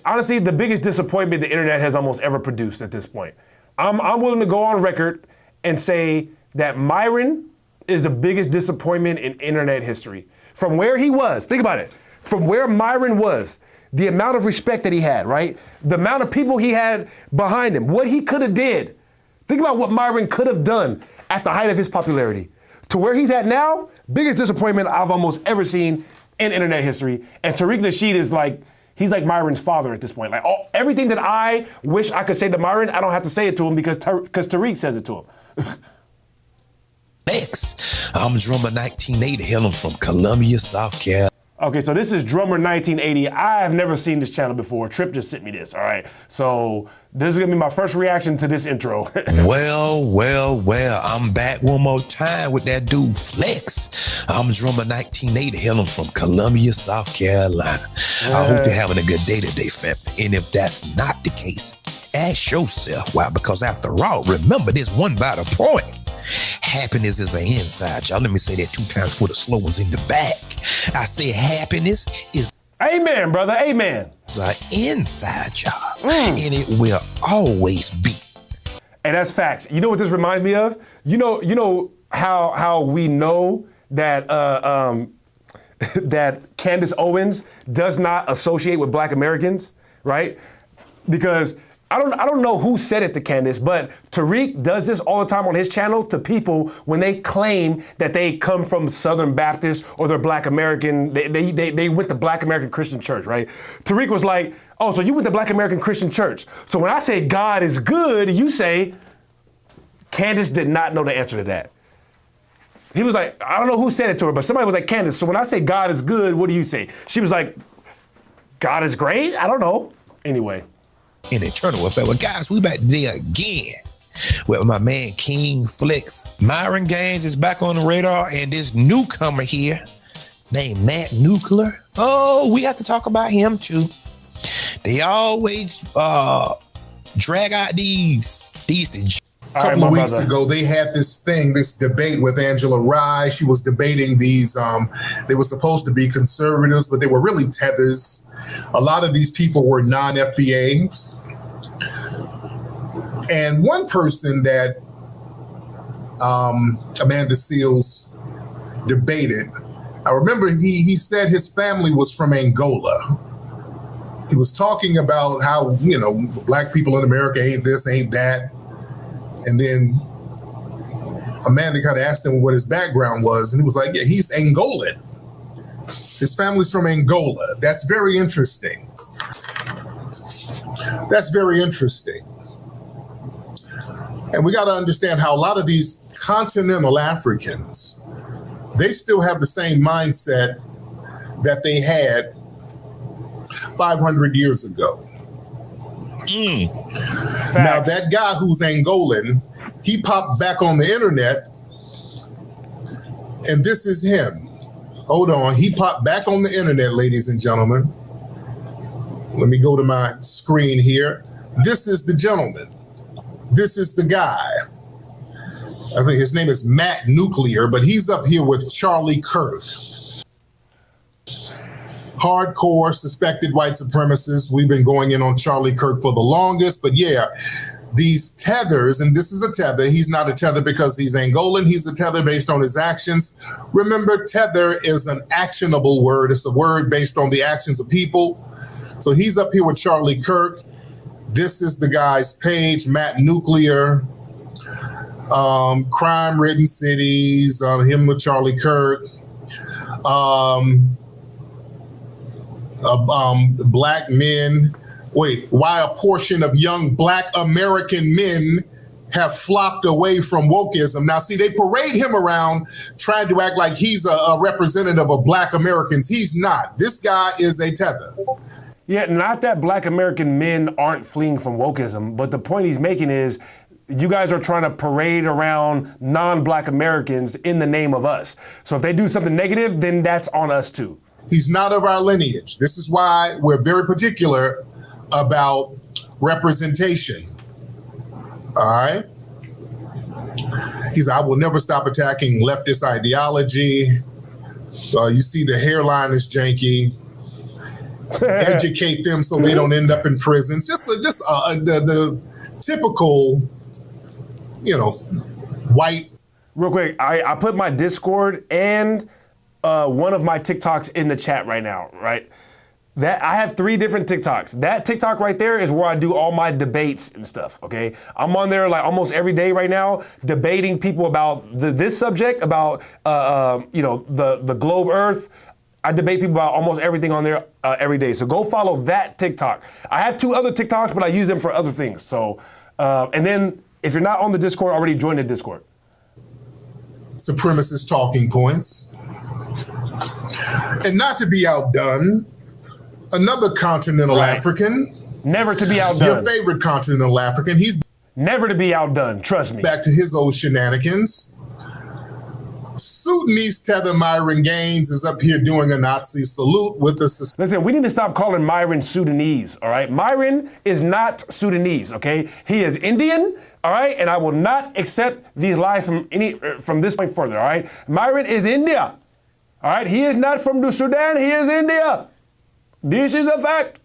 Honestly, the biggest disappointment the internet has almost ever produced at this point. I'm willing to go on record and say that Myron is the biggest disappointment in internet history. From where he was, think about it. From where Myron was, the amount of respect that he had, right? The amount of people he had behind him, what he could have did. Think about what Myron could have done at the height of his popularity. To where he's at now, biggest disappointment I've almost ever seen in internet history. And Tariq Nasheed is like, He's like Myron's father at this point. Like everything that I wish I could say to Myron, I don't have to say it to him because Tariq says it to him. Next, I'm drummer 1980, hailing from Columbia, South Carolina. Okay, so this is Drummer 1980. I have never seen this channel before. Trip just sent me this, all right? So this is gonna be my first reaction to this intro. well, I'm back one more time with that dude Flex. I'm drummer 1980, hailing from Columbia, South Carolina. I hope you're having a good day today, family. And if that's not the case, ask yourself why, because after all, remember this one vital point. Happiness is an inside job. Let me say that 2 times for the slow ones in the back. I say happiness is amen, brother, amen. It's an inside job, and it will always be. And that's facts. You know what this reminds me of? You know how we know that that Candace Owens does not associate with Black Americans, right? Because I don't know who said it to Candace, but Tariq does this all the time on his channel to people when they claim that they come from Southern Baptist or they're Black American. They went to Black American Christian Church, right? Tariq was like, oh, so you went to Black American Christian Church. So when I say God is good, you say Candace did not know the answer to that. He was like, I don't know who said it to her, but somebody was like, Candace, so when I say God is good, what do you say? She was like, God is great? I don't know. Anyway. In eternal affair. Well, guys, we back there again with my man King Flex. Myron Gaines is back on the radar, and this newcomer here named Matt Nuclear. Oh, we have to talk about him too. They always drag out these a couple of weeks ago, they had this debate with Angela Rye. She was debating these, they were supposed to be conservatives, but they were really tethers. A lot of these people were non-FBAs. And one person that Amanda Seals debated, I remember he said his family was from Angola. He was talking about how, Black people in America ain't this, ain't that. And then Amanda kind of asked him what his background was, and he was like, yeah, he's Angolan. His family's from Angola. That's very interesting. That's very interesting. And we got to understand how a lot of these continental Africans, they still have the same mindset that they had 500 years ago. Now, that guy who's Angolan, he popped back on the internet, and this is him. Hold on. He popped back on the internet, ladies and gentlemen. Let me go to my screen here. This is the gentleman. This is the guy. I think his name is Matt Nuclear, but he's up here with Charlie Kirk. Hardcore suspected white supremacists. We've been going in on Charlie Kirk for the longest, but yeah, these tethers, and this is a tether. He's not a tether because he's Angolan. He's a tether based on his actions. Remember, tether is an actionable word. It's a word based on the actions of people. So he's up here with Charlie Kirk. This is the guy's page, Matt Nuclear, crime-ridden cities, him with Charlie Kirk. Black men, why a portion of young Black American men have flocked away from wokeism. Now, see, they parade him around trying to act like he's a representative of Black Americans. He's not. This guy is a tether. Yeah, not that Black American men aren't fleeing from wokeism, but the point he's making is you guys are trying to parade around non-Black Americans in the name of us. So if they do something negative, then that's on us too. He's not of our lineage. This is why we're very particular about representation. All right? He said, I will never stop attacking leftist ideology. You see the hairline is janky. Educate them so they don't end up in prisons. Just the typical, white. Real quick, I put my Discord and one of my TikToks in the chat right now, right? That I have 3 different TikToks. That TikTok right there is where I do all my debates and stuff, okay? I'm on there like almost every day right now debating people about this subject, about the globe Earth, I debate people about almost everything on there every day. So go follow that TikTok. I have 2 other TikToks, but I use them for other things. So, and then if you're not on the Discord already, join the Discord. Supremacist talking points. And not to be outdone, another continental African. Never to be outdone. Your favorite continental African. He's never to be outdone, trust me. Back to his old shenanigans. Sudanese tether Myron Gaines is up here doing a Nazi salute with the... Listen, we need to stop calling Myron Sudanese, all right? Myron is not Sudanese, okay? He is Indian, all right? And I will not accept these lies from this point further, all right? Myron is India, all right? He is not from the Sudan, he is India. This is a fact.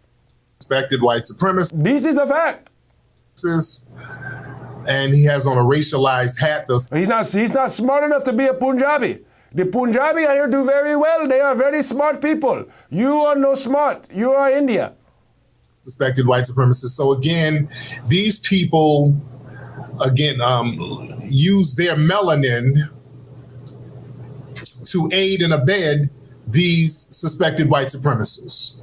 Respected white supremacist. This is a fact. And he has on a racialized hat. He's not smart enough to be a Punjabi. The Punjabi I hear do very well. They are very smart people. You are no smart. You are India. Suspected white supremacists. So again, these people, use their melanin to aid and abet these suspected white supremacists.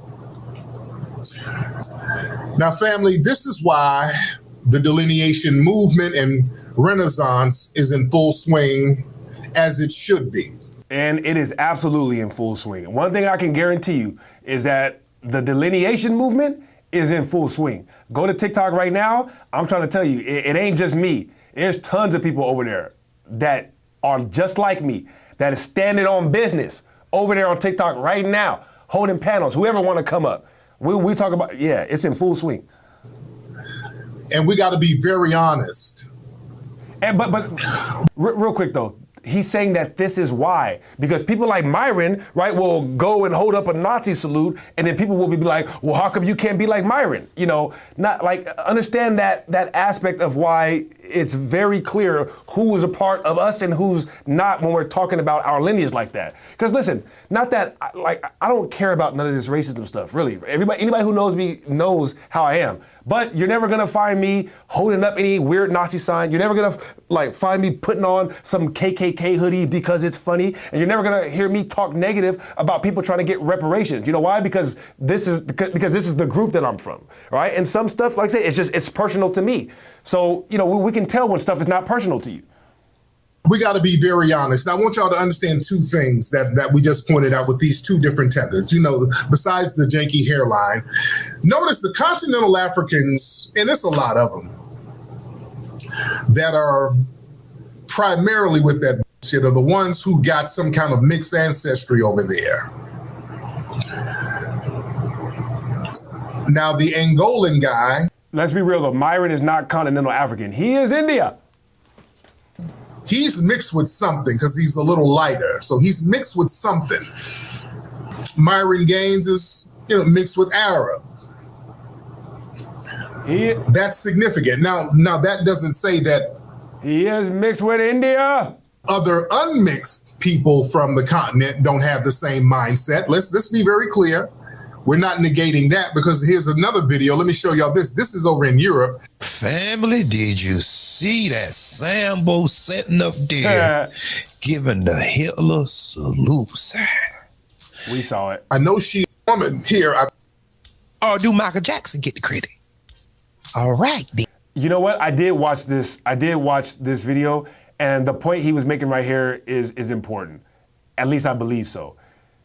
Now, family, this is why the delineation movement and renaissance is in full swing, as it should be. And it is absolutely in full swing. One thing I can guarantee you is that the delineation movement is in full swing. Go to TikTok right now. I'm trying to tell you, it ain't just me. There's tons of people over there that are just like me, that is standing on business over there on TikTok right now, holding panels, whoever want to come up. We talk about, it's in full swing. And we got to be very honest. And but real quick though, he's saying that this is why, because people like Myron, right, will go and hold up a Nazi salute, and then people will be like, well, how come you can't be like Myron? You know, not like understand that aspect of why it's very clear who is a part of us and who's not when we're talking about our lineage like that. Because listen, not that I don't care about none of this racism stuff, really. Anybody who knows me knows how I am. But you're never gonna find me holding up any weird Nazi sign. You're never gonna find me putting on some KKK hoodie because it's funny. And you're never gonna hear me talk negative about people trying to get reparations. You know why? Because this is the group that I'm from, right? And some stuff, like I say, it's personal to me. So, you know, we can tell when stuff is not personal to you. We got to be very honest. Now, I want y'all to understand 2 things that we just pointed out with these 2 different tethers. You know, besides the janky hairline, notice the continental Africans, and it's a lot of them, that are primarily with that shit are the ones who got some kind of mixed ancestry over there. Now, the Angolan guy. Let's be real though, Myron is not continental African. He is India. He's mixed with something because he's a little lighter. So he's mixed with something. Myron Gaines is, mixed with Arab. That's significant. Now that doesn't say that he is mixed with India. Other unmixed people from the continent don't have the same mindset. Let's be very clear. We're not negating that because here's another video. Let me show y'all this. This is over in Europe. Family, did you see that Sambo sitting up there giving the Hitler salute sign? We saw it. I know she's a woman here. Or do Michael Jackson get the credit? All right, then. You know what? I did watch this video, and the point he was making right here is important. At least I believe so.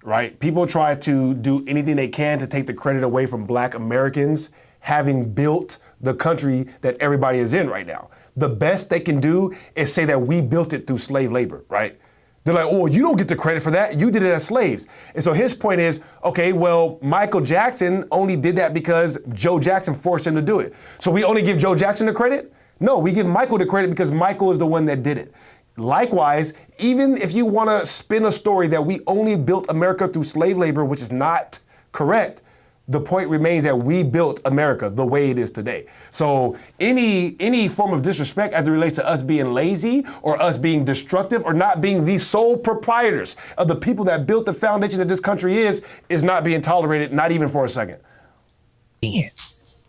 Right? People try to do anything they can to take the credit away from Black Americans having built the country that everybody is in right now. The best they can do is say that we built it through slave labor, right? They're like, oh, you don't get the credit for that. You did it as slaves. And so his point is, okay, well, Michael Jackson only did that because Joe Jackson forced him to do it. So we only give Joe Jackson the credit? No, we give Michael the credit because Michael is the one that did it. Likewise, even if you want to spin a story that we only built America through slave labor, which is not correct, the point remains that we built America the way it is today. So any form of disrespect as it relates to us being lazy or us being destructive or not being the sole proprietors of the people that built the foundation that this country is not being tolerated, not even for a second.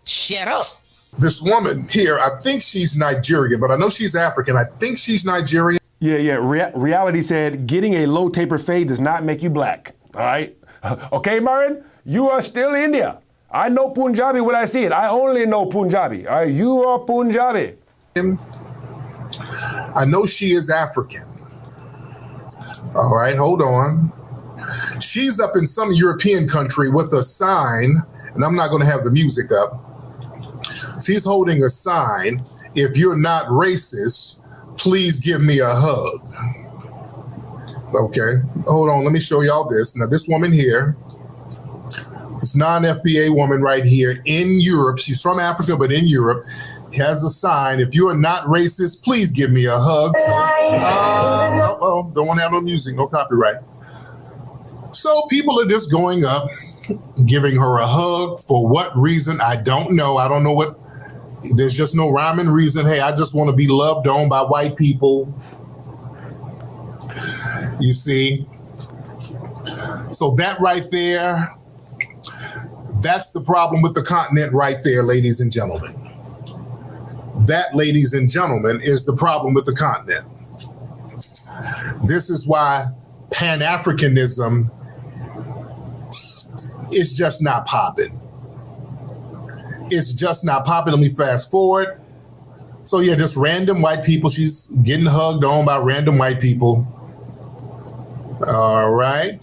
Shut up. This woman here, I think she's Nigerian, but I know she's African. I think she's Nigerian. Yeah. Reality said getting a low taper fade does not make you black. All right. Okay, Marin, you are still India. I know Punjabi when I see it. I only know Punjabi. All right, you are Punjabi. I know she is African. All right, hold on. She's up in some European country with a sign, and I'm not going to have the music up. She's holding a sign. If you're not racist, please give me a hug. Okay, hold on. Let me show y'all this. Now, this woman here, this non-FBA woman right here in Europe, she's from Africa, but in Europe, has a sign. If you are not racist, please give me a hug. Don't want to have no music, no copyright. So people are just going up, giving her a hug. For what reason? I don't know. I don't know what. There's just no rhyme and reason. Hey, I just want to be loved on by white people. You see? So that right there, that's the problem with the continent right there, ladies and gentlemen. That, ladies and gentlemen, is the problem with the continent. This is why Pan-Africanism is just not popping. It's just not popping. Let me fast forward. So yeah, just random white people. She's getting hugged on by random white people. All right.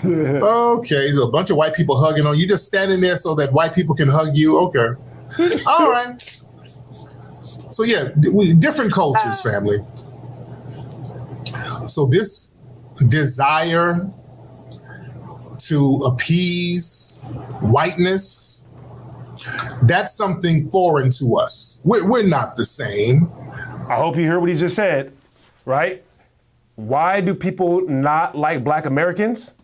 Okay, so a bunch of white people hugging on you. Just standing there so that white people can hug you. Okay. All right. So yeah, different cultures, family. So this desire to appease whiteness, that's something foreign to us. We're not the same. I hope you heard what he just said, right? Why do people not like black Americans?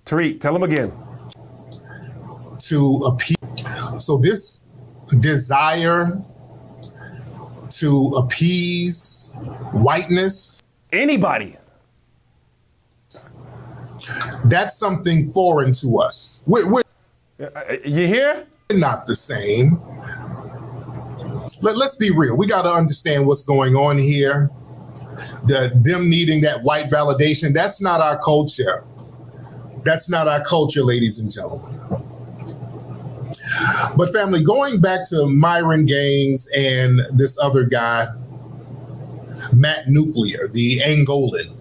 Tariq, tell them again. To appease. So this desire to appease whiteness. Anybody. That's something foreign to us. We're you hear? We're not the same. Let's be real. We got to understand what's going on here. Them needing that white validation, that's not our culture. That's not our culture, ladies and gentlemen. But family, going back to Myron Gaines and this other guy, Matt Nuclear, the Angolan,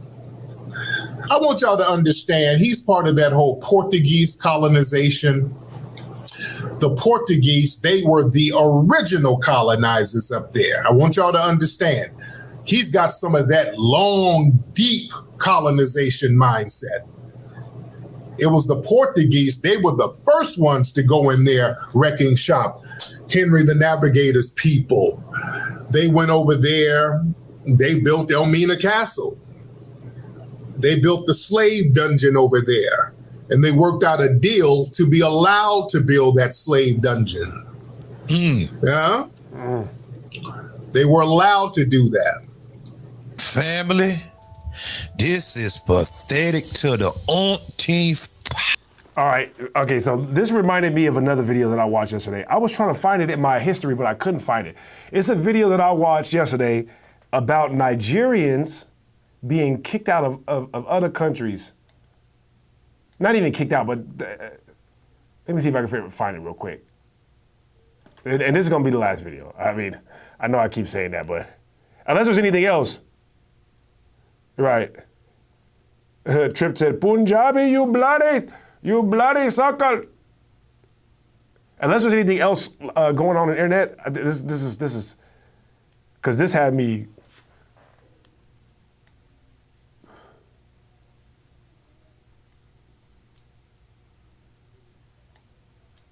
I want y'all to understand he's part of that whole Portuguese colonization. The Portuguese, they were the original colonizers up there. I want y'all to understand. He's got some of that long, deep colonization mindset. It was the Portuguese. They were the first ones to go in there wrecking shop. Henry the Navigator's people. They went over there. They built Elmina Castle. They built the slave dungeon over there. And they worked out a deal to be allowed to build that slave dungeon. Yeah? They were allowed to do that. Family, this is pathetic to the umpteenth. All right. Okay, so this reminded me of another video that I watched yesterday. I was trying to find it in my history, but I couldn't find it. It's a video that I watched yesterday about Nigerians being kicked out of other countries. Not even kicked out, but let me see if I can find it real quick. And this is going to be the last video. I mean, I know I keep saying that, but unless there's anything else. Right. Trip said, Punjabi, you bloody sucker. Unless there's anything else going on the internet, this is, because this had me.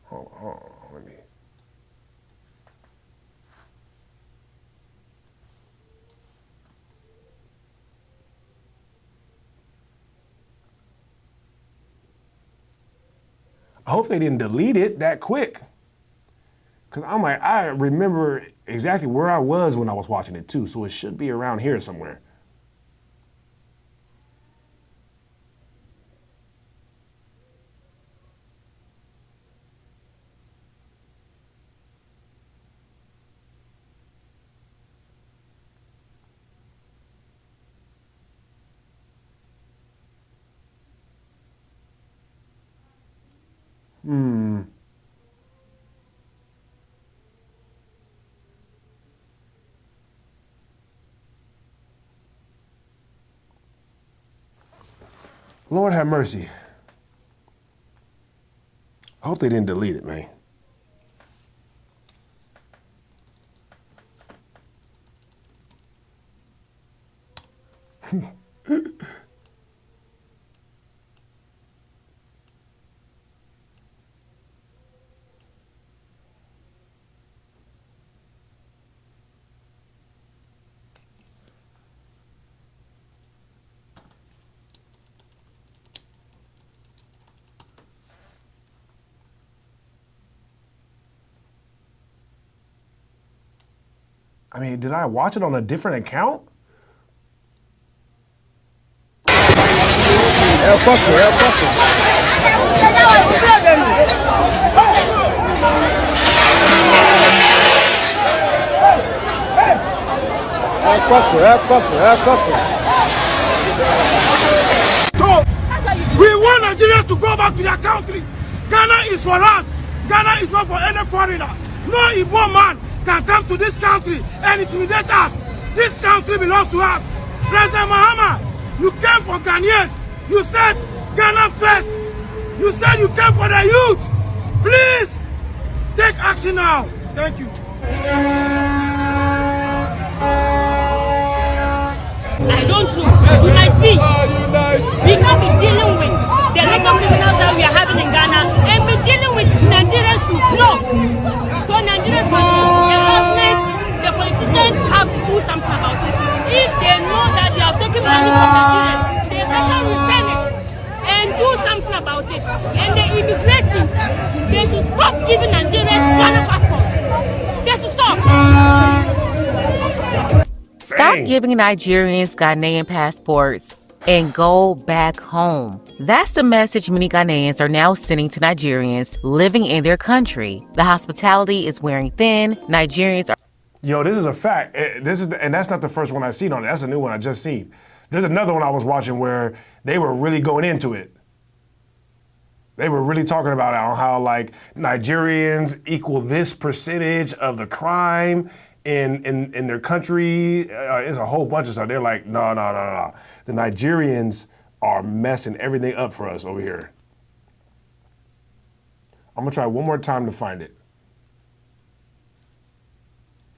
Hold on, let me. I hope they didn't delete it that quick. Cause I'm like, I remember exactly where I was when I was watching it too, so it should be around here somewhere. Lord have mercy. I hope they didn't delete it, man. I mean, did I watch it on a different account? We want Nigerians to go back to their country. Ghana is for us. Ghana is not for any foreigner. No Igbo man can come to this country and intimidate us. This country belongs to us. President Mahama, you came for Ghanaians. You said Ghana first. You said you came for the youth. Please take action now. Thank you. I don't know. Unite me. We can't be dealing with the legal criminals that we are having in Ghana and be dealing with Nigerians to grow. So Nigerians must the government, the politicians have to do something about it. If they know that they are taking money from Nigerians, they better repent it and do something about it. And the immigrations, they should stop giving Nigerians Ghana passports. They should stop. Stop giving Nigerians Ghanaian passports and go back home. That's the message many Ghanaians are now sending to Nigerians living in their country. The hospitality is wearing thin. Nigerians are... Yo, this is a fact. And that's not the first one I've seen on it. That's a new one I just seen. There's another one I was watching where they were really going into it. They were really talking about how like Nigerians equal this percentage of the crime in their country. It's a whole bunch of stuff. They're like, no. The Nigerians are messing everything up for us over here. I'm gonna try one more time to find it.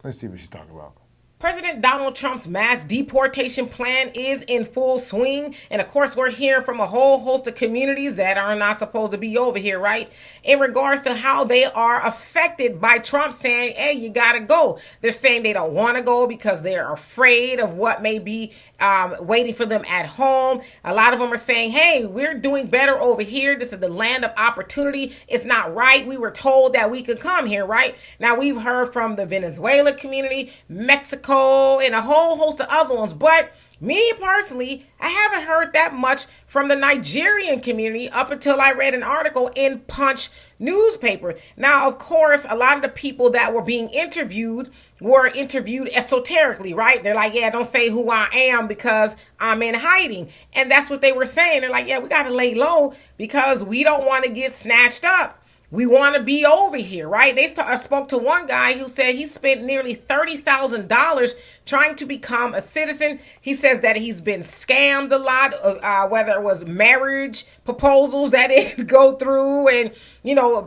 Let's see what she's talking about. President Donald Trump's mass deportation plan is in full swing. And of course, we're hearing from a whole host of communities that are not supposed to be over here, right? In regards to how they are affected by Trump saying, hey, you gotta go. They're saying they don't want to go because they're afraid of what may be waiting for them at home. A lot of them are saying, hey, we're doing better over here. This is the land of opportunity. It's not right. We were told that we could come here, right? Now, we've heard from the Venezuela community, Mexico, and a whole host of other ones. But me personally, I haven't heard that much from the Nigerian community up until I read an article in Punch newspaper. Now, of course, a lot of the people that were being interviewed were interviewed esoterically, right? They're like, yeah, don't say who I am because I'm in hiding. And that's what they were saying. They're like, yeah, we got to lay low because we don't want to get snatched up. We want to be over here, right? I spoke to one guy who said he spent nearly $30,000 trying to become a citizen. He says that he's been scammed a lot, whether it was marriage proposals that didn't go through and,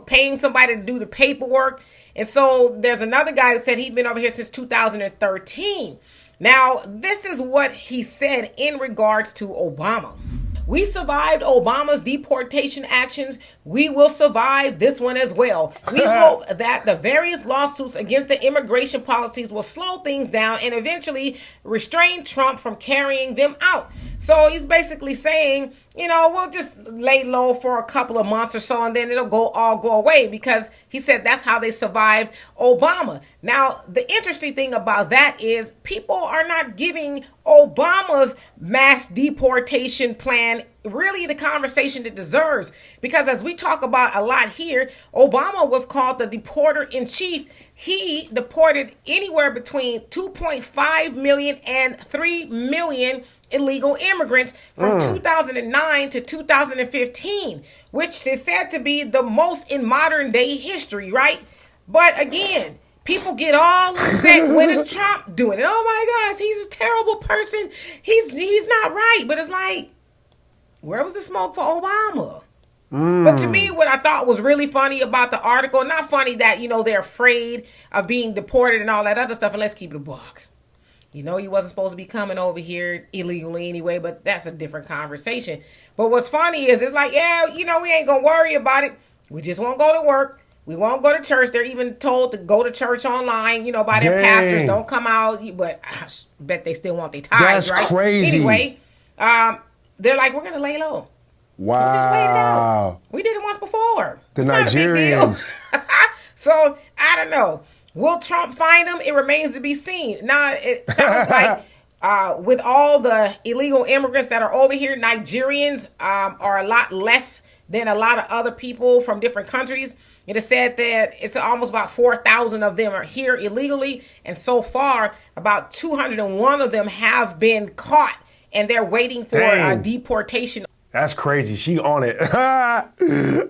paying somebody to do the paperwork. And so there's another guy who said he'd been over here since 2013. Now, this is what he said in regards to Obama. We survived Obama's deportation actions. We will survive this one as well. We hope that the various lawsuits against the immigration policies will slow things down and eventually restrain Trump from carrying them out. So he's basically saying, we'll just lay low for a couple of months or so and then it'll all go away, because he said that's how they survived Obama. Now, the interesting thing about that is people are not giving Obama's mass deportation plan really the conversation it deserves, because as we talk about a lot here, Obama was called the deporter in chief. He deported anywhere between 2.5 million and 3 million illegal immigrants from 2009 to 2015, which is said to be the most in modern day history, right? But again, people get all upset when it's Trump doing it. Oh my gosh, he's a terrible person. He's not right. But it's like, where was the smoke for Obama? But to me, what I thought was really funny about the article, not funny that, they're afraid of being deported and all that other stuff, and let's keep it a buck. He wasn't supposed to be coming over here illegally anyway, but that's a different conversation. But what's funny is it's like, yeah, we ain't going to worry about it. We just won't go to work. We won't go to church. They're even told to go to church online, by their pastors. Don't come out. But I bet they still want their tithes, right? That's crazy. Anyway, they're like, we're going to lay low. Wow. We did it once before. The It's not a big deal. Nigerians. So, I don't know. Will Trump find them? It remains to be seen. Now, it sounds like with all the illegal immigrants that are over here, Nigerians are a lot less than a lot of other people from different countries. It is said that it's almost about 4,000 of them are here illegally. And so far, about 201 of them have been caught. And they're waiting for deportation. That's crazy. She on it. I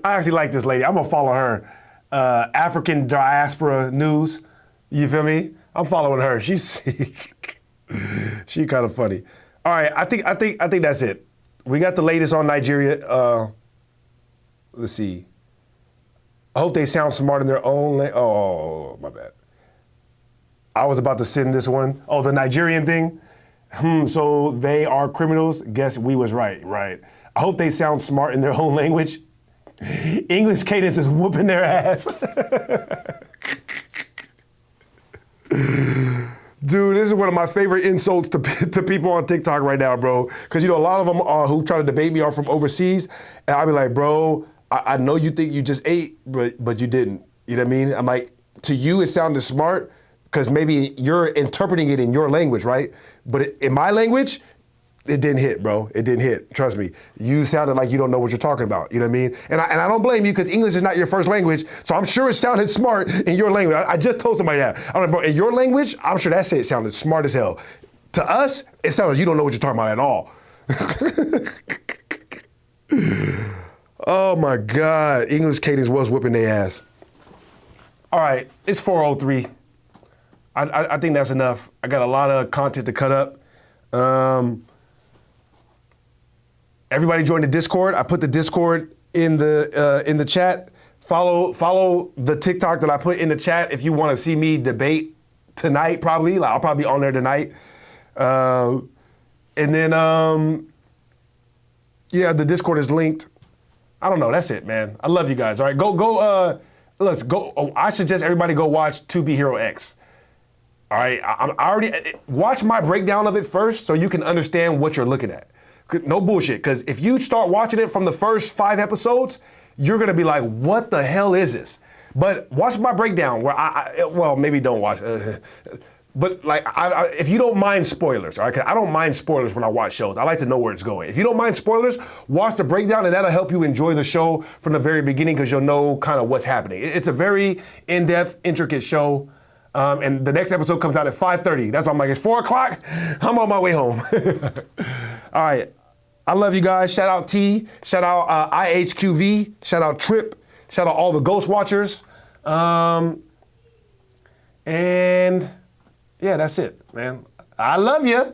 actually like this lady. I'm going to follow her. African Diaspora News. You feel me? I'm following her. She's she kind of funny. All right, I think that's it. We got the latest on Nigeria. Let's see. I hope they sound smart in their own oh, my bad. I was about to send this one. Oh, the Nigerian thing. So they are criminals. Guess we was right. I hope they sound smart in their own language. English cadence is whooping their ass. Dude, this is one of my favorite insults to people on TikTok right now, bro. Because, a lot of them who try to debate me are from overseas. And I'll be like, bro, I know you think you just ate, but you didn't. You know what I mean? I'm like, to you, it sounded smart because maybe you're interpreting it in your language, right? But in my language, it didn't hit, bro. It didn't hit. Trust me. You sounded like you don't know what you're talking about. You know what I mean? And I don't blame you because English is not your first language. So I'm sure it sounded smart in your language. I just told somebody that. I'm like, bro, in your language, I'm sure that shit sounded smart as hell. To us, it sounds like you don't know what you're talking about at all. Oh my God. English cadence was whipping their ass. All right. It's 4:03. I think that's enough. I got a lot of content to cut up. Everybody join the Discord. I put the Discord in the chat. Follow the TikTok that I put in the chat if you want to see me debate tonight. Probably I'll probably be on there tonight. And then the Discord is linked. I don't know. That's it, man. I love you guys. All right, go. Let's go. Oh, I suggest everybody go watch 2B Hero X. All right, I already watch my breakdown of it first so you can understand what you're looking at. No bullshit, because if you start watching it from the first 5 episodes, you're gonna be like, what the hell is this? But watch my breakdown where well, maybe don't watch, but like, if you don't mind spoilers, all right, 'cause I don't mind spoilers when I watch shows. I like to know where it's going. If you don't mind spoilers, watch the breakdown and that'll help you enjoy the show from the very beginning because you'll know kind of what's happening. It's a very in-depth, intricate show. And the next episode comes out at 5:30. That's why I'm like, it's 4 o'clock. I'm on my way home. All right. I love you guys. Shout out T. Shout out IHQV. Shout out Trip. Shout out all the Ghost Watchers. And yeah, that's it, man. I love you.